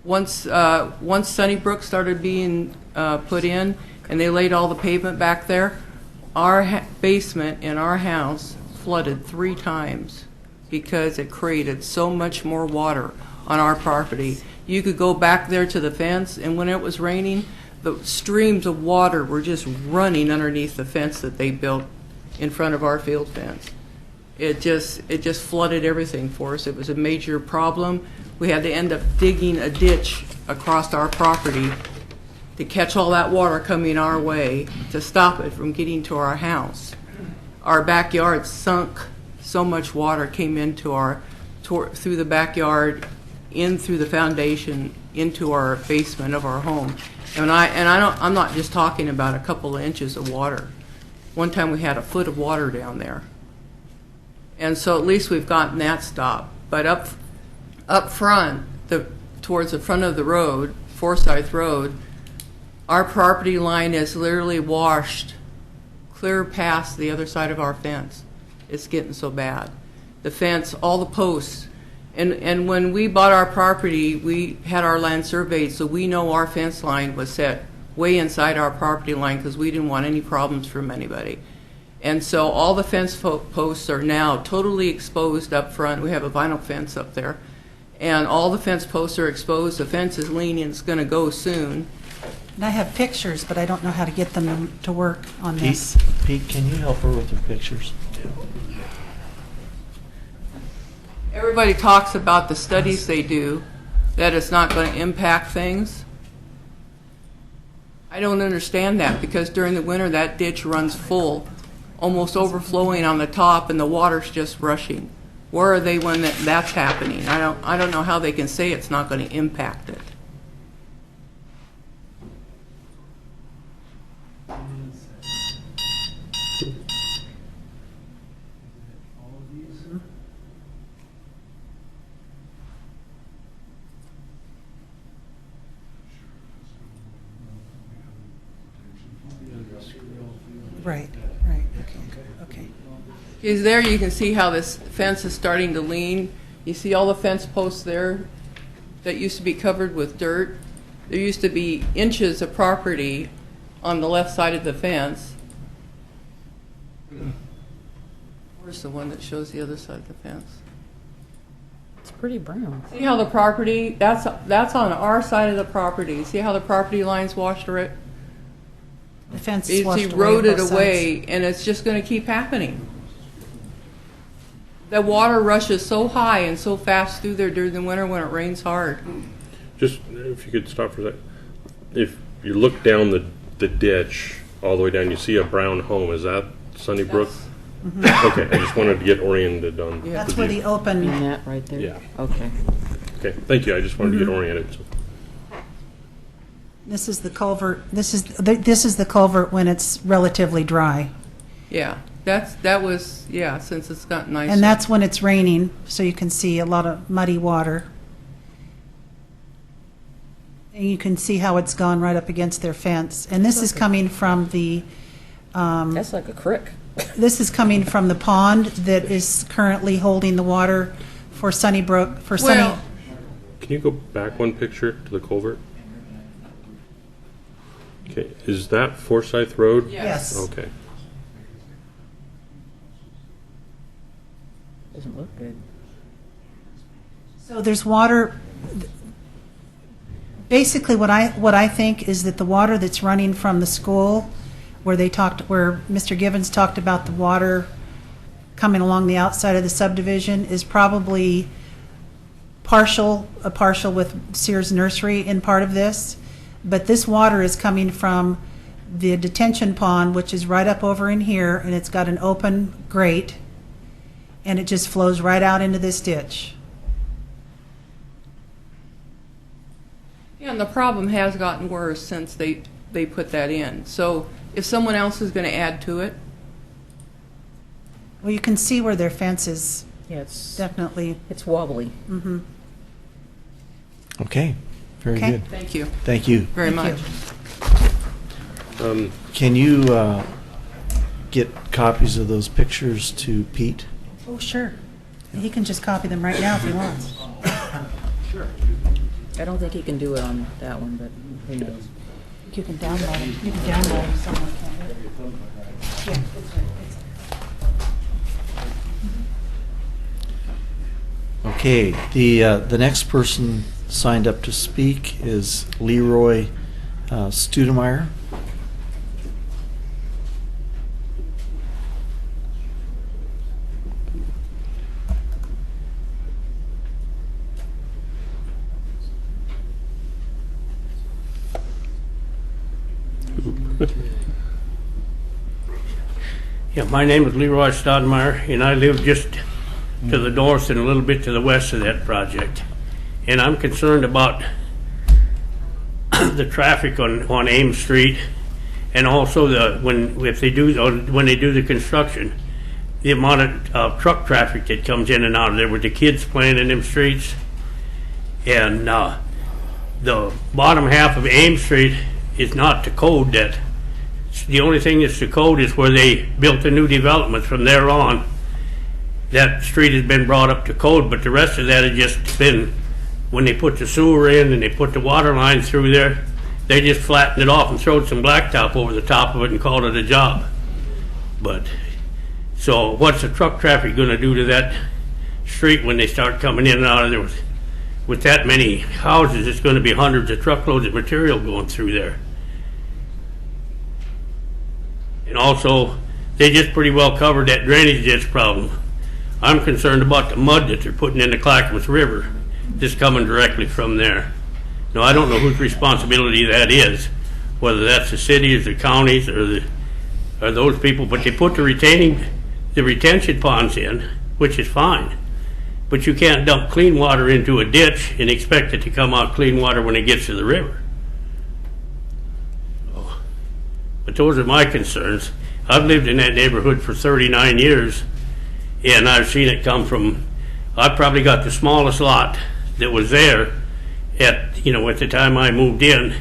Once Sunnybrook started being put in and they laid all the pavement back there, our basement in our house flooded 3 times because it created so much more water on our property. You could go back there to the fence, and when it was raining, the streams of water were just running underneath the fence that they built in front of our field fence. It just flooded everything for us. It was a major problem. We had to end up digging a ditch across our property to catch all that water coming our way to stop it from getting to our house. Our backyard sunk. So much water came into through the backyard, in through the foundation, into our basement of our home. And I'm not just talking about a couple of inches of water. One time we had a foot of water down there. And so at least we've gotten that stopped. But up front, towards the front of the road, Forsyth Road, our property line is literally washed clear past the other side of our fence. It's getting so bad. The fence, all the posts. And when we bought our property, we had our land surveyed, so we know our fence line was set way inside our property line because we didn't want any problems from anybody. And so all the fence posts are now totally exposed up front. We have a vinyl fence up there. And all the fence posts are exposed. The fence is leaning. It's going to go soon. And I have pictures, but I don't know how to get them to work on this. Pete, can you help her with her pictures? Everybody talks about the studies they do, that it's not going to impact things. I don't understand that because during the winter that ditch runs full, almost overflowing on the top, and the water's just rushing. Where are they when that's happening? I don't know how they can say it's not going to impact it. Is there, you can see how this fence is starting to lean. You see all the fence posts there that used to be covered with dirt? There used to be inches of property on the left side of the fence. Where's the one that shows the other side of the fence? It's pretty brown. See how the property, that's on our side of the property. See how the property lines washed right? The fence It's washed away eroded both away, and it's just going to keep happening. The water rushes so high and so fast through there during the winter when it rains hard. Just, if you could stop for a sec. If you look down the ditch, all the way down, you see a brown home. Is that Sunnybrook? Okay, I just wanted to get oriented on. sides. That's where the open, In that right there? Yeah. Okay. Okay, thank you. I just wanted to get oriented. So. this is the culvert, this is the culvert when it's relatively dry. Yeah, since it's gotten nicer. And that's when it's raining, so you can see a lot of muddy water. And you can see how it's gone right up against their fence. And this is coming from the, That's like a creek. this is coming from the pond that is currently holding the water for Sunnybrook, for Sunny. Well, Can you go back one picture to the culvert? Okay, is that Forsyth Road? Yes. Okay. Doesn't look good. So there's water, basically what I think is that the water that's running from the school, where Mr. Givens talked about the water coming along the outside of the subdivision, is probably partial with Sears Nursery in part of this. But this water is coming from the detention pond, which is right up over in here, and it's got an open grate, and it just flows right out into this ditch. yeah, and the problem has gotten worse since they put that in. So if someone else is going to add to it, Well, you can see where their fence is Yeah, it's definitely. it's wobbly. Mm-hmm. Okay, very Okay. good. thank you Thank you. very Thank much. Can you get copies of those pictures to Pete? Oh, sure. He can just copy them right now if he wants. I don't think he can do it on that one, but who knows? You can download them. You can download them somewhere, can't you? Yeah, it's right. Okay, the next person signed up to speak is Leroy Studemeyer. Yeah, my name is Leroy Stodmeyer, and I live just to the north and a little bit to the west of that project. And I'm concerned about the traffic on Ames Street, and also when they do the construction, the amount of truck traffic that comes in and out of there with the kids playing in them streets. And the bottom half of Ames Street is not to code. That the only thing that's to code is where they built the new developments. From there on, that street has been brought up to code, but the rest of that has just been, when they put the sewer in and they put the water lines through there, they just flattened it off and throwed some blacktop over the top of it and called it a job. But, so what's the truck traffic going to do to that street when they start coming in and out of there? With that many houses, it's going to be hundreds of truckloads of material going through there. And also, they just pretty well covered that drainage ditch problem. I'm concerned about the mud that they're putting in the Clackamas River, just coming directly from there. Now, I don't know whose responsibility that is, whether that's the cities, the counties, or those people, but they put the retention ponds in, which is fine. But you can't dump clean water into a ditch and expect it to come out clean water when it gets to the river. But those are my concerns. I've lived in that neighborhood for 39 years, and I've seen it come from, I probably got the smallest lot that was there at the time I moved in,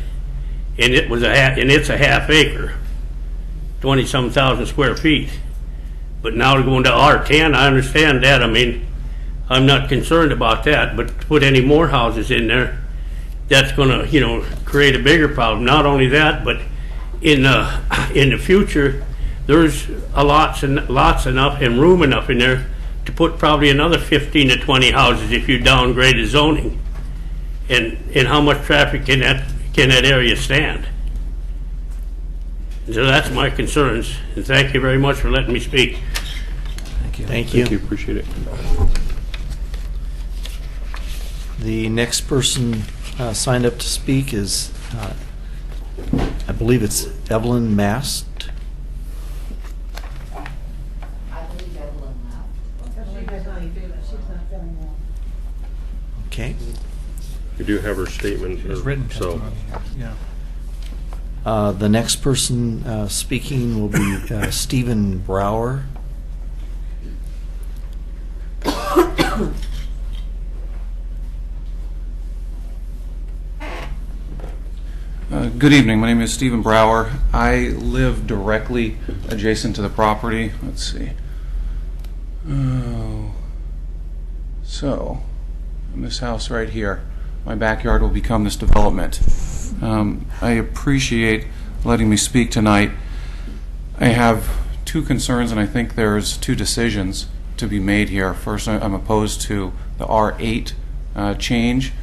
and it's a half acre, 20-some thousand square feet. But now to go into R10, I understand that. I mean, I'm not concerned about that, but to put any more houses in there, that's gonna, you know, create a bigger problem. Not only that, but in the future, there's lots enough and room enough in there to put probably another 15 to 20 houses if you downgrade the zoning. And how much traffic can that area stand? So that's my concerns, and thank you very much for letting me speak. Thank you. Thank you. Appreciate it. The next person signed up to speak is, I believe it's Evelyn Mast. Okay. We do have her statement. It's written so. testimony, yeah. The next person speaking will be Stephen Brower. Good evening. My name is Stephen Brower. I live directly adjacent to the property. Let's see. So, in this house right here, my backyard will become this development. I appreciate letting me speak tonight. I have two concerns, and I think there's two decisions to be made here. First, I'm opposed to the R8 change.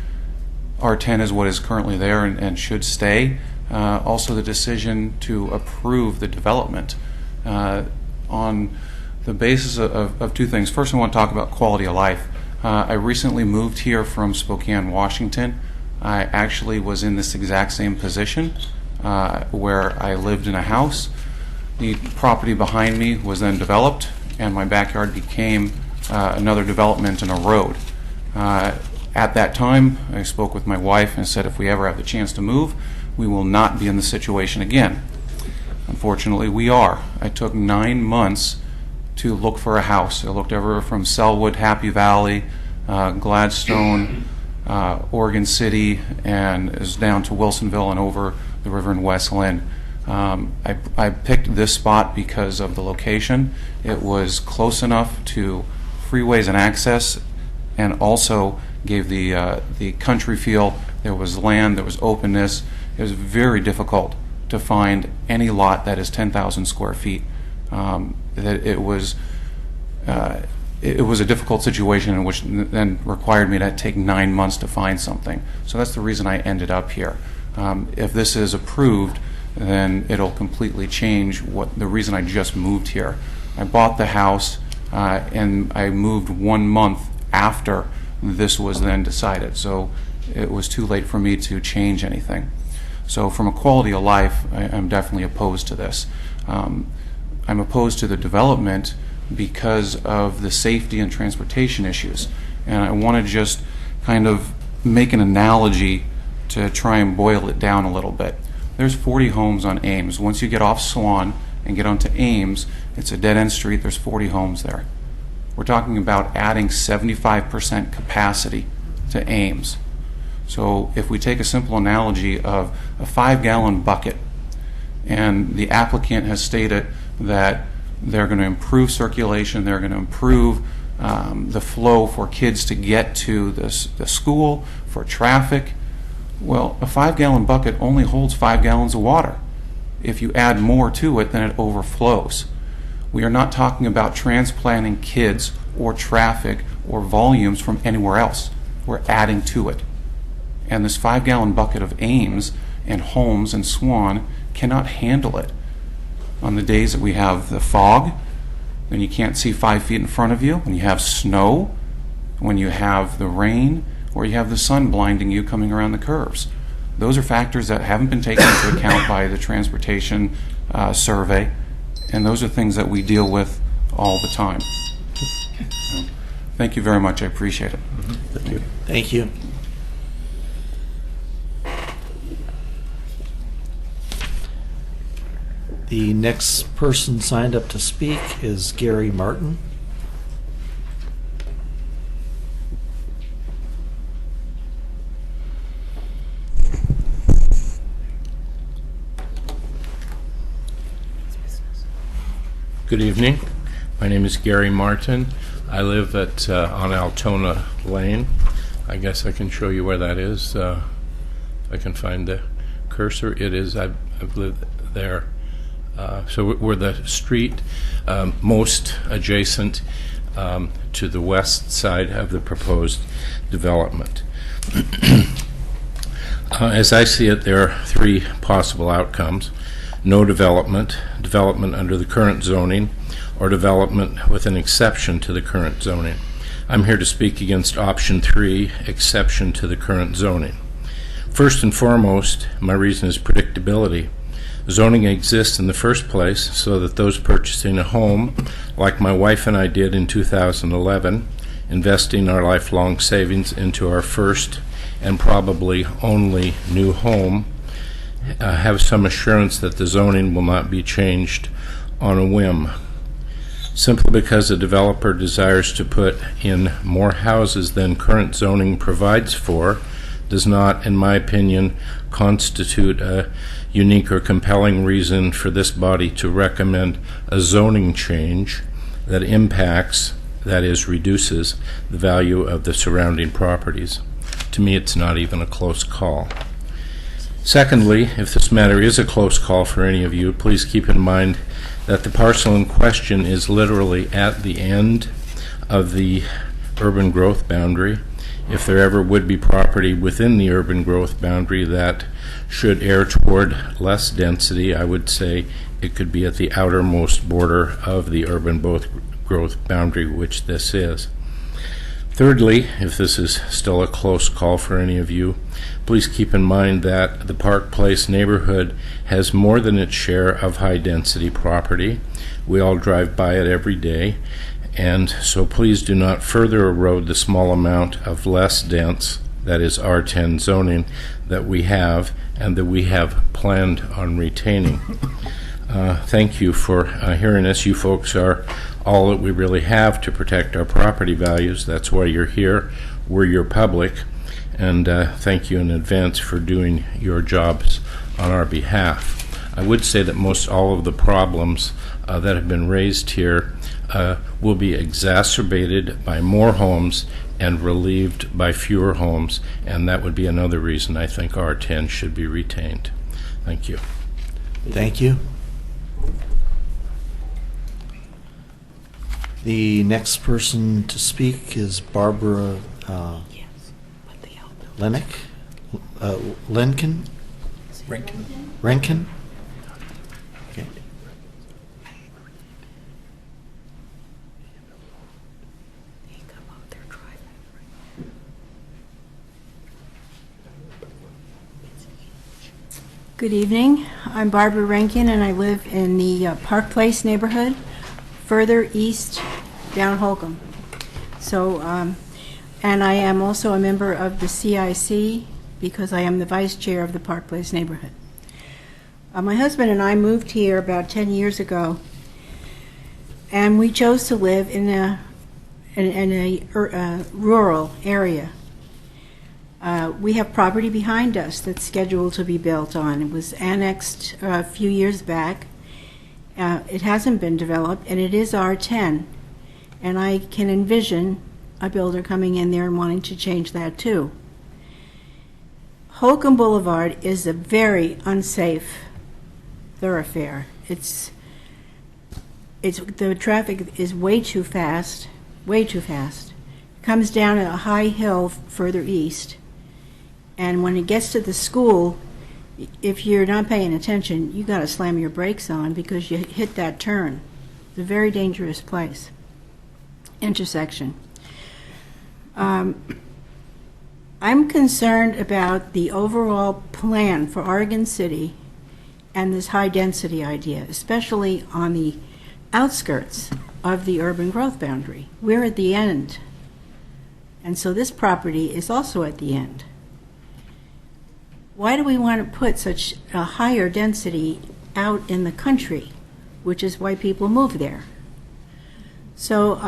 R10 is what is currently there and should stay. Also, the decision to approve the development on the basis of two things. First, I want to talk about quality of life. I recently moved here from Spokane, Washington. I actually was in this exact same position where I lived in a house. The property behind me was then developed, and my backyard became another development and a road. At that time, I spoke with my wife and said if we ever have the chance to move, we will not be in the situation again. Unfortunately, we are. I took 9 months to look for a house. I looked everywhere from Selwood, Happy Valley, Gladstone, Oregon City, and is down to Wilsonville and over the river in West Lynn. I picked this spot because of the location. It was close enough to freeways and access, and also gave the country feel. There was land, there was openness. It was very difficult to find any lot that is 10,000 square feet. It was a difficult situation in which then required me to take 9 months to find something. So that's the reason I ended up here. If this is approved, then it'll completely change the reason I just moved here. I bought the house and I moved 1 month after this was then decided. So it was too late for me to change anything. So from a quality of life, I'm definitely opposed to this. I'm opposed to the development because of the safety and transportation issues. And I want to just kind of make an analogy to try and boil it down a little bit. There's 40 homes on Ames. Once you get off Swan and get onto Ames, it's a dead-end street. There's 40 homes there. We're talking about adding 75% capacity to Ames. So if we take a simple analogy of a 5-gallon bucket, and the applicant has stated that they're going to improve circulation, they're going to improve the flow for kids to get to the school, for traffic. Well, a 5-gallon bucket only holds 5 gallons of water. If you add more to it, then it overflows. We are not talking about transplanting kids or traffic or volumes from anywhere else. We're adding to it. And this 5-gallon bucket of Ames and Holmes and Swan cannot handle it. On the days that we have the fog, then you can't see 5 feet in front of you, when you have snow, when you have the rain, or you have the sun blinding you coming around the curves. Those are factors that haven't been taken into account by the transportation survey, and those are things that we deal with all the time. Thank you very much. I appreciate it. Thank you. Thank you. The next person signed up to speak is Gary Martin. Good evening. My name is Gary Martin. I live at on Altona Lane. I guess I can show you where that is. If I can find the cursor. It is. I've lived there. So we're the street most adjacent to the west side of the proposed development. As I see it, there are three possible outcomes: no development, development under the current zoning, or development with an exception to the current zoning. I'm here to speak against option 3, exception to the current zoning. First and foremost, my reason is predictability. Zoning exists in the first place so that those purchasing a home, like my wife and I did in 2011, investing our lifelong savings into our first and probably only new home, have some assurance that the zoning will not be changed on a whim. Simply because a developer desires to put in more houses than current zoning provides for does not, in my opinion, constitute a unique or compelling reason for this body to recommend a zoning change that impacts, that is, reduces the value of the surrounding properties. To me, it's not even a close call. Secondly, if this matter is a close call for any of you, please keep in mind that the parcel in question is literally at the end of the urban growth boundary. If there ever would be property within the urban growth boundary that should err toward less density, I would say it could be at the outermost border of the urban growth boundary, which this is. Thirdly, if this is still a close call for any of you, please keep in mind that the Park Place neighborhood has more than its share of high-density property. We all drive by it every day, and so please do not further erode the small amount of less dense, that is R10 zoning, that we have and that we have planned on retaining. Thank you for hearing us. You folks are all that we really have to protect our property values. That's why you're here. We're your public. And thank you in advance for doing your jobs on our behalf. I would say that most all of the problems that have been raised here will be exacerbated by more homes and relieved by fewer homes, and that would be another reason I think R10 should be retained. Thank you. Thank you. The next person to speak is Barbara Lenken. Renken. Okay. Good evening. I'm Barbara Rankin, and I live in the Park Place neighborhood, further east down Holcomb. So, and I am also a member of the CIC because I am the vice chair of the Park Place neighborhood. My husband and I moved here about 10 years ago, and we chose to live in a rural area. We have property behind us that's scheduled to be built on. It was annexed a few years back. It hasn't been developed, and it is R10. And I can envision a builder coming in there and wanting to change that too. Holcomb Boulevard is a very unsafe thoroughfare. The traffic is way too fast, way too fast. It comes down a high hill further east. And when it gets to the school, if you're not paying attention, you got to slam your brakes on because you hit that turn. It's a very dangerous place. Intersection. I'm concerned about the overall plan for Oregon City and this high density idea, especially on the outskirts of the urban growth boundary. We're at the end. And so this property is also at the end. Why do we want to put such a higher density out in the country, which is why people move there? So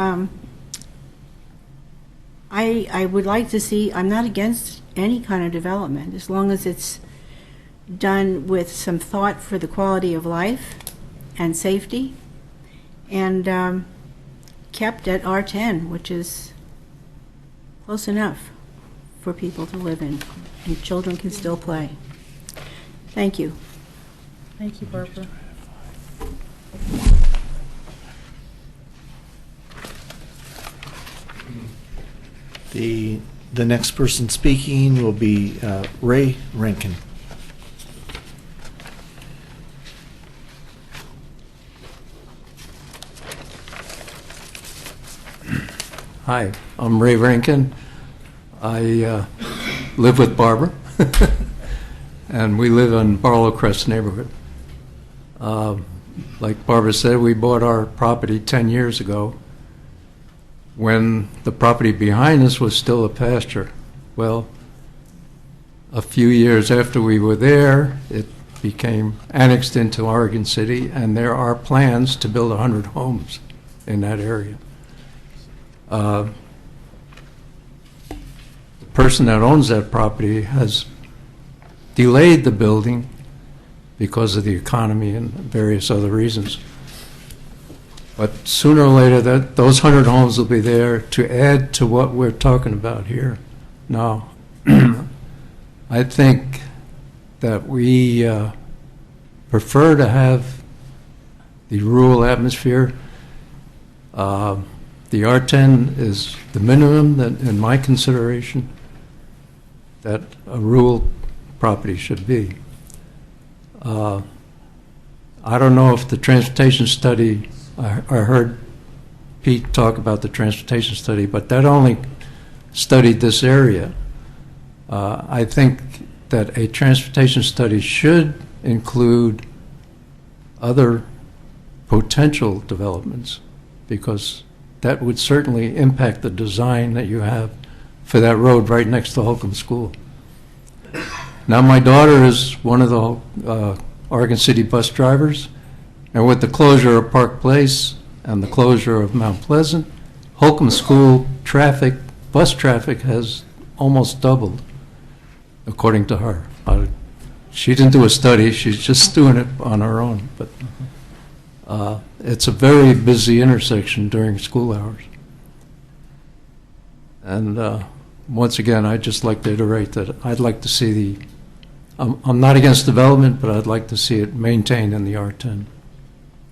I would like to see, I'm not against any kind of development, as long as it's done with some thought for the quality of life and safety. And kept at R10, which is close enough for people to live in, and children can still play. Thank you. Thank you, Barbara. The next person speaking will be Ray Rankin. Hi, I'm Ray Rankin. I live with Barbara, and we live in Barlow Crest neighborhood. Like Barbara said, we bought our property 10 years ago when the property behind us was still a pasture. Well, a few years after we were there, it became annexed into Oregon City, and there are plans to build 100 homes in that area. The person that owns that property has delayed the building because of the economy and various other reasons. But sooner or later, those 100 homes will be there to add to what we're talking about here. Now, I think that we prefer to have the rural atmosphere. The R10 is the minimum that, in my consideration, that a rural property should be. I don't know if the transportation study, I heard Pete talk about the transportation study, but that only studied this area. I think that a transportation study should include other potential developments, because that would certainly impact the design that you have for that road right next to Holcomb School. Now, my daughter is one of the Oregon City bus drivers, and with the closure of Park Place and the closure of Mount Pleasant, Holcomb School traffic, bus traffic, has almost doubled, according to her. She didn't do a study, she's just doing it on her own, but it's a very busy intersection during school hours. And once again, I'd just like to iterate that I'd like to see I'm not against development, but I'd like to see it maintained in the R10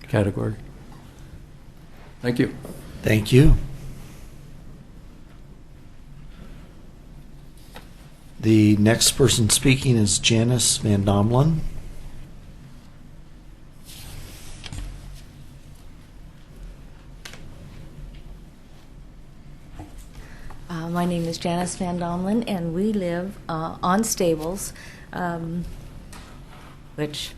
category. Thank you. Thank you. The next person speaking is Janice Van Domelen. My name is Janice Van Domelen, and we live on Stables, which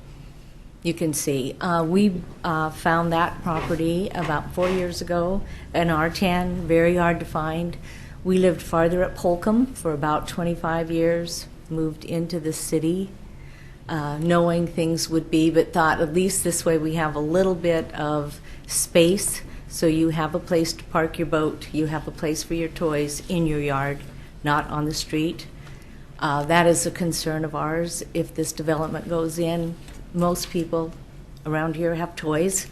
you can see. We found that property about 4 years ago, an R10, very hard to find. We lived farther up Holcomb for about 25 years, moved into the city, knowing things would be, but thought at least this way we have a little bit of space. So you have a place to park your boat, you have a place for your toys in your yard, not on the street. That is a concern of ours. If this development goes in, most people around here have toys,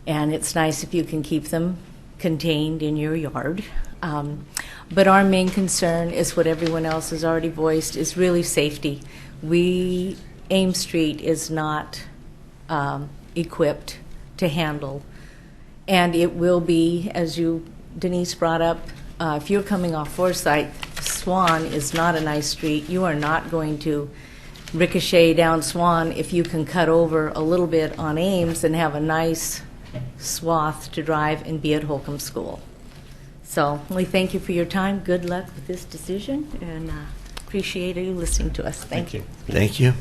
and it's nice if you can keep them contained in your yard. But our main concern is what everyone else has already voiced, is really safety. Ames Street is not equipped to handle. And it will be, as Denise brought up, if you're coming off Forsyth, Swan is not a nice street. You are not going to ricochet down Swan if you can cut over a little bit on Ames and have a nice swath to drive and be at Holcomb School. So we thank you for your time. Good luck with this decision, and appreciate you listening to us. Thank you. Thank you.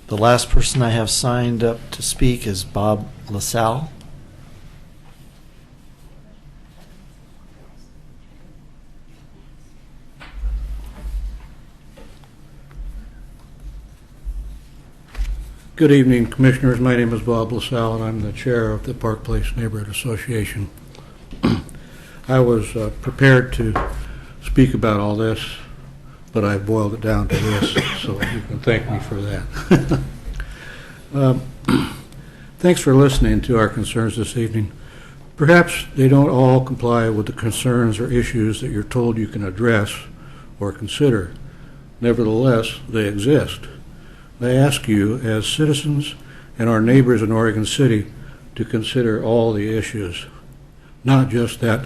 The last person I have signed up to speak is Bob LaSalle. Good evening, Commissioners. My name is Bob LaSalle, and I'm the chair of the Park Place Neighborhood Association. I was prepared to speak about all this, but I boiled it down to this, so you can thank me for that. Thanks for listening to our concerns this evening. Perhaps they don't all comply with the concerns or issues that you're told you can address or consider. Nevertheless, they exist. I ask you, as citizens and our neighbors in Oregon City, to consider all the issues, not just that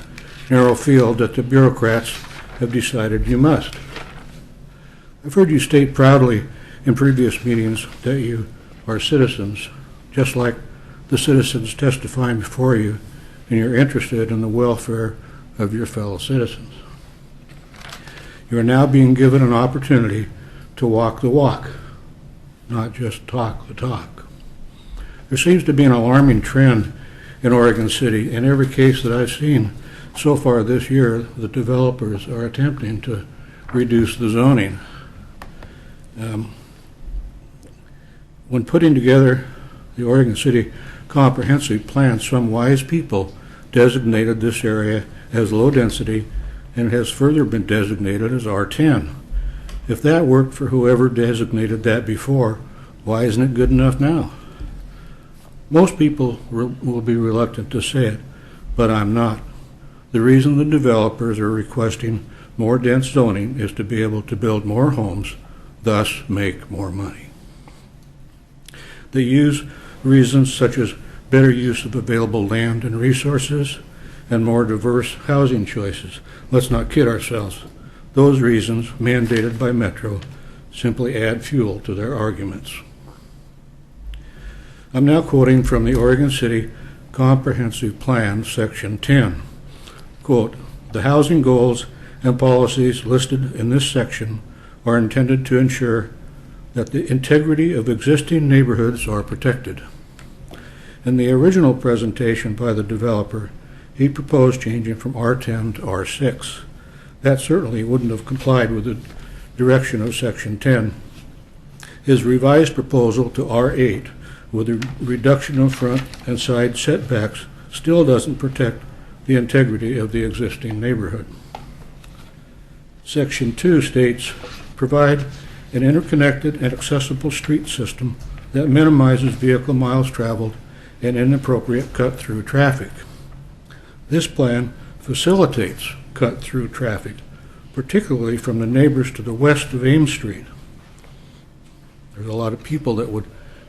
narrow field that the bureaucrats have decided you must. I've heard you state proudly in previous meetings that you are citizens, just like the citizens testifying before you, and you're interested in the welfare of your fellow citizens. You are now being given an opportunity to walk the walk, not just talk the talk. There seems to be an alarming trend in Oregon City. In every case that I've seen so far this year, the developers are attempting to reduce the zoning. When putting together the Oregon City Comprehensive Plan, some wise people designated this area as low density, and it has further been designated as R10. If that worked for whoever designated that before, why isn't it good enough now? Most people will be reluctant to say it, but I'm not. The reason the developers are requesting more dense zoning is to be able to build more homes, thus make more money. They use reasons such as better use of available land and resources and more diverse housing choices. Let's not kid ourselves. Those reasons, mandated by Metro, simply add fuel to their arguments. I'm now quoting from the Oregon City Comprehensive Plan, Section 10. Quote, "The housing goals and policies listed in this section are intended to ensure that the integrity of existing neighborhoods are protected." In the original presentation by the developer, he proposed changing from R10 to R6. That certainly wouldn't have complied with the direction of Section 10. His revised proposal to R8, with a reduction of front and side setbacks, still doesn't protect the integrity of the existing neighborhood. Section 2 states, "Provide an interconnected and accessible street system that minimizes vehicle miles traveled and inappropriate cut-through traffic." This plan facilitates cut-through traffic, particularly from the neighbors to the west of Ames Street. There's a lot of people that would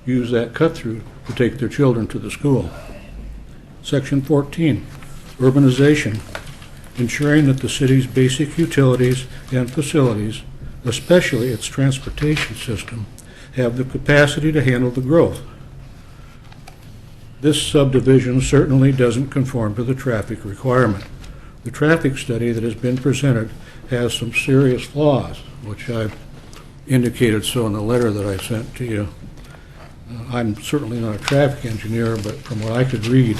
use that cut-through to take their children to the school. Section 14, urbanization, ensuring that the city's basic utilities and facilities, especially its transportation system, have the capacity to handle the growth. This subdivision certainly doesn't conform to the traffic requirement. The traffic study that has been presented has some serious flaws, which I've indicated so in the letter that I sent to you. I'm certainly not a traffic engineer, but from what I could read,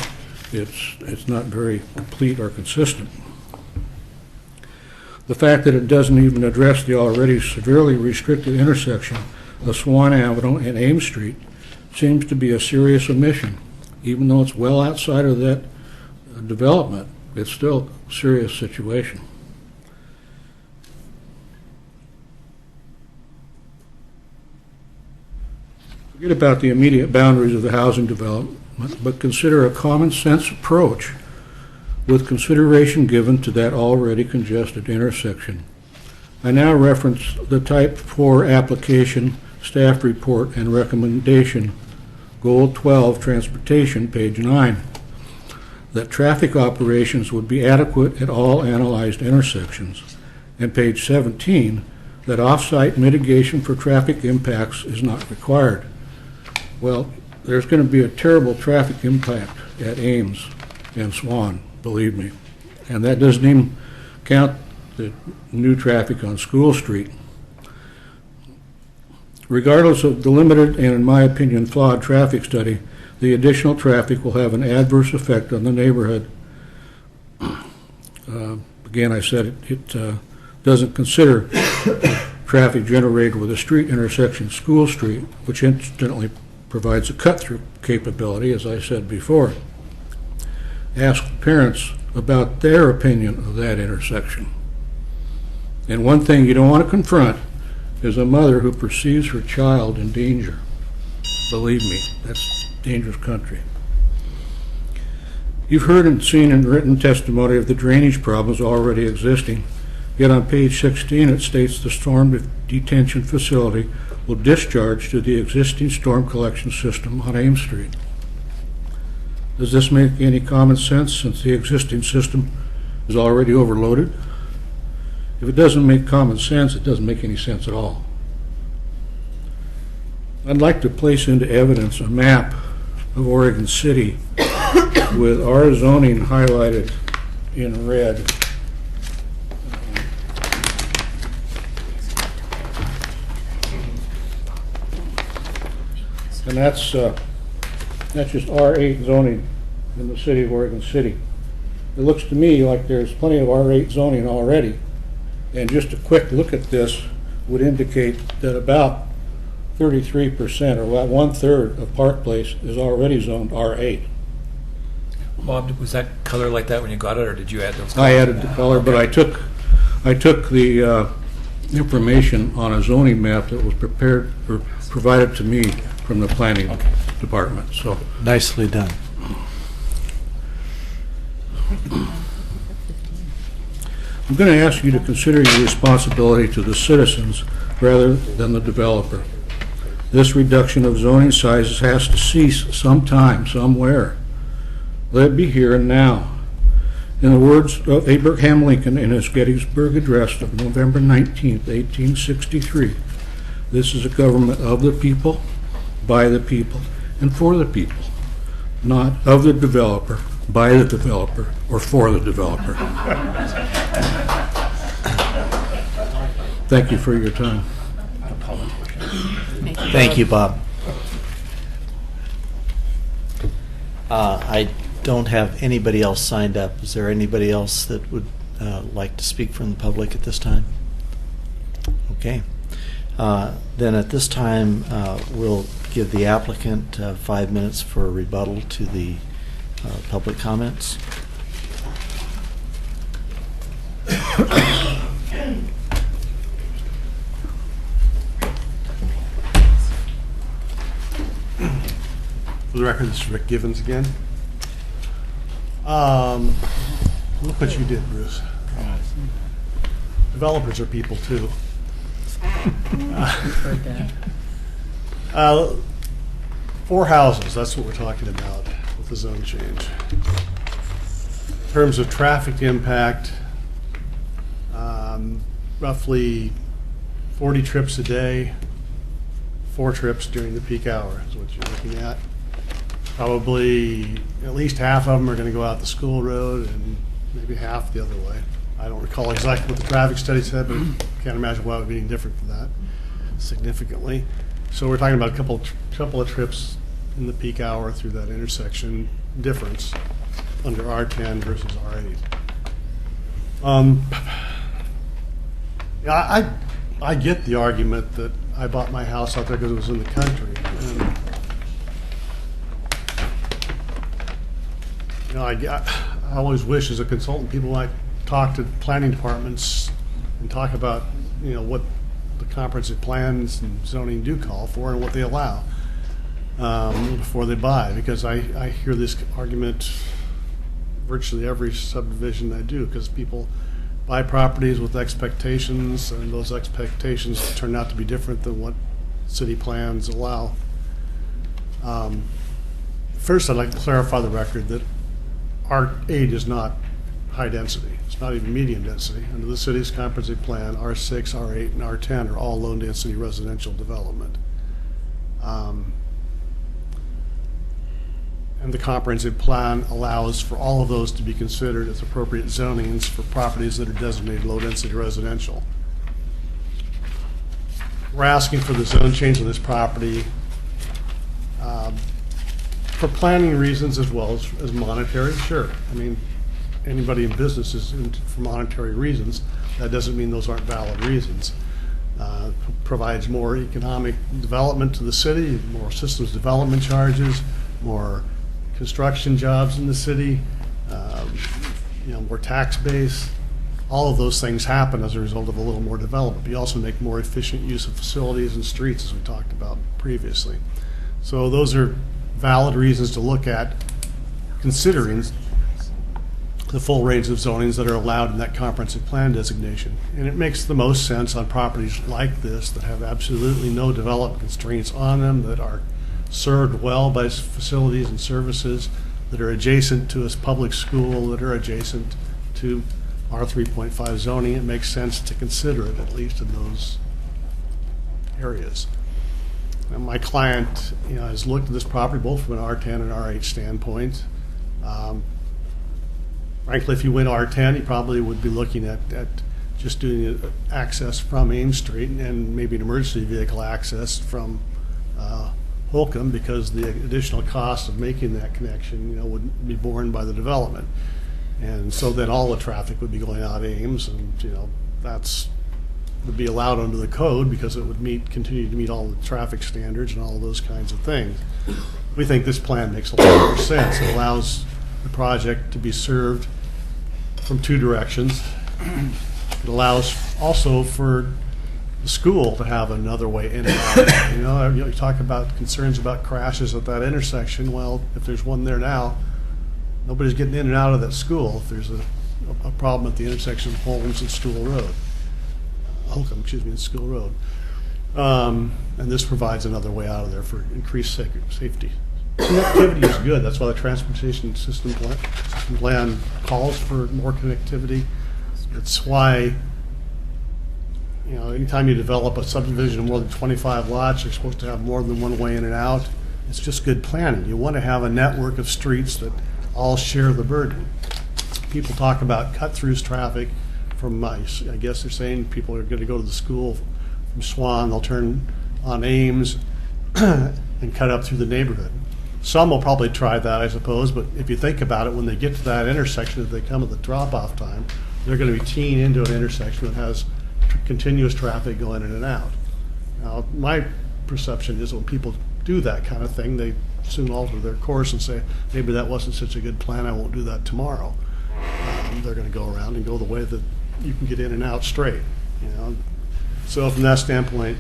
it's not very complete or consistent. The fact that it doesn't even address the already severely restricted intersection of Swan Avenue and Ames Street seems to be a serious omission. Even though it's well outside of that development, it's still a serious situation. Forget about the immediate boundaries of the housing development, but consider a common sense approach with consideration given to that already congested intersection. I now reference the Type 4 application, staff report, and recommendation, Goal 12, Transportation, page 9, that traffic operations would be adequate at all analyzed intersections, and page 17, that off-site mitigation for traffic impacts is not required. Well, there's going to be a terrible traffic impact at Ames and Swan, believe me. And that doesn't even count the new traffic on School Street. Regardless of the limited and, in my opinion, flawed traffic study, the additional traffic will have an adverse effect on the neighborhood. Again, I said it doesn't consider traffic generated with a street intersection, School Street, which incidentally provides a cut-through capability, as I said before. Ask parents about their opinion of that intersection. And one thing you don't want to confront is a mother who perceives her child in danger. Believe me, that's dangerous country. You've heard and seen in written testimony of the drainage problems already existing, yet on page 16 it states the storm detention facility will discharge to the existing storm collection system on Ames Street. Does this make any common sense since the existing system is already overloaded? If it doesn't make common sense, it doesn't make any sense at all. I'd like to place into evidence a map of Oregon City with our zoning highlighted in red. And that's just R8 zoning in the city of Oregon City. It looks to me like there's plenty of R8 zoning already, and just a quick look at this would indicate that about 33%, or about 1/3 of Park Place is already zoned R8. Bob, was that color like that when you got it, or did you add those colors? I added the color, but I took the information on a zoning map that was prepared or provided to me from the planning department. So Nicely done. I'm going to ask you to consider your responsibility to the citizens rather than the developer. This reduction of zoning sizes has to cease sometime, somewhere. Let it be here and now. In the words of Abraham Lincoln in his Gettysburg Address of November 19, 1863, this is a government of the people, by the people, and for the people, not of the developer, by the developer, or for the developer. Thank you for your time. Thank you, Bob. I don't have anybody else signed up. Is there anybody else that would like to speak from the public at this time? Okay. Then at this time, we'll give the applicant 5 minutes for a rebuttal to the public comments. For the record, this is Rick Givens again. Look what you did, Bruce. Developers are people too. Four houses, that's what we're talking about with the zone change. In terms of traffic impact, roughly 40 trips a day, 4 trips during the peak hour is what you're looking at. Probably at least half of them are going to go out the school road and maybe half the other way. I don't recall exactly what the traffic study said, but can't imagine why it would be any different from that significantly. So we're talking about a couple of trips in the peak hour through that intersection difference under R10 versus R8. Yeah, I get the argument that I bought my house out there because it was in the country. And, you know, I always wish as a consultant people might talk to planning departments and talk about, you know, what the comprehensive plans and zoning do call for and what they allow before they buy, because I hear this argument virtually every subdivision I do, because people buy properties with expectations, and those expectations turn out to be different than what city plans allow. First, I'd like to clarify the record that R8 is not high density. It's not even medium density. Under the city's comprehensive plan, R6, R8, and R10 are all low density residential development. And the comprehensive plan allows for all of those to be considered as appropriate zonings for properties that are designated low density residential. We're asking for the zone change on this property for planning reasons as well as monetary. Sure, I mean, anybody in business is in for monetary reasons. That doesn't mean those aren't valid reasons. Provides more economic development to the city, more systems development charges, more construction jobs in the city, you know, more tax base. All of those things happen as a result of a little more development. But you also make more efficient use of facilities and streets, as we talked about previously. So those are valid reasons to look at considering the full range of zonings that are allowed in that comprehensive plan designation. And it makes the most sense on properties like this that have absolutely no development constraints on them, that are served well by facilities and services, that are adjacent to a public school, that are adjacent to R 3.5 zoning. It makes sense to consider it, at least in those areas. And my client, has looked at this property both from an R10 and R8 standpoint. Frankly, if you went R10, you probably would be looking at just doing access from Ames Street and maybe an emergency vehicle access from Holcomb, because the additional cost of making that connection, would be borne by the development. And so then all the traffic would be going out Ames, and, that's would be allowed under the code because it would continue to meet all the traffic standards and all those kinds of things. We think this plan makes a lot more sense. It allows the project to be served from two directions. It allows also for the school to have another way in and out. You talk about concerns about crashes at that intersection. Well, if there's one there now, nobody's getting in and out of that school if there's a problem at the intersection of Holmes and Stool Road. Holcomb, and School Road. And this provides another way out of there for increased safety. Connectivity is good. That's why the transportation system plan calls for more connectivity. It's why, anytime you develop a subdivision of more than 25 lots, you're supposed to have more than one way in and out. It's just good planning. You want to have a network of streets that all share the burden. People talk about cut-throughs traffic from I guess they're saying people are going to go to the school from Swan, they'll turn on Ames and cut up through the neighborhood. Some will probably try that, I suppose, but if you think about it, when they get to that intersection, if they come at the drop-off time, they're going to be teeing into an intersection that has continuous traffic going in and out. Now, my perception is when people do that kind of thing, they soon alter their course and say, maybe that wasn't such a good plan, I won't do that tomorrow. They're going to go around and go the way that you can get in and out straight. So from that standpoint,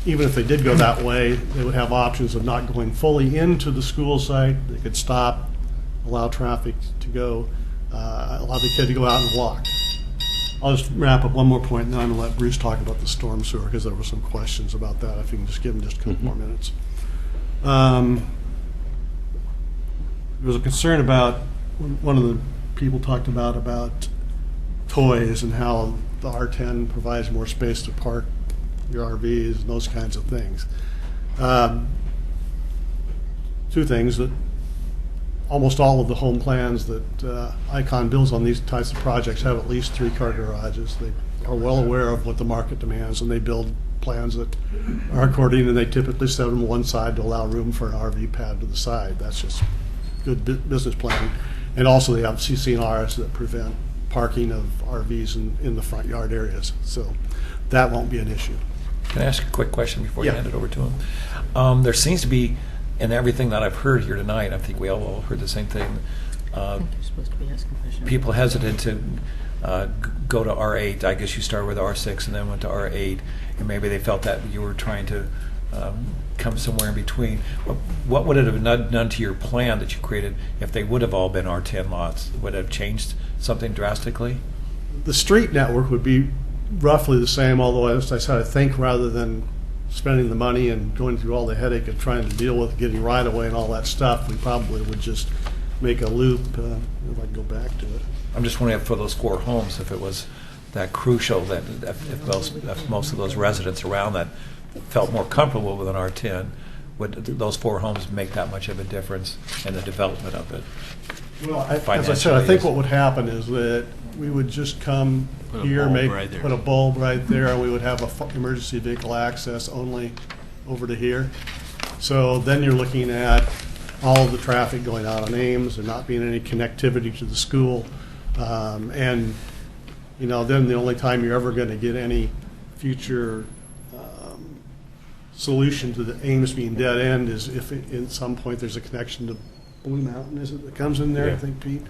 even if they did go that way, they would have options of not going fully into the school site. They could stop, allow traffic to go, allow the kid to go out and walk. I'll just wrap up one more point, and then I'm going to let Bruce talk about the storm sewer, because there were some questions about that. If you can just give him just a couple more minutes. There was a concern about, one of the people talked about toys and how the R10 provides more space to park your RVs and those kinds of things. Two things: that almost all of the home plans that Icon builds on these types of projects have at least 3-car garages. They are well aware of what the market demands, and they build plans that are according, and they typically set them one side to allow room for an RV pad to the side. That's just good business planning. And also they have CCNRs that prevent parking of RVs in the front yard areas. So that won't be an issue. Can I ask a quick question before you hand it over to him? There seems to be, in everything that I've heard here tonight, I think we all heard the same thing, people hesitant to go to R8. I guess you started with R6 and then went to R8, and maybe they felt that you were trying to come somewhere in between. What would it have done to your plan that you created if they would have all been R10 lots? Would it have changed something drastically? The street network would be roughly the same, although as I said, I think rather than spending the money and going through all the headache of trying to deal with getting right of way and all that stuff, we probably would just make a loop. If I can go back to it. I'm just wondering if for those 4 homes, if it was that crucial that if most of those residents around that felt more comfortable with an R10, would those 4 homes make that much of a difference in the development of it? Well, as I said, I think what would happen is that we would just come here, put a bulb right there, and we would have emergency vehicle access only over to here. So then you're looking at all of the traffic going out on Ames, there not being any connectivity to the school, and then the only time you're ever going to get any future solution to the Ames being dead end is if at some point there's a connection to Blue Mountain, is it, that comes in there, Yeah. I think, Pete?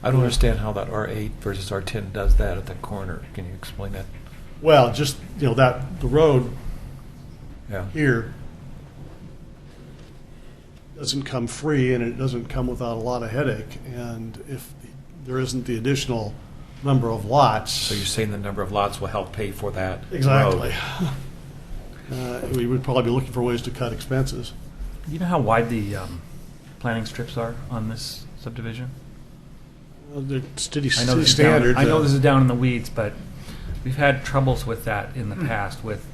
I don't understand how that R8 versus R10 does that at the corner. Can you explain that? Well, just, that the road Yeah. here doesn't come free, and it doesn't come without a lot of headache. And if there isn't the additional number of lots. So you're saying the number of lots will help pay for that Exactly. road. We would probably be looking for ways to cut expenses. Do you know how wide the planting strips are on this subdivision? They're city I know this is standard. down, I know this is down in the weeds, but we've had troubles with that in the past with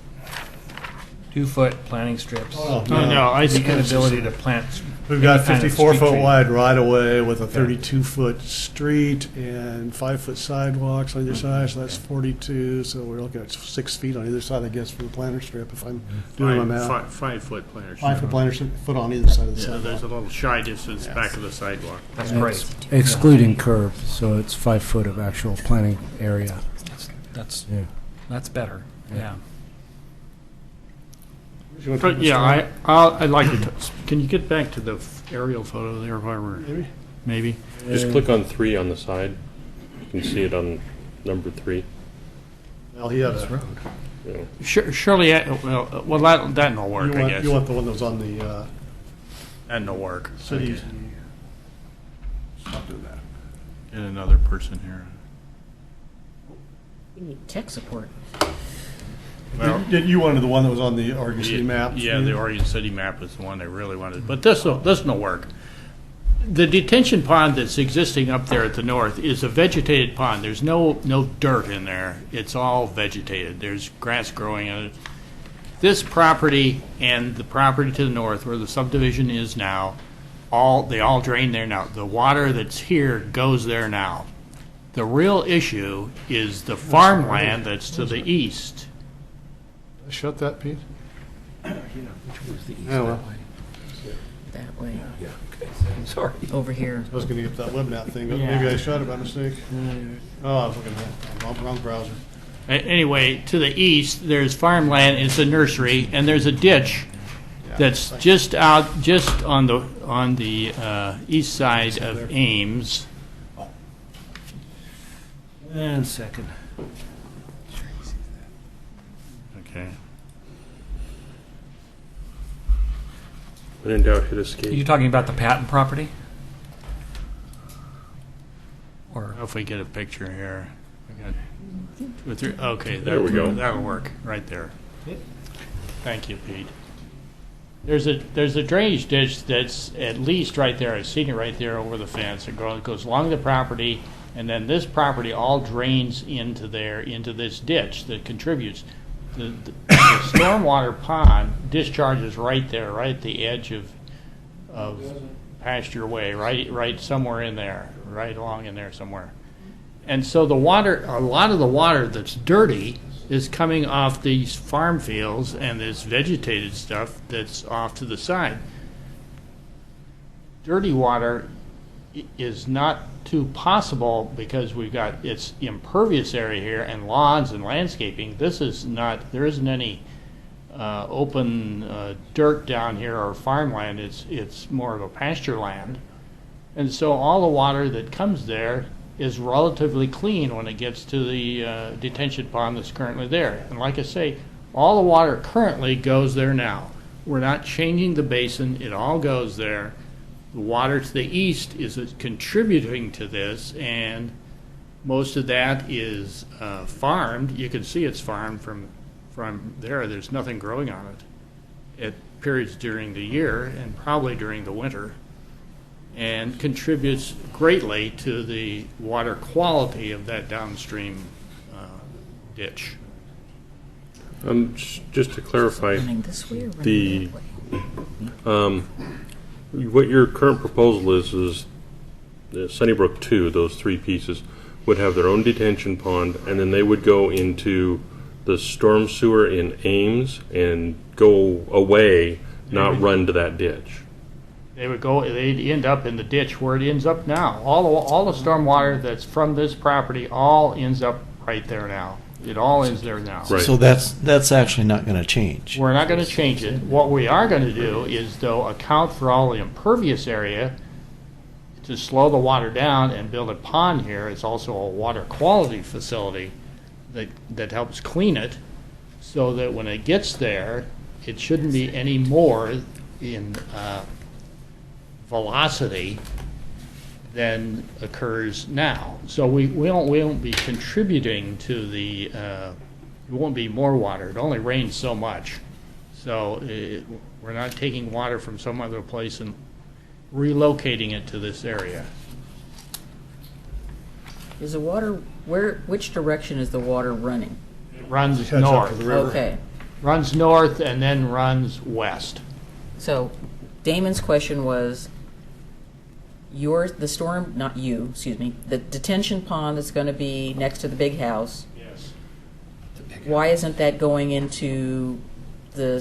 2-foot planting strips. Oh, no, I the see. inability to plant. We've got any kind of 54 street foot tree. wide right of way with a 32-foot street and 5-foot sidewalks on either side, so that's 42. So we're looking at 6 feet on either side, I guess, for the planter strip, if I'm doing my math. 5-foot planters. 5-foot planter strip, foot on either side of the Yeah, sidewalk. there's a little shy distance back of the sidewalk. That's great. Excluding curb, so it's 5 foot of actual planting area. That's better. Yeah. But, yeah, I'd like to, can you get back to the aerial photo there, Barbara? Maybe? Just click on 3 on the side. You can see it on number 3. Well, he had Yeah. Surely, well, that no work, I guess. You want the one that was on the That no work. city. Okay. Stop doing that. And another person here. We need tech support. Well, You wanted the one that was on the Oregon City map? Yeah, the Oregon City map is the one they really wanted, but this no work. The detention pond that's existing up there at the north is a vegetated pond. There's no dirt in there. It's all vegetated. There's grass growing in it. This property and the property to the north, where the subdivision is now, they all drain there now. The water that's here goes there now. The real issue is the farmland that's to the east. Shut that, Pete? Which was the east Yeah, well. That way. Yeah, okay. I'm sorry. Over here. I was going to get that WebNet thing, but Yeah. maybe I shut it by mistake. Oh, I was looking at the wrong browser. Anyway, to the east, there's farmland, it's a nursery, and there's a ditch that's just on the east side of Ames. And second. Okay. When in doubt, hit Are escape. you talking about the Patton property? Or If we get a picture here. Okay, There we go. That'll work, right there. Thank you, Pete. There's a drainage ditch that's at least right there. I've seen it right there over the fence. It goes along the property, and then this property all drains into this ditch that contributes. The stormwater pond discharges right there, right at the edge of Pasture Way, right somewhere in there, right along in there somewhere. And so the water, a lot of the water that's dirty is coming off these farm fields and this vegetated stuff that's off to the side. Dirty water is not too possible because we've got its impervious area here and lawns and landscaping. There isn't any open dirt down here or farmland. It's more of a pasture land. And so all the water that comes there is relatively clean when it gets to the detention pond that's currently there. And like I say, all the water currently goes there now. We're not changing the basin. It all goes there. The water to the east is contributing to this, and most of that is farmed. You can see it's farmed from there. There's nothing growing on it at periods during the year and probably during the winter, and contributes greatly to the water quality of that downstream ditch. Just to clarify, Running this way or running that way? what your current proposal is Sunnybrook 2, those 3 pieces, would have their own detention pond, and then they would go into the storm sewer in Ames and go away, not run to that ditch. They'd end up in the ditch where it ends up now. All the storm water that's from this property all ends up right there now. It all ends there now. Right. So that's actually not going to change. We're not going to change it. What we are going to do is, though, account for all the impervious area to slow the water down and build a pond here. It's also a water quality facility that helps clean it so that when it gets there, it shouldn't be any more in velocity than occurs now. So we won't be contributing to the, it won't be more water. It only rains so much. So we're not taking water from some other place and relocating it to this area. Is the water, which direction is the water running? It runs Catch up north. to the river. Okay. Runs north and then runs west. So Damon's question was, the storm, not you, excuse me, the detention pond that's going to be next to the big house, Yes. why isn't that going into the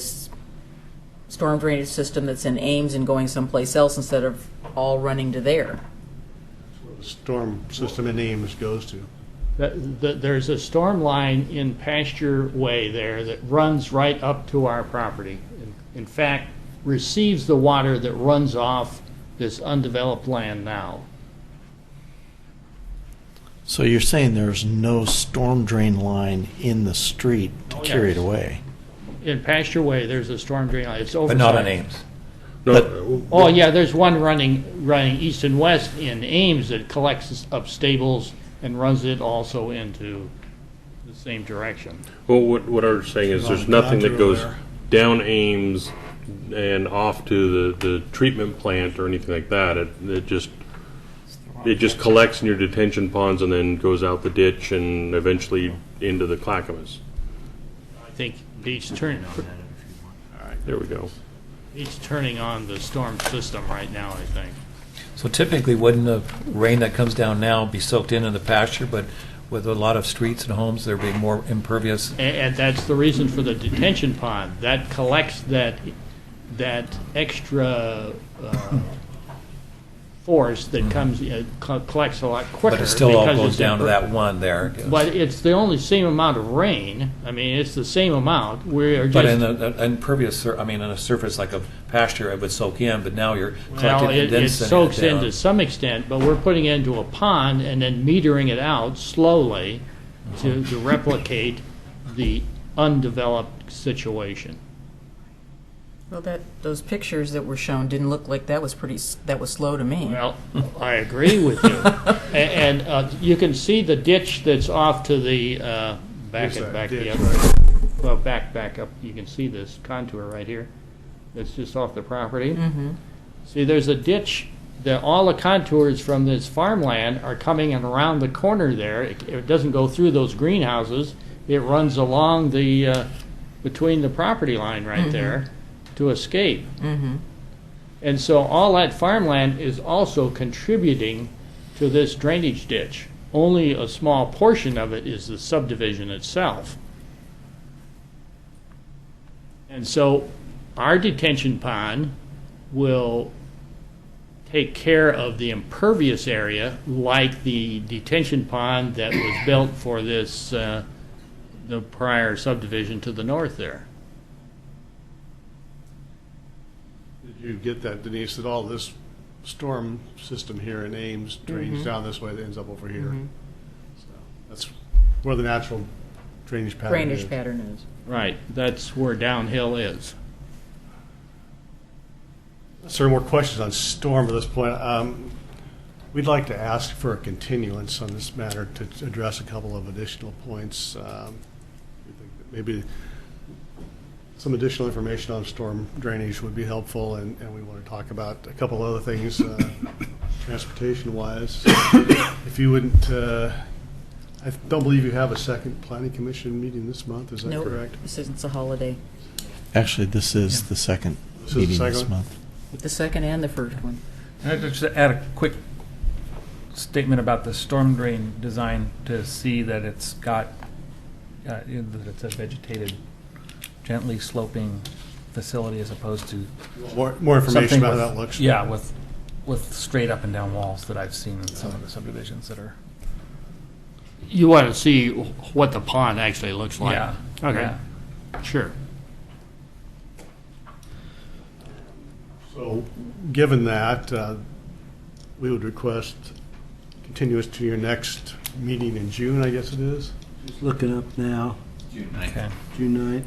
storm drainage system that's in Ames and going someplace else instead of all running to there? The storm system in Ames goes to. There's a storm line in Pasture Way there that runs right up to our property. In fact, receives the water that runs off this undeveloped land now. So you're saying there's no storm drain line in the street to carry it away? In Pasture Way, there's a storm drain line. It's oversized. But not on Ames. Oh, yeah, there's one running east and west in Ames that collects up Stables and runs it also into the same direction. Well, what I'm saying is there's nothing that goes down Ames and off to the treatment plant or anything like that. It just collects in your detention ponds and then goes out the ditch and eventually into the Clackamas. I think he's turning. All right, there we go. He's turning on the storm system right now, I think. So typically, wouldn't the rain that comes down now be soaked into the pasture, but with a lot of streets and homes, they're being more impervious? And that's the reason for the detention pond. That collects that extra force that comes, collects a lot quicker. But it still all because goes it's down to that one there. But it's the only same amount of rain. I mean, it's the same amount. We're just. But in the impervious, in a surface like a pasture, it would soak in, but now you're collecting Well, and then it sending soaks it in down. to some extent, but we're putting it into a pond and then metering it out slowly to replicate the undeveloped situation. Well, those pictures that were shown didn't look like that was slow to me. Well, I agree with you. And you can see the ditch that's off to the back up. You can see this contour right here. That's just off the property. Mm-hmm. See, there's a ditch. All the contours from this farmland are coming in around the corner there. It doesn't go through those greenhouses. It runs along the between the property line right there to escape. Mm-hmm. And so all that farmland is also contributing to this drainage ditch. Only a small portion of it is the subdivision itself. And so our detention pond will take care of the impervious area like the detention pond that was built for this, the prior subdivision to the north there. Did you get that, Denise, that all this storm system here in Ames drains down this way that ends up over here? So that's where the natural drainage pattern is. Right, that's where downhill is. Sir, more questions on storm at this point. We'd like to ask for a continuance on this matter to address a couple of additional points. We think that maybe some additional information on storm drainage would be helpful, and we want to talk about a couple other things, transportation-wise. If you wouldn't, I don't believe you have a second planning commission meeting this month, is that correct? This isn't a holiday. Actually, this is the second This is the meeting second this one? month. The second and the first one. I'd just add a quick statement about the storm drain design to see that it's got, that it's a vegetated, gently sloping facility as opposed to More information something about with- how that looks? Yeah, with straight up and down walls that I've seen in some of the subdivisions that are. You want to see what the pond actually looks like? Yeah. Okay. Yeah. Sure. So, given that, we would request continuous to your next meeting in June, I guess it is? Just looking up now. June 9th. Okay. June 9th.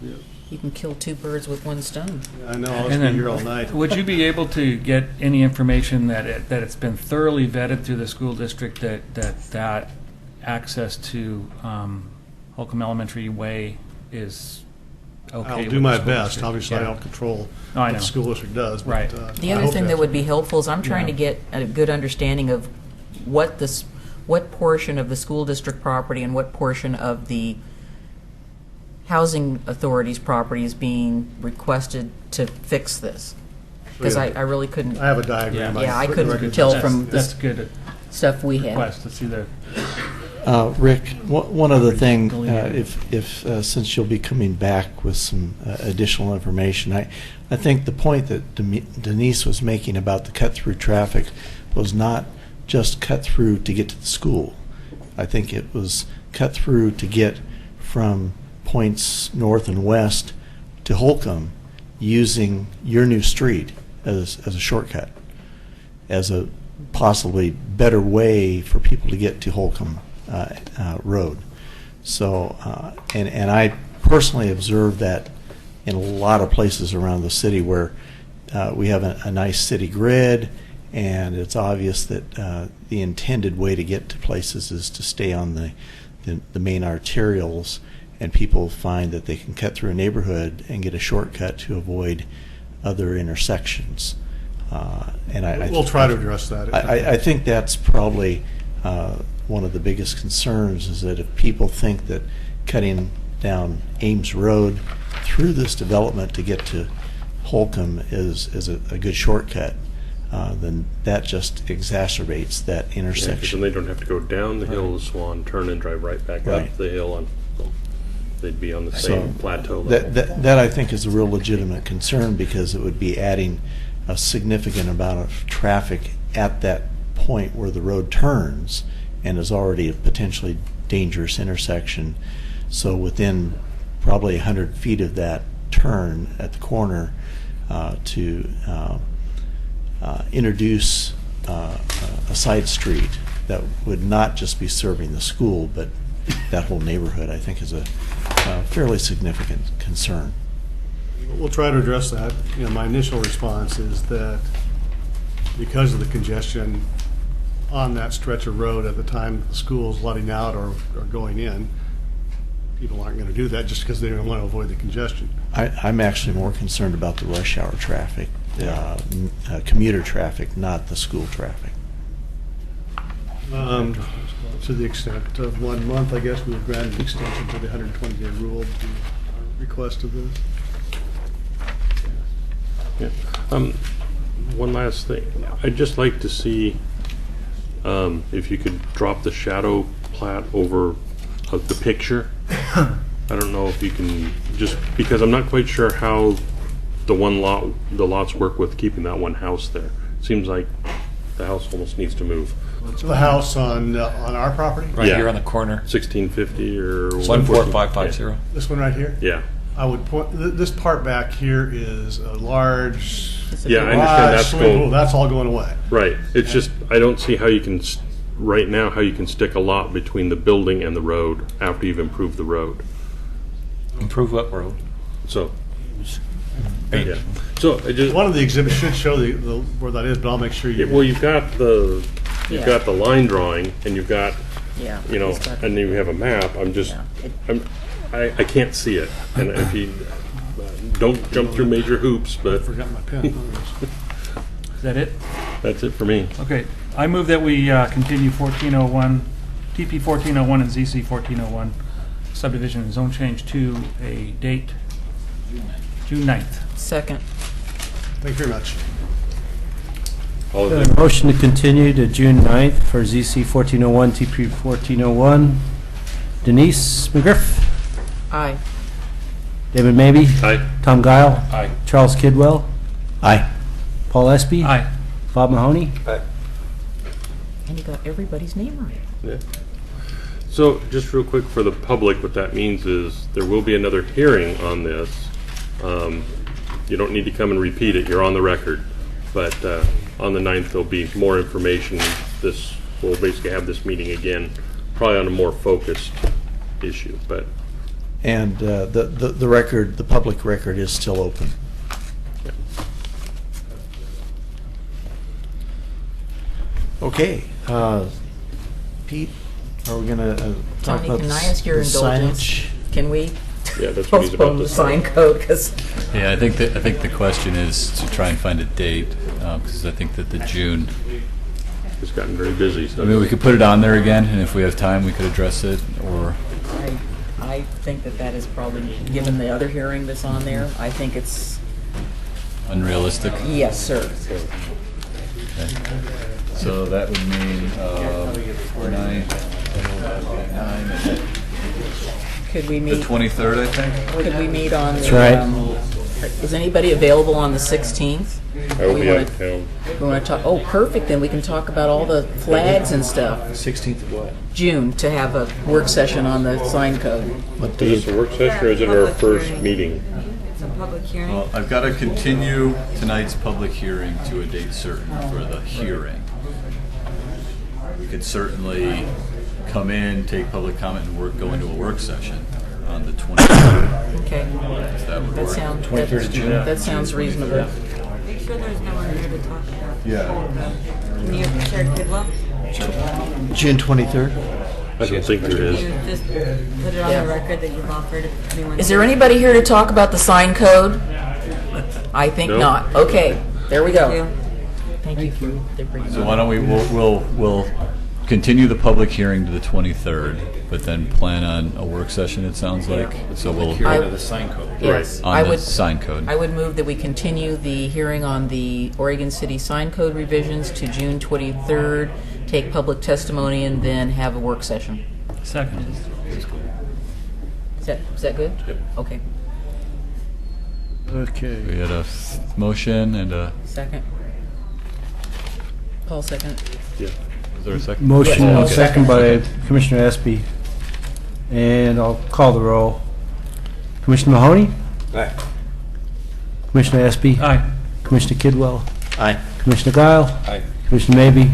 Yep. You can kill two birds with one stone. I know, I was And gonna then, be here all night. would you be able to get any information that it's been thoroughly vetted through the school district that access to Holcomb Elementary Way is okay? I'll with do the my school best. district? Obviously, I Yeah. don't control No, I what know. the school district does. But, Right. The I other hope thing to- that would be helpful is I'm trying to get a good understanding of what what portion of the school district property and what portion of the housing authority's property is being requested to fix this. Because Yeah. I really couldn't. I have a diagram. Yeah, I put the couldn't record tell down. from the That's good stuff we had. request. Let's see the. Rick, one other thing, since you'll be coming back with some additional information, I think the point that Denise was making about the cut-through traffic was not just cut through to get to the school. I think it was cut through to get from points north and west to Holcomb using your new street as a shortcut, as a possibly better way for people to get to Holcomb Road. So, and I personally observed that in a lot of places around the city where we have a nice city grid, and it's obvious that the intended way to get to places is to stay on the main arterials, and people find that they can cut through a neighborhood and get a shortcut to avoid other intersections. And We'll try to address that. I think that's probably one of the biggest concerns, is that if people think that cutting down Ames Road through this development to get to Holcomb is a good shortcut, then that just exacerbates that Yeah, 'cause intersection. then they don't have to go down the hill of Swan, turn and drive right back Right. up the hill, and they'd be on the So same plateau level. that I think is a real legitimate concern, because it would be adding a significant amount of traffic at that point where the road turns and is already a potentially dangerous intersection. So within probably 100 feet of that turn at the corner, to introduce a side street that would not just be serving the school, but that whole neighborhood, I think is a fairly significant concern. We'll try to address that. My initial response is that because of the congestion on that stretch of road at the time the school's letting out or going in, people aren't going to do that just because they don't want to avoid the congestion. I'm actually more concerned about the rush hour traffic, commuter traffic, not the school traffic. To the extent of 1 month, I guess we would grant an extension to the 120-day rule to our request of this. Yeah. One last thing. I'd just like to see if you could drop the shadow plat over of the picture. I don't know if you can, just because I'm not quite sure how the lots work with keeping that one house there. Seems like the house almost needs to move. So the house on our property? Right here on the corner. 1650 or 14550. This one right here? Yeah. I would point, this part back here is a large. Yeah, I understand that's swimming pool. going. That's all going away. Right. It's just, I don't see how you can, right now, how you can stick a lot between the building and the road after you've improved the road. Improve what road? So, yeah. So I just, One of the exhibits should show the where that is, but I'll make sure you. well, you've got the line drawing, and you've got, Yeah. you know, he's got- and you have a map. I'm just, I can't see it. And if you don't jump through major hoops, but Forgot my pen. Is that it? that's it for me. Okay, I move that we continue 1401, TP 1401 and ZC 1401 subdivision and zone change to a date, June 9th. Second. Thank you very much. All of A them. motion to continue to June 9th for ZC 1401, TP 1401. Denise McGriff. Aye. David Maybe. Aye. Tom Guile. Aye. Charles Kidwell. Aye. Paul Espy. Aye. Bob Mahoney. And you got everybody's name right. Yeah. So, just real quick for the public, what that means is there will be another hearing on this. You don't need to come and repeat it, you're on the record. But on the 9th, there'll be more information. We'll basically have this meeting again, probably on a more focused issue. But And the record, the public record is still open. Okay, Pete, are we going to talk Tony, about can I ask your the indulgence? signage? Can we Yeah, that's what he's about postpone to the say. sign code? 'Cause Yeah, I think the question is to try and find a date, because I think that the June, It's gotten very busy. So I mean, we could put it on there again, and if we have time, we could address it, or, I think that is probably, given the other hearing that's on there, I think it's, unrealistic. yes, sir. Okay. So that would mean, 9, Could we the meet? 23rd, I think? Could we meet on That's the, right. Is anybody available on the 16th? I will We be wanna- out of town. We want to talk, oh, perfect, then we can talk about all the flags and stuff. 16th of what? June, to have a work session on the sign code. What Is this a work session or is it our Public first hearing. meeting? It's a public hearing. Well, I've got to continue tonight's public hearing to a date certain for the hearing. We could certainly come in, take public comment, and go into a work session on the 23rd. Okay. That would work. sounds, 23rd of June. that sounds reasonable. Make sure there's no one here to talk about. Yeah. Can you share Kidwell? June 23rd? I don't think there Can is. you just put it on Yeah. the record that you've offered if anyone? Is there anybody here to talk about the sign code? I think No. not. Okay, there we Thank go. you. Thank you for the brief. So why don't we'll continue the public hearing to the 23rd, but then plan on a work session, it sounds like. So we'll, Hearing of the sign code. Yes, on I the would, sign code. I would move that we continue the hearing on the Oregon City sign code revisions to June 23rd, take public testimony, and then have a work session. Second. Is that good? Yep. Okay. Okay. We had a motion and a, Second. Paul, second. Yeah. is there a second? Motion, Yes. and second by Commissioner Espy. And I'll call the roll. Commissioner Mahoney? Aye. Commissioner Espy? Aye. Commissioner Kidwell? Aye. Commissioner Guile? Aye. Commissioner Maybe?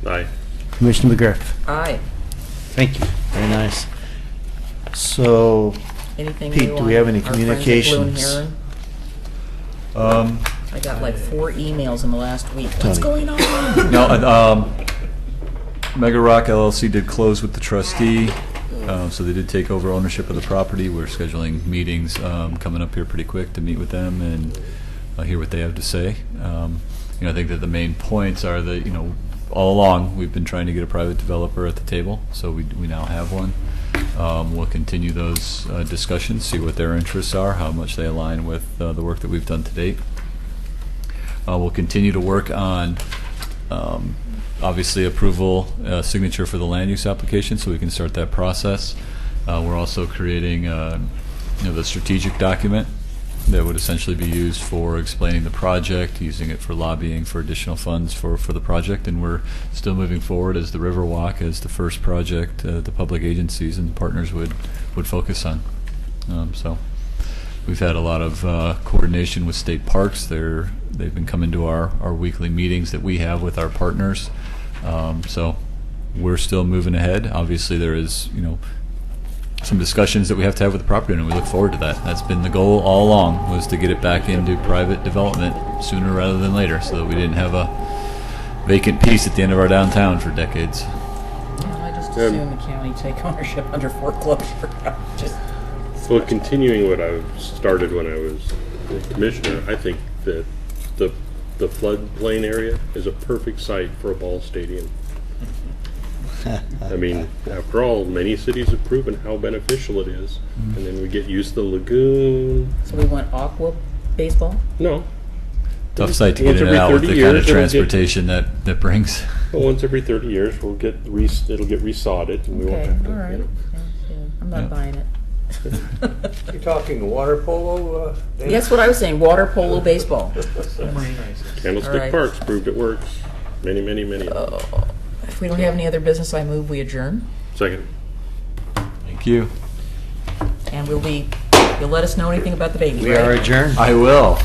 Aye. Commissioner McGriff? Aye. Thank you. Very nice. So, Anything Pete, new do we on have any our friends at Blue and communications? Heron? Um, I got like 4 emails in the last week. What's Tony. going on? No, Mega Rock LLC did close with the trustee, so they did take over ownership of the property. We're scheduling meetings coming up here pretty quick to meet with them and hear what they have to say. I think that the main points are that, all along, we've been trying to get a private developer at the table, so we now have one. We'll continue those discussions, see what their interests are, how much they align with the work that we've done to date. We'll continue to work on, obviously, approval, signature for the land use application, so we can start that process. We're also creating, the strategic document that would essentially be used for explaining the project, using it for lobbying for additional funds for the project, and we're still moving forward as the Riverwalk as the first project the public agencies and partners would focus on. So we've had a lot of coordination with state parks. They've been coming to our weekly meetings that we have with our partners. So we're still moving ahead. Obviously, there is, some discussions that we have to have with the property owner, and we look forward to that. That's been the goal all along, was to get it back into private development sooner rather than later, so that we didn't have a vacant piece at the end of our downtown for decades. I just assume the county take ownership under foreclosure. Just Well, continuing what I started when I was the commissioner, I think that the floodplain area is a perfect site for a ball stadium. I mean, after all, many cities have proven how beneficial it is. And then we get used to the lagoon. So we want aqua baseball? No. Tough site to get Once in and every out with 30 the kind of years, it'll get- transportation that brings. Well, once every 30 years, it'll get resodded, and we won't Okay, have to. all right. Yeah, I'm not Yeah. buying it. You're talking water polo? Dan? That's what I was saying, water polo baseball. Candlestick All right. Parks proved it works. Many, many, many. If we don't have any other business, I move we adjourn. Second. Thank you. And you'll let us know anything about the baby, We right? are adjourned. I will.